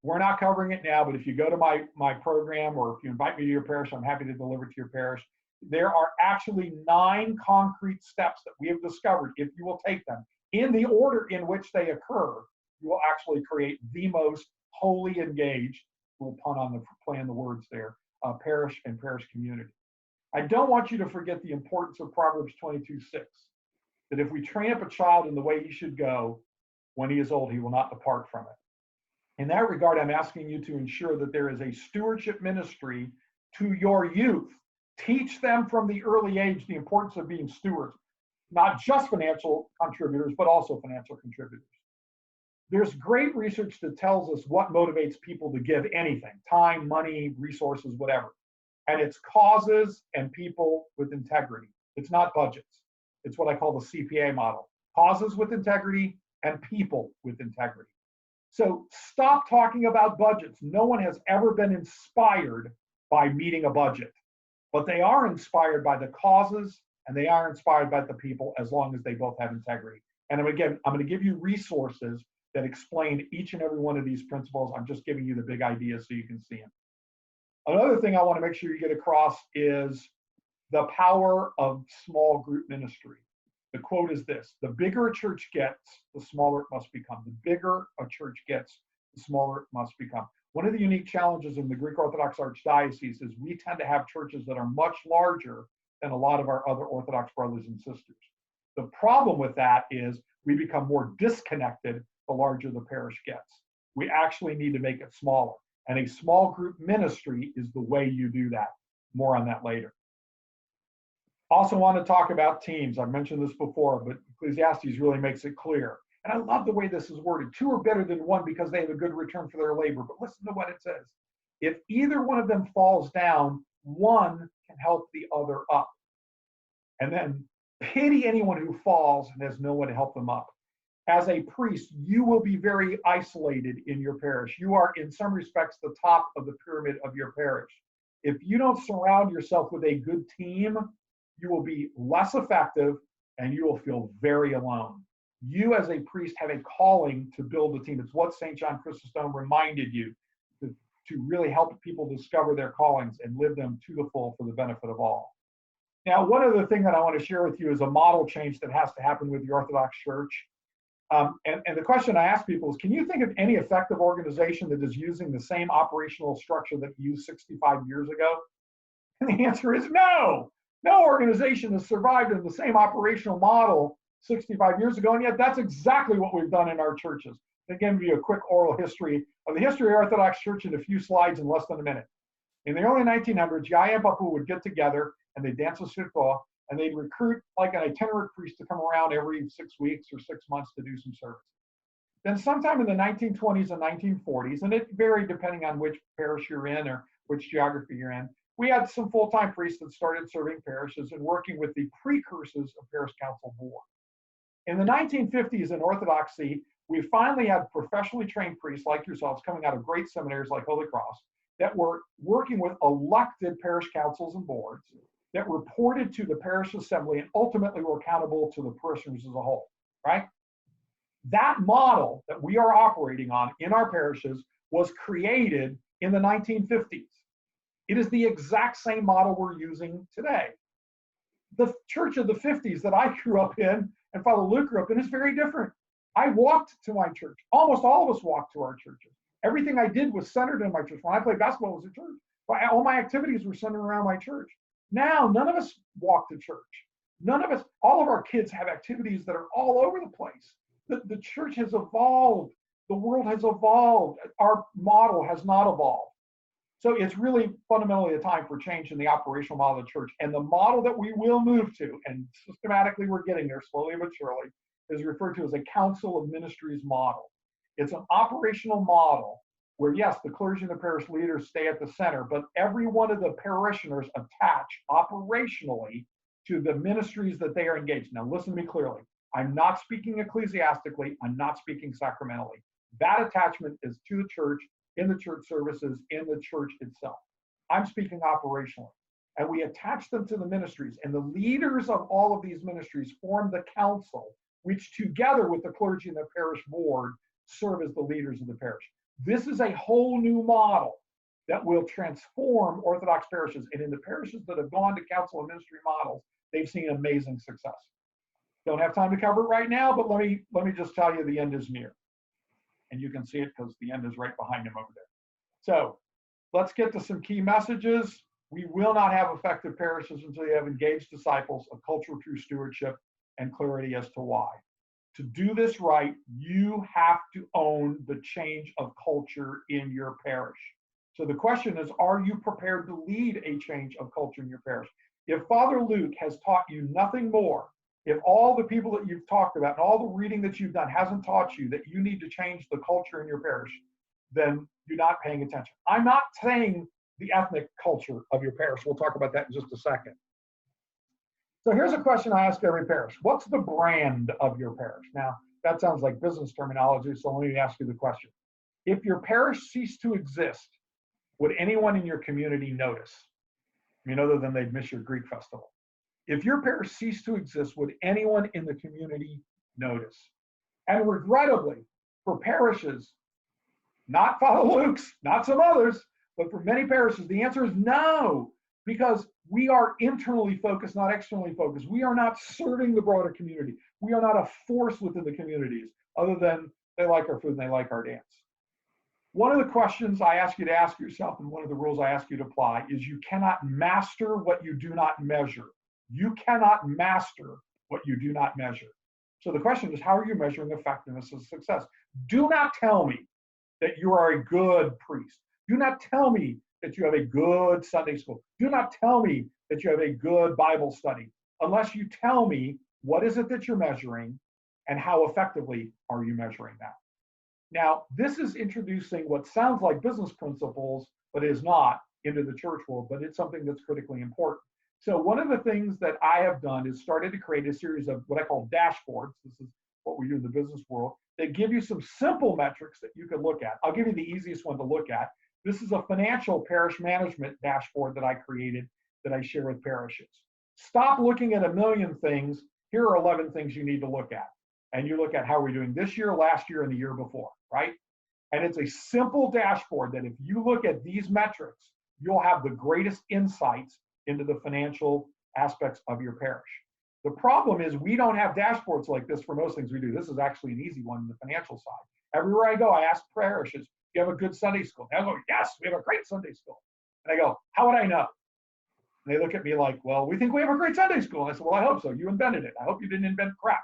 We're not covering it now, but if you go to my program, or if you invite me to your parish, I'm happy to deliver to your parish. There are actually 9 concrete steps that we have discovered. If you will take them in the order in which they occur, you will actually create the most wholly engaged, we'll play on the words there, parish and parish community. I don't want you to forget the importance of Proverbs 22:6, that if we train up a child in the way he should go, when he is old, he will not depart from it. In that regard, I'm asking you to ensure that there is a stewardship ministry to your youth. Teach them from the early age the importance of being stewards, not just financial contributors, but also financial contributors. There's great research that tells us what motivates people to give anything, time, money, resources, whatever. And it's causes and people with integrity. It's not budgets. It's what I call the CPA model. Causes with integrity and people with integrity. So stop talking about budgets. No one has ever been inspired by meeting a budget, but they are inspired by the causes and they are inspired by the people, as long as they both have integrity. And I'm going to give you resources that explain each and every one of these principles. I'm just giving you the big ideas so you can see them. Another thing I want to make sure you get across is the power of small group ministry. The quote is this: the bigger a church gets, the smaller it must become. The bigger a church gets, the smaller it must become. One of the unique challenges in the Greek Orthodox Archdiocese is we tend to have churches that are much larger than a lot of our other Orthodox brothers and sisters. The problem with that is we become more disconnected the larger the parish gets. We actually need to make it smaller. And a small group ministry is the way you do that. More on that later. Also want to talk about teams. I've mentioned this before, but Ecclesiastes really makes it clear. And I love the way this is worded. 2 are better than 1 because they have a good return for their labor. But listen to what it says. If either one of them falls down, one can help the other up. And then pity anyone who falls and has no one to help them up. As a priest, you will be very isolated in your parish. You are, in some respects, the top of the pyramid of your parish. If you don't surround yourself with a good team, you will be less effective and you will feel very alone. You, as a priest, have a calling to build a team. It's what St. John Chrysostom reminded you, to really help people discover their callings and live them to the full for the benefit of all. Now, one other thing that I want to share with you is a model change that has to happen with the Orthodox Church. And the question I ask people is, can you think of any effective organization that is using the same operational structure that we used 65 years ago? And the answer is no. No organization has survived in the same operational model 65 years ago, and yet that's exactly what we've done in our churches. I'll give you a quick oral history of the history of Orthodox Church in a few slides in less than a minute. In the early 1900s, Yaya and Papu would get together and they'd dance a sirko, and they'd recruit like an itinerant priest to come around every 6 weeks or 6 months to do some service. Then sometime in the 1920s and 1940s, and it varied depending on which parish you're in or which geography you're in, we had some full-time priests that started serving parishes and working with the precursors of parish council board. In the 1950s in Orthodoxy, we finally had professionally trained priests like yourselves coming out of great seminaries like Holy Cross that were working with elected parish councils and boards that reported to the parish assembly and ultimately were accountable to the parishioners as a whole, right? That model that we are operating on in our parishes was created in the 1950s. It is the exact same model we're using today. The church of the 50s that I grew up in and Father Luke grew up in is very different. I walked to my church. Almost all of us walked to our churches. Everything I did was centered in my church. When I played basketball, it was a church. All my activities were centered around my church. Now, none of us walk to church. None of us, all of our kids have activities that are all over the place. The church has evolved. The world has evolved. Our model has not evolved. So it's really fundamentally a time for change in the operational model of the church. And the model that we will move to, and systematically we're getting there slowly but surely, is referred to as a council of ministries model. It's an operational model where, yes, the clergy and the parish leaders stay at the center, but every one of the parishioners attach operationally to the ministries that they are engaged in. Now, listen to me clearly. I'm not speaking ecclesiastically. I'm not speaking sacramentally. That attachment is to the church, in the church services, in the church itself. I'm speaking operationally. And we attach them to the ministries. And the leaders of all of these ministries form the council, which together with the clergy and the parish board serve as the leaders of the parish. This is a whole new model that will transform Orthodox parishes. And in the parishes that have gone to council and ministry models, they've seen amazing success. Don't have time to cover it right now, but let me just tell you the end is near. And you can see it because the end is right behind him over there. So let's get to some key messages. We will not have effective parishes until you have engaged disciples, a culture of true stewardship, and clarity as to why. To do this right, you have to own the change of culture in your parish. So the question is, are you prepared to lead a change of culture in your parish? If Father Luke has taught you nothing more, if all the people that you've talked about and all the reading that you've done hasn't taught you that you need to change the culture in your parish, then you're not paying attention. I'm not saying the ethnic culture of your parish. We'll talk about that in just a second. So here's a question I ask every parish. What's the brand of your parish? Now, that sounds like business terminology, so let me ask you the question. If your parish ceased to exist, would anyone in your community notice? I mean, other than they'd miss your Greek festival. If your parish ceased to exist, would anyone in the community notice? And regrettably, for parishes, not Father Luke's, not some others, but for many parishes, the answer is no, because we are internally focused, not externally focused. We are not serving the broader community. We are not a force within the communities, other than they like our food and they like our dance. One of the questions I ask you to ask yourself, and one of the rules I ask you to apply, is you cannot master what you do not measure. You cannot master what you do not measure. So the question is, how are you measuring effectiveness and success? Do not tell me that you are a good priest. Do not tell me that you have a good Sunday school. Do not tell me that you have a good Bible study, unless you tell me what is it that you're measuring and how effectively are you measuring that. Now, this is introducing what sounds like business principles, but is not, into the church world, but it's something that's critically important. So one of the things that I have done is started to create a series of what I call dashboards. This is what we do in the business world. They give you some simple metrics that you can look at. I'll give you the easiest one to look at. This is a financial parish management dashboard that I created that I share with parishes. Stop looking at a million things. Here are 11 things you need to look at. And you look at how we're doing this year, last year, and the year before, right? And it's a simple dashboard that if you look at these metrics, you'll have the greatest insights into the financial aspects of your parish. The problem is we don't have dashboards like this for most things we do. This is actually an easy one on the financial side. Everywhere I go, I ask parishes, do you have a good Sunday school? They go, yes, we have a great Sunday school. And I go, how would I know? And they look at me like, well, we think we have a great Sunday school. And I said, well, I hope so. You invented it. I hope you didn't invent crap.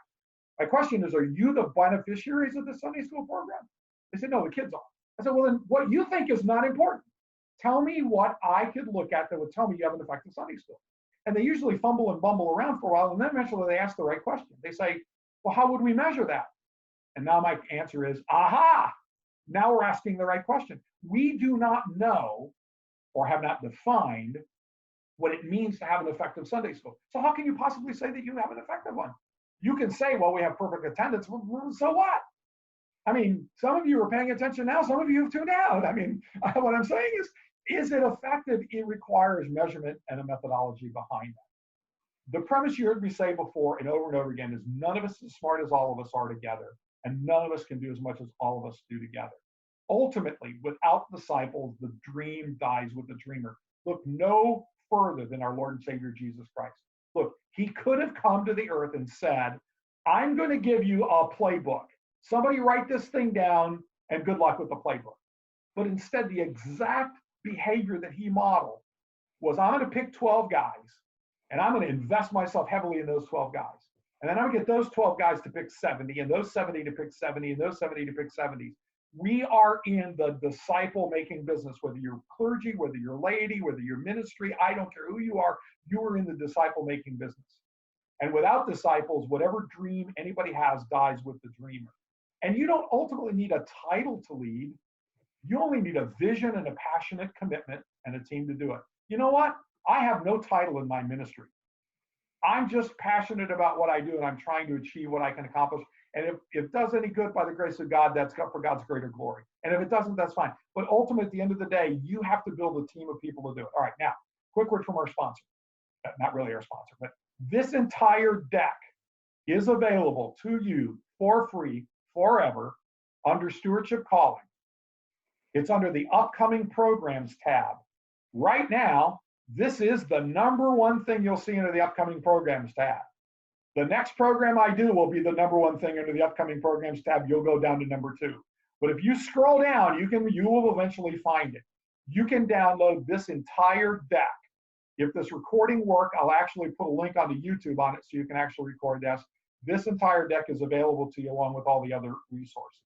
My question is, are you the beneficiaries of the Sunday school program? They said, no, the kids are. I said, well, then what you think is not important. Tell me what I could look at that would tell me you have an effective Sunday school. And they usually fumble and bumble around for a while, and then eventually they ask the right question. They say, well, how would we measure that? And now my answer is, aha, now we're asking the right question. We do not know or have not defined what it means to have an effective Sunday school. So how can you possibly say that you have an effective one? You can say, well, we have perfect attendance. Well, so what? I mean, some of you are paying attention now. Some of you have tuned out. I mean, what I'm saying is it effective? It requires measurement and a methodology behind that. The premise you heard me say before and over again is none of us as smart as all of us are together, and none of us can do as much as all of us do together. Ultimately, without disciples, the dream dies with the dreamer. Look no further than our Lord and Savior Jesus Christ. Look, he could have come to the earth and said, I'm going to give you a playbook. Somebody write this thing down and good luck with the playbook. But instead, the exact behavior that he modeled was, I'm going to pick 12 guys and I'm going to invest myself heavily in those 12 guys. And then I'm going to get those 12 guys to pick 70 and those 70 to pick 70 and those 70 to pick 70. We are in the disciple making business, whether you're clergy, whether you're laity, whether you're ministry, I don't care who you are in the disciple making business. And without disciples, whatever dream anybody has dies with the dreamer. And you don't ultimately need a title to lead. You only need a vision and a passionate commitment and a team to do it. You know what? I have no title in my ministry. I'm just passionate about what I do and I'm trying to achieve what I can accomplish. And if it does any good by the grace of God, that's for God's greater glory. And if it doesn't, that's fine. But ultimately, at the end of the day, you have to build a team of people to do it. All right, now, quick word from our sponsor. Not really our sponsor, but this entire deck is available to you for free forever under Stewardship Calling. It's under the upcoming programs tab. Right now, this is the #1 thing you'll see under the upcoming programs tab. The next program I do will be the #1 thing under the upcoming programs tab. You'll go down to #2. But if you scroll down, you will eventually find it. You can download this entire deck. If this recording works, I'll actually put a link onto YouTube on it so you can actually record this. This entire deck is available to you along with all the other resources.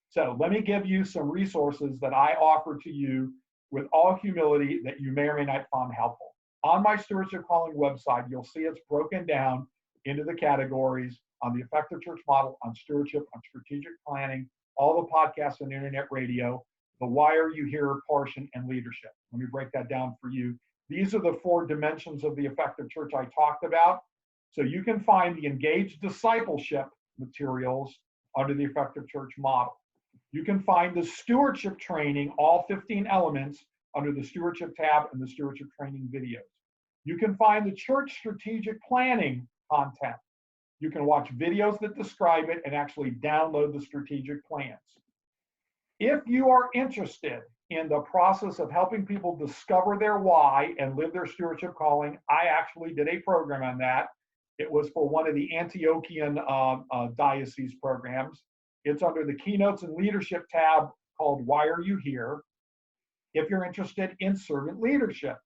So let me give you some resources that I offer to you with all humility that you may or may not find helpful. On my Stewardship Calling website, you'll see it's broken down into the categories on the effective church model, on stewardship, on strategic planning, all the podcasts and internet radio, the why are you here portion, and leadership. Let me break that down for you. These are the 4 dimensions of the effective church I talked about. So you can find the engaged discipleship materials under the effective church model. You can find the stewardship training, all 15 elements, under the stewardship tab and the stewardship training videos. You can find the church strategic planning content. You can watch videos that describe it and actually download the strategic plans. If you are interested in the process of helping people discover their why and live their stewardship calling, I actually did a program on that. It was for one of the Antiochian diocese programs. It's under the keynotes and leadership tab called Why Are You Here? If you're interested in servant leadership,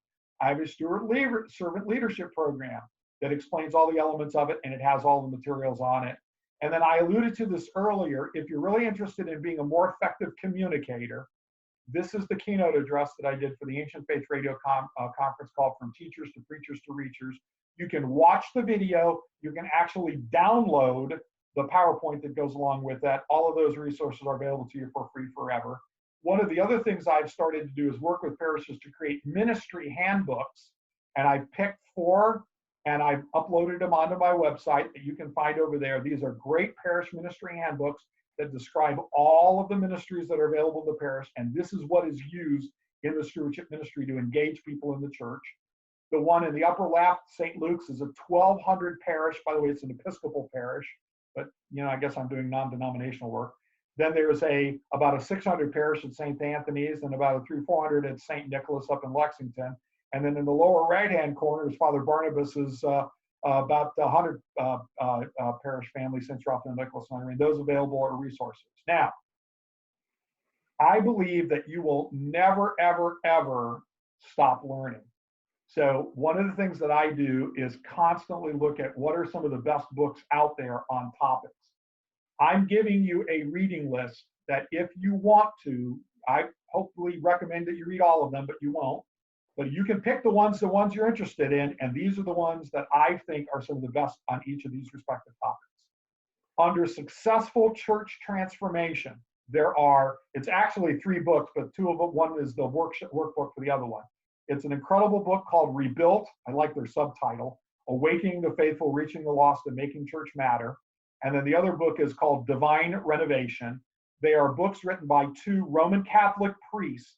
I have a servant leadership program that explains all the elements of it, and it has all the materials on it. And then I alluded to this earlier, if you're really interested in being a more effective communicator, this is the keynote address that I did for the Ancient Faith Radio conference called From Teachers to Preachers to Reachers. You can watch the video, you can actually download the PowerPoint that goes along with that. All of those resources are available to you for free forever. One of the other things I've started to do is work with parishes to create ministry handbooks. And I picked 4 and I've uploaded them onto my website that you can find over there. These are great parish ministry handbooks that describe all of the ministries that are available to the parish. And this is what is used in the stewardship ministry to engage people in the church. The one in the upper left, St. Luke's, is a 1,200 parish. By the way, it's an Episcopal parish, but I guess I'm doing non-denominational work. Then there's about a 600 parish at St. Anthony's and about a 300-400 at St. Nicholas up in Lexington. And then in the lower right-hand corner is Father Barnabas's about 100 parish families since Ralph and Nicholas Seminary, and those available are resources. Now, I believe that you will never, ever, ever stop learning. So one of the things that I do is constantly look at what are some of the best books out there on topics. I'm giving you a reading list that if you want to, I hopefully recommend that you read all of them, but you won't. But you can pick the ones you're interested in, and these are the ones that I think are some of the best on each of these respective topics. Under successful church transformation, it's actually 3 books, but 2 of them, one is the workbook for the other one. It's an incredible book called Rebuilt. I like their subtitle, Awakening the Faithful, Reaching the Lost, and Making Church Matter. And then the other book is called Divine Renovation. They are books written by 2 Roman Catholic priests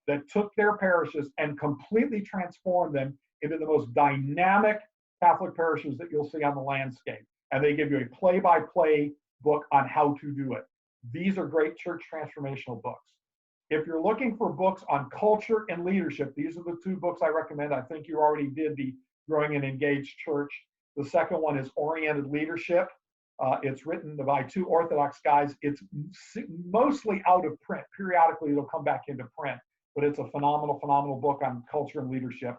that took their parishes and completely transformed them into the most dynamic Catholic parishes that you'll see on the landscape. And they give you a play-by-play book on how to do it. These are great church transformational books. If you're looking for books on culture and leadership, these are the 2 books I recommend. I think you already did the Growing an Engaged Church. The second one is Oriented Leadership. It's written by 2 Orthodox guys. It's mostly out of print. Periodically, it'll come back into print, but it's a phenomenal, phenomenal book on culture and leadership.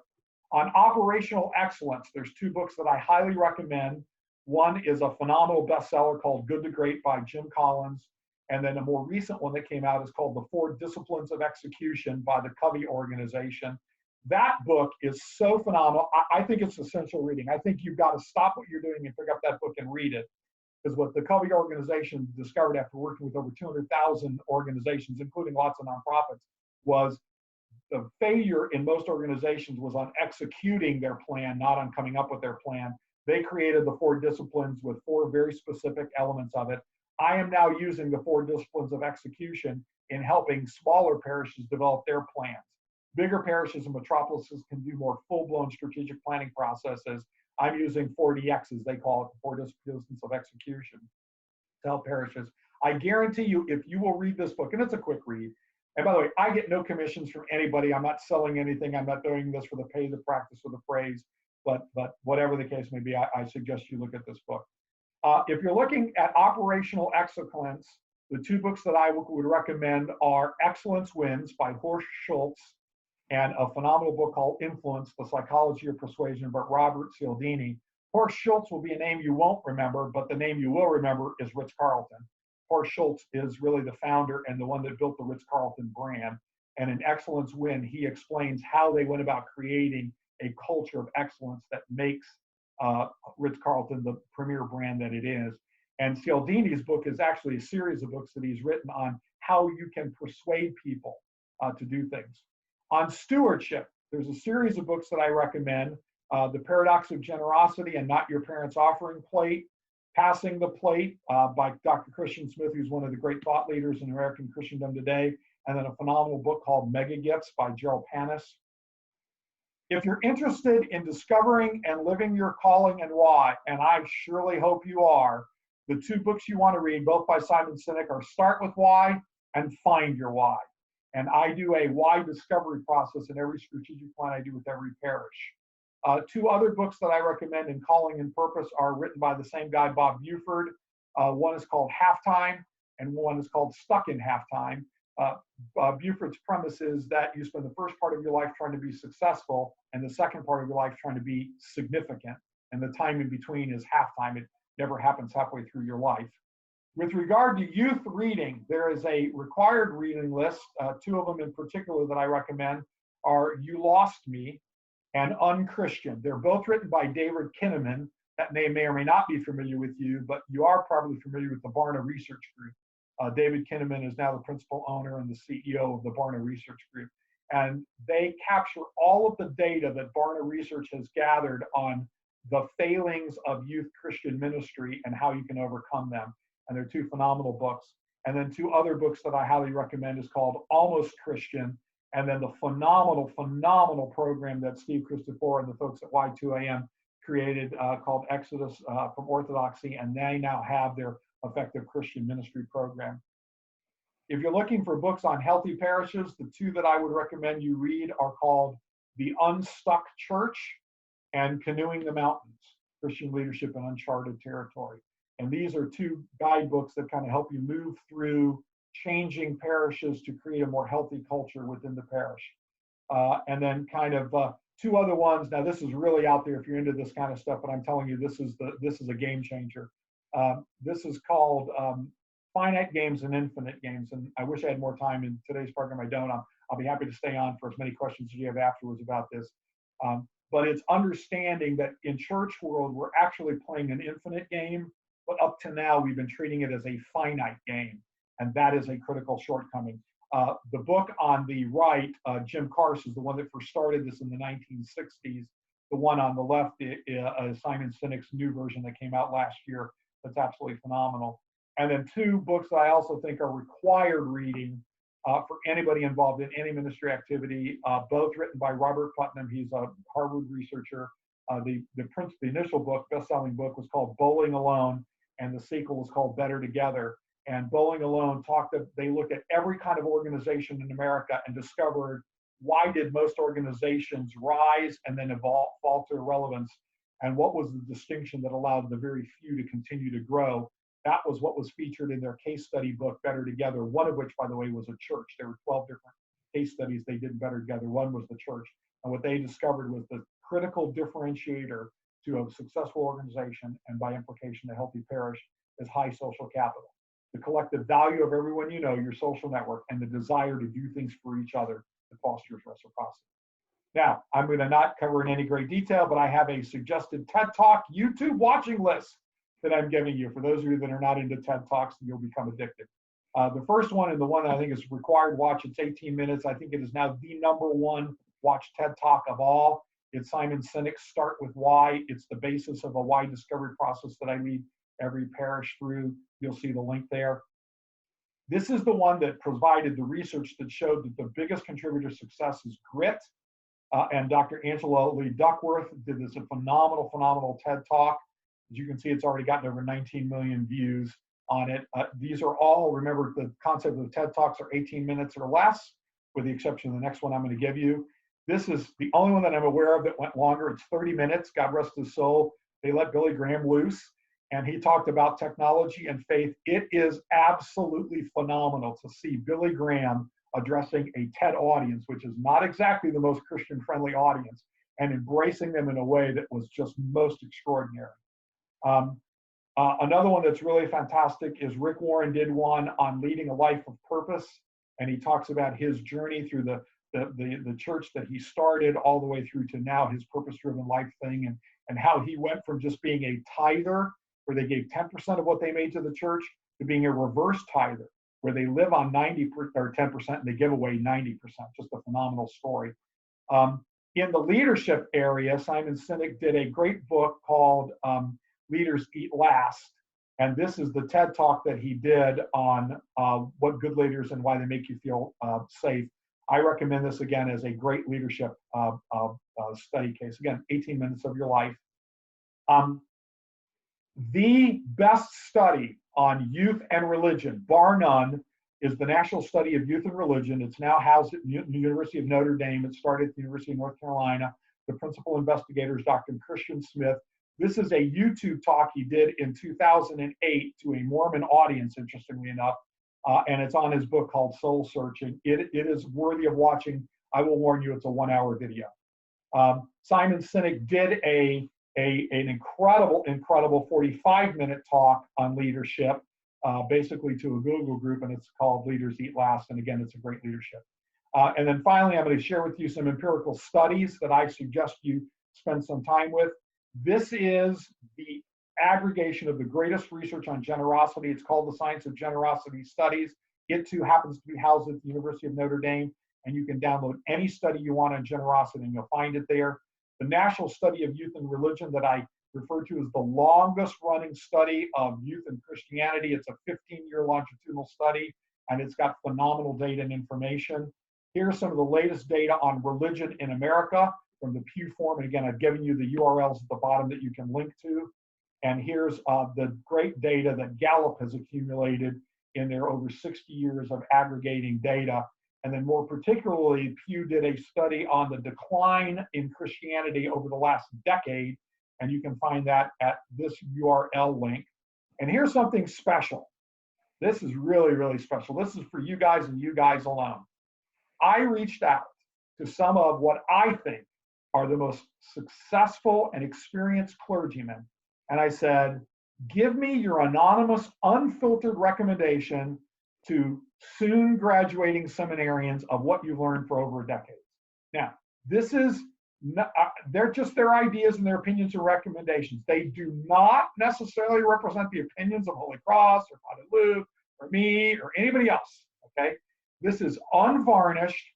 On operational excellence, there's 2 books that I highly recommend. One is a phenomenal bestseller called Good to Great by Jim Collins. And then a more recent one that came out is called The 4 Disciplines of Execution by the Covey Organization. That book is so phenomenal. I think it's essential reading. I think you've got to stop what you're doing and pick up that book and read it. Because what the Covey Organization discovered after working with over 200,000 organizations, including lots of nonprofits, was the failure in most organizations was on executing their plan, not on coming up with their plan. They created the 4 disciplines with 4 very specific elements of it. I am now using the 4 disciplines of execution in helping smaller parishes develop their plans. Bigger parishes and metropolises can do more full-blown strategic planning processes. I'm using 4DXs, they call it, the 4 disciplines of execution, to help parishes. I guarantee you, if you will read this book, and it's a quick read, and by the way, I get no commissions from anybody. I'm not selling anything. I'm not doing this for the pay, the practice, or the praise, but whatever the case may be, I suggest you look at this book. If you're looking at operational excellence, the 2 books that I would recommend are Excellence Wins by Horst Schultz and a phenomenal book called Influence, The Psychology of Persuasion by Robert Cialdini. Horst Schultz will be a name you won't remember, but the name you will remember is Ritz-Carlton. Horst Schultz is really the founder and the one that built the Ritz-Carlton brand. And in Excellence Win, he explains how they went about creating a culture of excellence that makes Ritz-Carlton the premier brand that it is. And Cialdini's book is actually a series of books that he's written on how you can persuade people to do things. On stewardship, there's a series of books that I recommend. The Paradox of Generosity and Not Your Parents' Offering Plate, Passing the Plate by Dr. Christian Smith, who's one of the great thought leaders in American Christendom today, and then a phenomenal book called Mega Gifts by Gerald Panis. If you're interested in discovering and living your calling and why, and I surely hope you are, the 2 books you want to read, both by Simon Sinek, are Start with Why and Find Your Why. And I do a why discovery process in every strategic plan I do with every parish. 2 other books that I recommend in Calling and Purpose are written by the same guy, Bob Buford. One is called Halftime, and one is called Stuck in Halftime. Buford's premise is that you spend the first part of your life trying to be successful, and the second part of your life trying to be significant. And the time in between is halftime. It never happens halfway through your life. With regard to youth reading, there is a required reading list. 2 of them in particular that I recommend are You Lost Me and Unchristian. They're both written by David Kinnaman. That name may or may not be familiar with you, but you are probably familiar with the Barna Research Group. David Kinnaman is now the principal owner and the CEO of the Barna Research Group. And they capture all of the data that Barna Research has gathered on the failings of youth Christian ministry and how you can overcome them. And they're 2 phenomenal books. And then 2 other books that I highly recommend is called Almost Christian, and then the phenomenal, phenomenal program that Steve Christopher and the folks at Y2AM created called Exodus from Orthodoxy, and they now have their Effective Christian Ministry program. If you're looking for books on healthy parishes, the 2 that I would recommend you read are called The Unstuck Church, and Canoeing the Mountains, Christian Leadership in Uncharted Territory. And these are two guidebooks that kind of help you move through changing parishes to create a more healthy culture within the parish. And then kind of two other ones. Now this is really out there if you're into this kind of stuff, but I'm telling you, this is a game changer. This is called Finite Games and Infinite Games. And I wish I had more time in today's program. I don't. I'll be happy to stay on for as many questions as you have afterwards about this. But it's understanding that in church world, we're actually playing an infinite game, but up to now, we've been treating it as a finite game. And that is a critical shortcoming. The book on the right, Jim Carse is the one that first started this in the 1960s. The one on the left is Simon Sinek's new version that came out last year. That's absolutely phenomenal. And then two books that I also think are required reading for anybody involved in any ministry activity, both written by Robert Putnam. He's a Harvard researcher. The initial book, best-selling book, was called Bowling Alone, and the sequel was called Better Together. And Bowling Alone they looked at every kind of organization in America and discovered why did most organizations rise and then fall to irrelevance, and what was the distinction that allowed the very few to continue to grow. That was what was featured in their case study book, Better Together, one of which, by the way, was a church. There were 12 different case studies they did Better Together. One was the church. And what they discovered was the critical differentiator to a successful organization, and by implication, a healthy parish, is high social capital. The collective value of everyone you know, your social network, and the desire to do things for each other that fosters reciprocity. Now, I'm going to not cover in any great detail, but I have a suggested TED Talk YouTube watching list that I'm giving you. For those of you that are not into TED Talks, you'll become addicted. The first one, and the one that I think is required watch, it's 18 minutes. I think it is now the #1 watch TED Talk of all. It's Simon Sinek's Start With Why. It's the basis of a why discovery process that I lead every parish through. You'll see the link there. This is the one that provided the research that showed that the biggest contributor to success is grit. And Dr. Angela Lee Duckworth did this a phenomenal TED Talk. As you can see, it's already gotten over 19 million views on it. These are all, remember, the concept of the TED Talks are 18 minutes or less, with the exception of the next one I'm going to give you. This is the only one that I'm aware of that went longer. It's 30 minutes, God rest his soul. They let Billy Graham loose, and he talked about technology and faith. It is absolutely phenomenal to see Billy Graham addressing a TED audience, which is not exactly the most Christian-friendly audience, and embracing them in a way that was just most extraordinary. Another one that's really fantastic is Rick Warren did one on leading a life of purpose, and he talks about his journey through the church that he started all the way through to now his purpose-driven life thing, and how he went from just being a tither, where they gave 10% of what they made to the church, to being a reverse tither, where they live on 90% or 10% and they give away 90%. Just a phenomenal story. In the leadership area, Simon Sinek did a great book called Leaders Eat Last. And this is the TED Talk that he did on what good leaders and why they make you feel safe. I recommend this again as a great leadership study case. Again, 18 minutes of your life. The best study on youth and religion, bar none, is the National Study of Youth and Religion. It's now housed at the University of Notre Dame. It started at the University of North Carolina. The principal investigator is Dr. Christian Smith. This is a YouTube talk he did in 2008 to a Mormon audience, interestingly enough, and it's on his book called Soul Searching. It is worthy of watching. I will warn you, it's a 1-hour video. Simon Sinek did an incredible 45-minute talk on leadership, basically to a Google group, and it's called Leaders Eat Last, and again, it's a great leadership. And then finally, I'm going to share with you some empirical studies that I suggest you spend some time with. This is the aggregation of the greatest research on generosity. It's called the Science of Generosity Studies. It too happens to be housed at the University of Notre Dame, and you can download any study you want on generosity, and you'll find it there. The National Study of Youth and Religion that I refer to as the longest running study of youth and Christianity. It's a 15-year longitudinal study, and it's got phenomenal data and information. Here's some of the latest data on religion in America from the Pew Form. And again, I've given you the URLs at the bottom that you can link to. And here's the great data that Gallup has accumulated in their over 60 years of aggregating data. And then more particularly, Pew did a study on the decline in Christianity over the last decade. And you can find that at this URL link. And here's something special. This is really, really special. This is for you guys and you guys alone. I reached out to some of what I think are the most successful and experienced clergymen. And I said, give me your anonymous, unfiltered recommendation to soon graduating seminarians of what you've learned for over a decade. Now, this is, they're just their ideas and their opinions or recommendations. They do not necessarily represent the opinions of Holy Cross or Father Luke or me or anybody else, okay? This is unvarnished,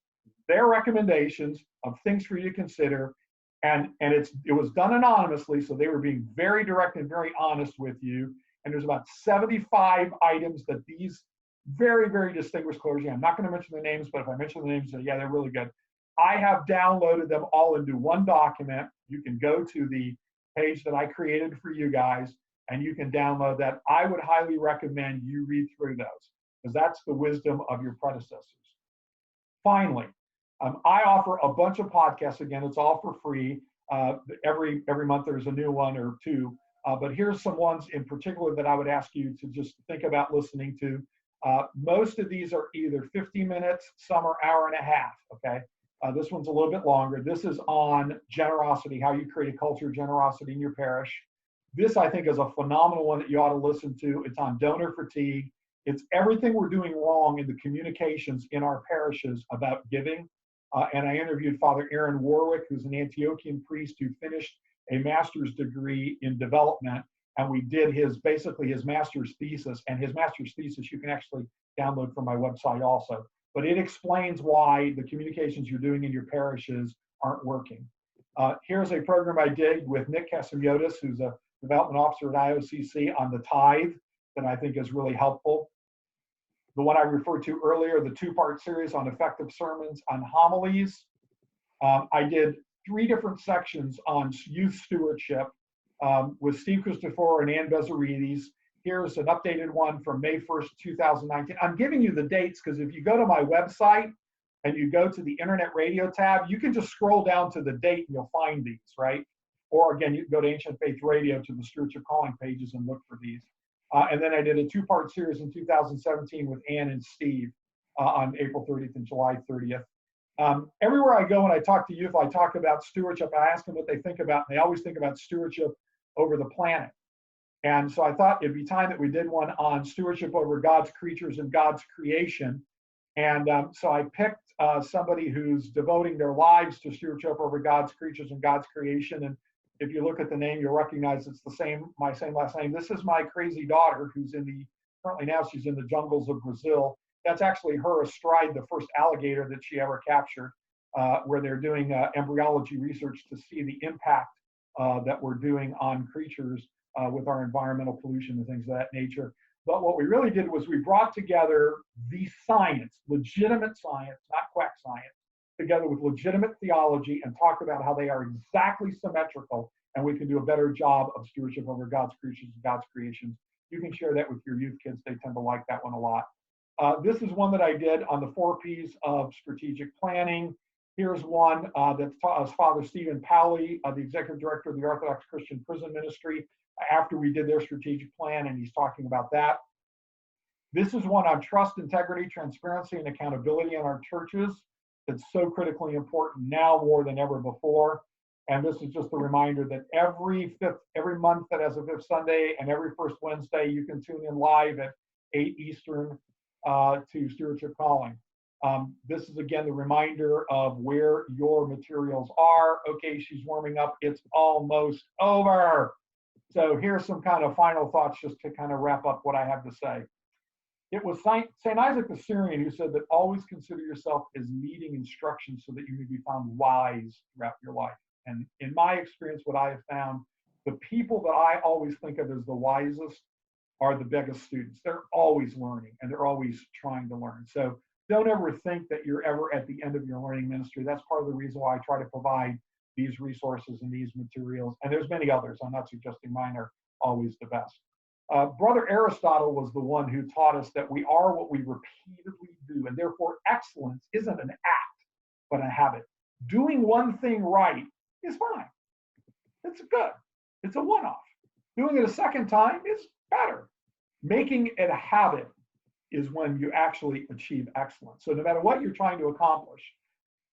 their recommendations of things for you to consider, and it was done anonymously, so they were being very direct and very honest with you. And there's about 75 items that these very, very distinguished clergy, I'm not going to mention the names, but if I mention the names, yeah, they're really good. I have downloaded them all into one document. You can go to the page that I created for you guys, and you can download that. I would highly recommend you read through those, because that's the wisdom of your predecessors. Finally, I offer a bunch of podcasts. Again, it's all for free. Every month there's a new one or two. But here's some ones in particular that I would ask you to just think about listening to. Most of these are either 50 minutes, some are hour and a half, okay? This one's a little bit longer. This is on generosity, how you create a culture of generosity in your parish. This, I think, is a phenomenal one that you ought to listen to. It's on donor fatigue. It's everything we're doing wrong in the communications in our parishes about giving. And I interviewed Father Aaron Warwick, who's an Antiochian priest who finished a master's degree in development. And we did basically his master's thesis. And his master's thesis you can actually download from my website also. But it explains why the communications you're doing in your parishes aren't working. Here's a program I did with Nick Casimiotis, who's a development officer at IOCC, on the tithe that I think is really helpful. The one I referred to earlier, the two-part series on effective sermons on homilies. I did 3 different sections on youth stewardship with Steve Christopher and Ann Bezarides. Here's an updated one from May 1st, 2019. I'm giving you the dates because if you go to my website and you go to the Internet Radio tab, you can just scroll down to the date and you'll find these, right? Or again, you can go to Ancient Faith Radio to the Stewardship Calling pages and look for these. And then I did a 2-part series in 2017 with Ann and Steve on April 30th and July 30th. Everywhere I go and I talk to youth, I talk about stewardship. I ask them what they think about, and they always think about stewardship over the planet. And so I thought it'd be time that we did one on stewardship over God's creatures and God's creation. And so I picked somebody who's devoting their lives to stewardship over God's creatures and God's creation. And if you look at the name, you'll recognize it's my same last name. This is my crazy daughter who's currently now she's in the jungles of Brazil. That's actually her astride the first alligator that she ever captured, where they're doing embryology research to see the impact that we're doing on creatures with our environmental pollution and things of that nature. But what we really did was we brought together the science, legitimate science, not quack science, together with legitimate theology and talk about how they are exactly symmetrical and we can do a better job of stewardship over God's creatures and God's creations. You can share that with your youth kids. They tend to like that one a lot. This is one that I did on the 4 Ps of strategic planning. Here's one that's Father Stephen Powley, the Executive Director of the Orthodox Christian Prison Ministry, after we did their strategic plan, and he's talking about that. This is one on trust, integrity, transparency, and accountability in our churches. That's so critically important now more than ever before. And this is just a reminder that every month that has a 5th Sunday and every first Wednesday, you can tune in live at 8 Eastern to Stewardship Calling. This is again the reminder of where your materials are. Okay, she's warming up. It's almost over. So here's some kind of final thoughts just to kind of wrap up what I have to say. It was St. Isaac the Syrian who said that always consider yourself as needing instruction so that you may be found wise throughout your life. And in my experience, what I have found, the people that I always think of as the wisest are the biggest students. They're always learning and they're always trying to learn. So don't ever think that you're ever at the end of your learning ministry. That's part of the reason why I try to provide these resources and these materials. And there's many others. I'm not suggesting mine are always the best. Brother Aristotle was the one who taught us that we are what we repeatedly do, and therefore excellence isn't an act, but a habit. Doing one thing right is fine. It's good. It's a one-off. Doing it a second time is better. Making it a habit is when you actually achieve excellence. So no matter what you're trying to accomplish,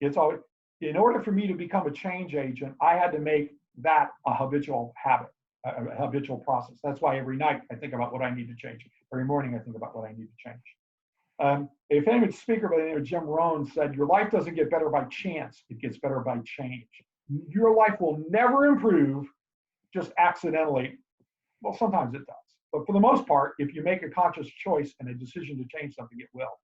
it's always, in order for me to become a change agent, I had to make that a habitual habit, a habitual process. That's why every night I think about what I need to change. Every morning I think about what I need to change. A famous speaker by the name of Jim Rohn said, your life doesn't get better by chance, it gets better by change. Your life will never improve just accidentally. Well, sometimes it does. But for the most part, if you make a conscious choice and a decision to change something, it will.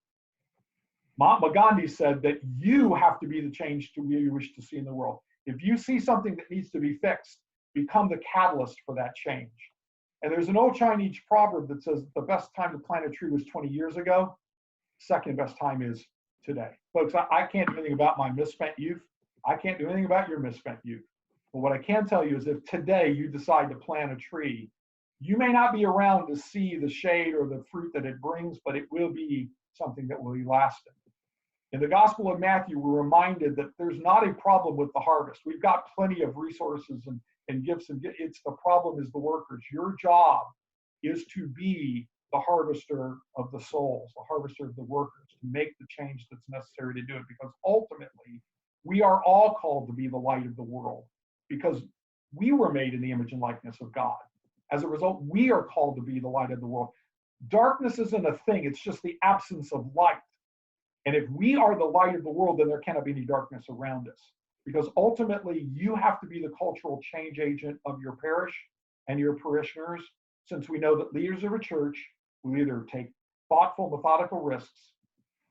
Mahatma Gandhi said that you have to be the change you wish to see in the world. If you see something that needs to be fixed, become the catalyst for that change. And there's an old Chinese proverb that says the best time to plant a tree was 20 years ago. Second best time is today. Folks, I can't do anything about my misspent youth. I can't do anything about your misspent youth. But what I can tell you is if today you decide to plant a tree, you may not be around to see the shade or the fruit that it brings, but it will be something that will be lasting. In the Gospel of Matthew, we're reminded that there's not a problem with the harvest. We've got plenty of resources and gifts, and it's the problem is the workers. Your job is to be the harvester of the souls, the harvester of the workers, to make the change that's necessary to do it, because ultimately we are all called to be the light of the world, because we were made in the image and likeness of God. As a result, we are called to be the light of the world. Darkness isn't a thing, it's just the absence of light. And if we are the light of the world, then there cannot be any darkness around us. Because ultimately, you have to be the cultural change agent of your parish and your parishioners, since we know that leaders of a church will either take thoughtful, methodical risks,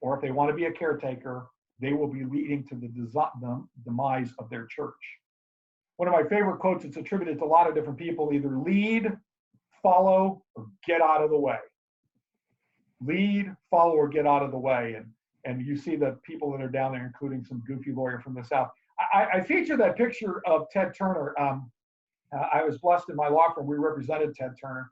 or if they want to be a caretaker, they will be leading to the demise of their church. One of my favorite quotes, it's attributed to a lot of different people, either lead, follow, or get out of the way. Lead, follow, or get out of the way. And you see the people that are down there, including some goofy lawyer from the South. I featured that picture of Ted Turner. I was blessed in my law firm, we represented Ted Turner.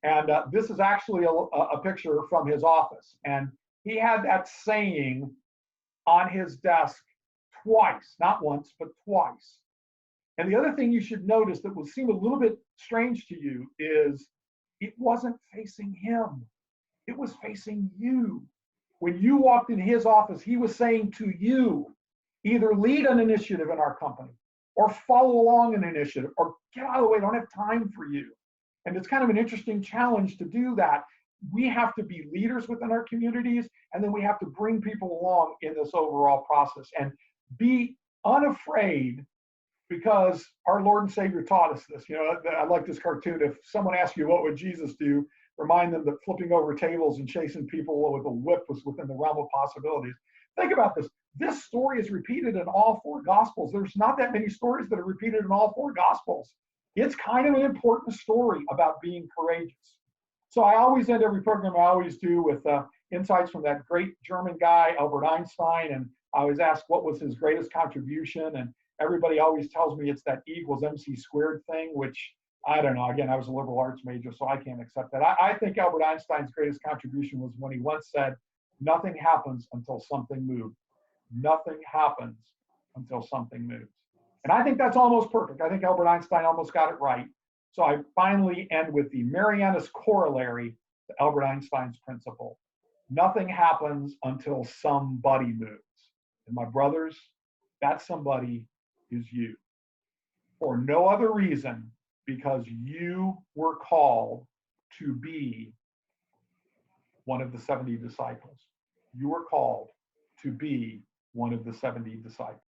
And this is actually a picture from his office. And he had that saying on his desk twice, not once, but twice. And the other thing you should notice that will seem a little bit strange to you is it wasn't facing him. It was facing you. When you walked in his office, he was saying to you, either lead an initiative in our company or follow along an initiative or get out of the way, I don't have time for you. And it's kind of an interesting challenge to do that. We have to be leaders within our communities, and then we have to bring people along in this overall process and be unafraid, because our Lord and Savior taught us this. You know, I like this cartoon. If someone asks you, what would Jesus do? Remind them that flipping over tables and chasing people with a whip was within the realm of possibilities. Think about this. This story is repeated in all four Gospels. There's not that many stories that are repeated in all four Gospels. It's kind of an important story about being courageous. So I always end every program, I always do, with insights from that great German guy, Albert Einstein. And I always ask what was his greatest contribution. And everybody always tells me it's that E equals MC squared thing, which I don't know. Again, I was a liberal arts major, so I can't accept that. I think Albert Einstein's greatest contribution was when he once said, nothing happens until something moves. Nothing happens until something moves. And I think that's almost perfect. I think Albert Einstein almost got it right. So I finally end with the Marianist corollary to Albert Einstein's principle. Nothing happens until somebody moves. And my brothers, that somebody is you. For no other reason, because you were called to be one of the 70 disciples. You were called to be one of the 70 disciples.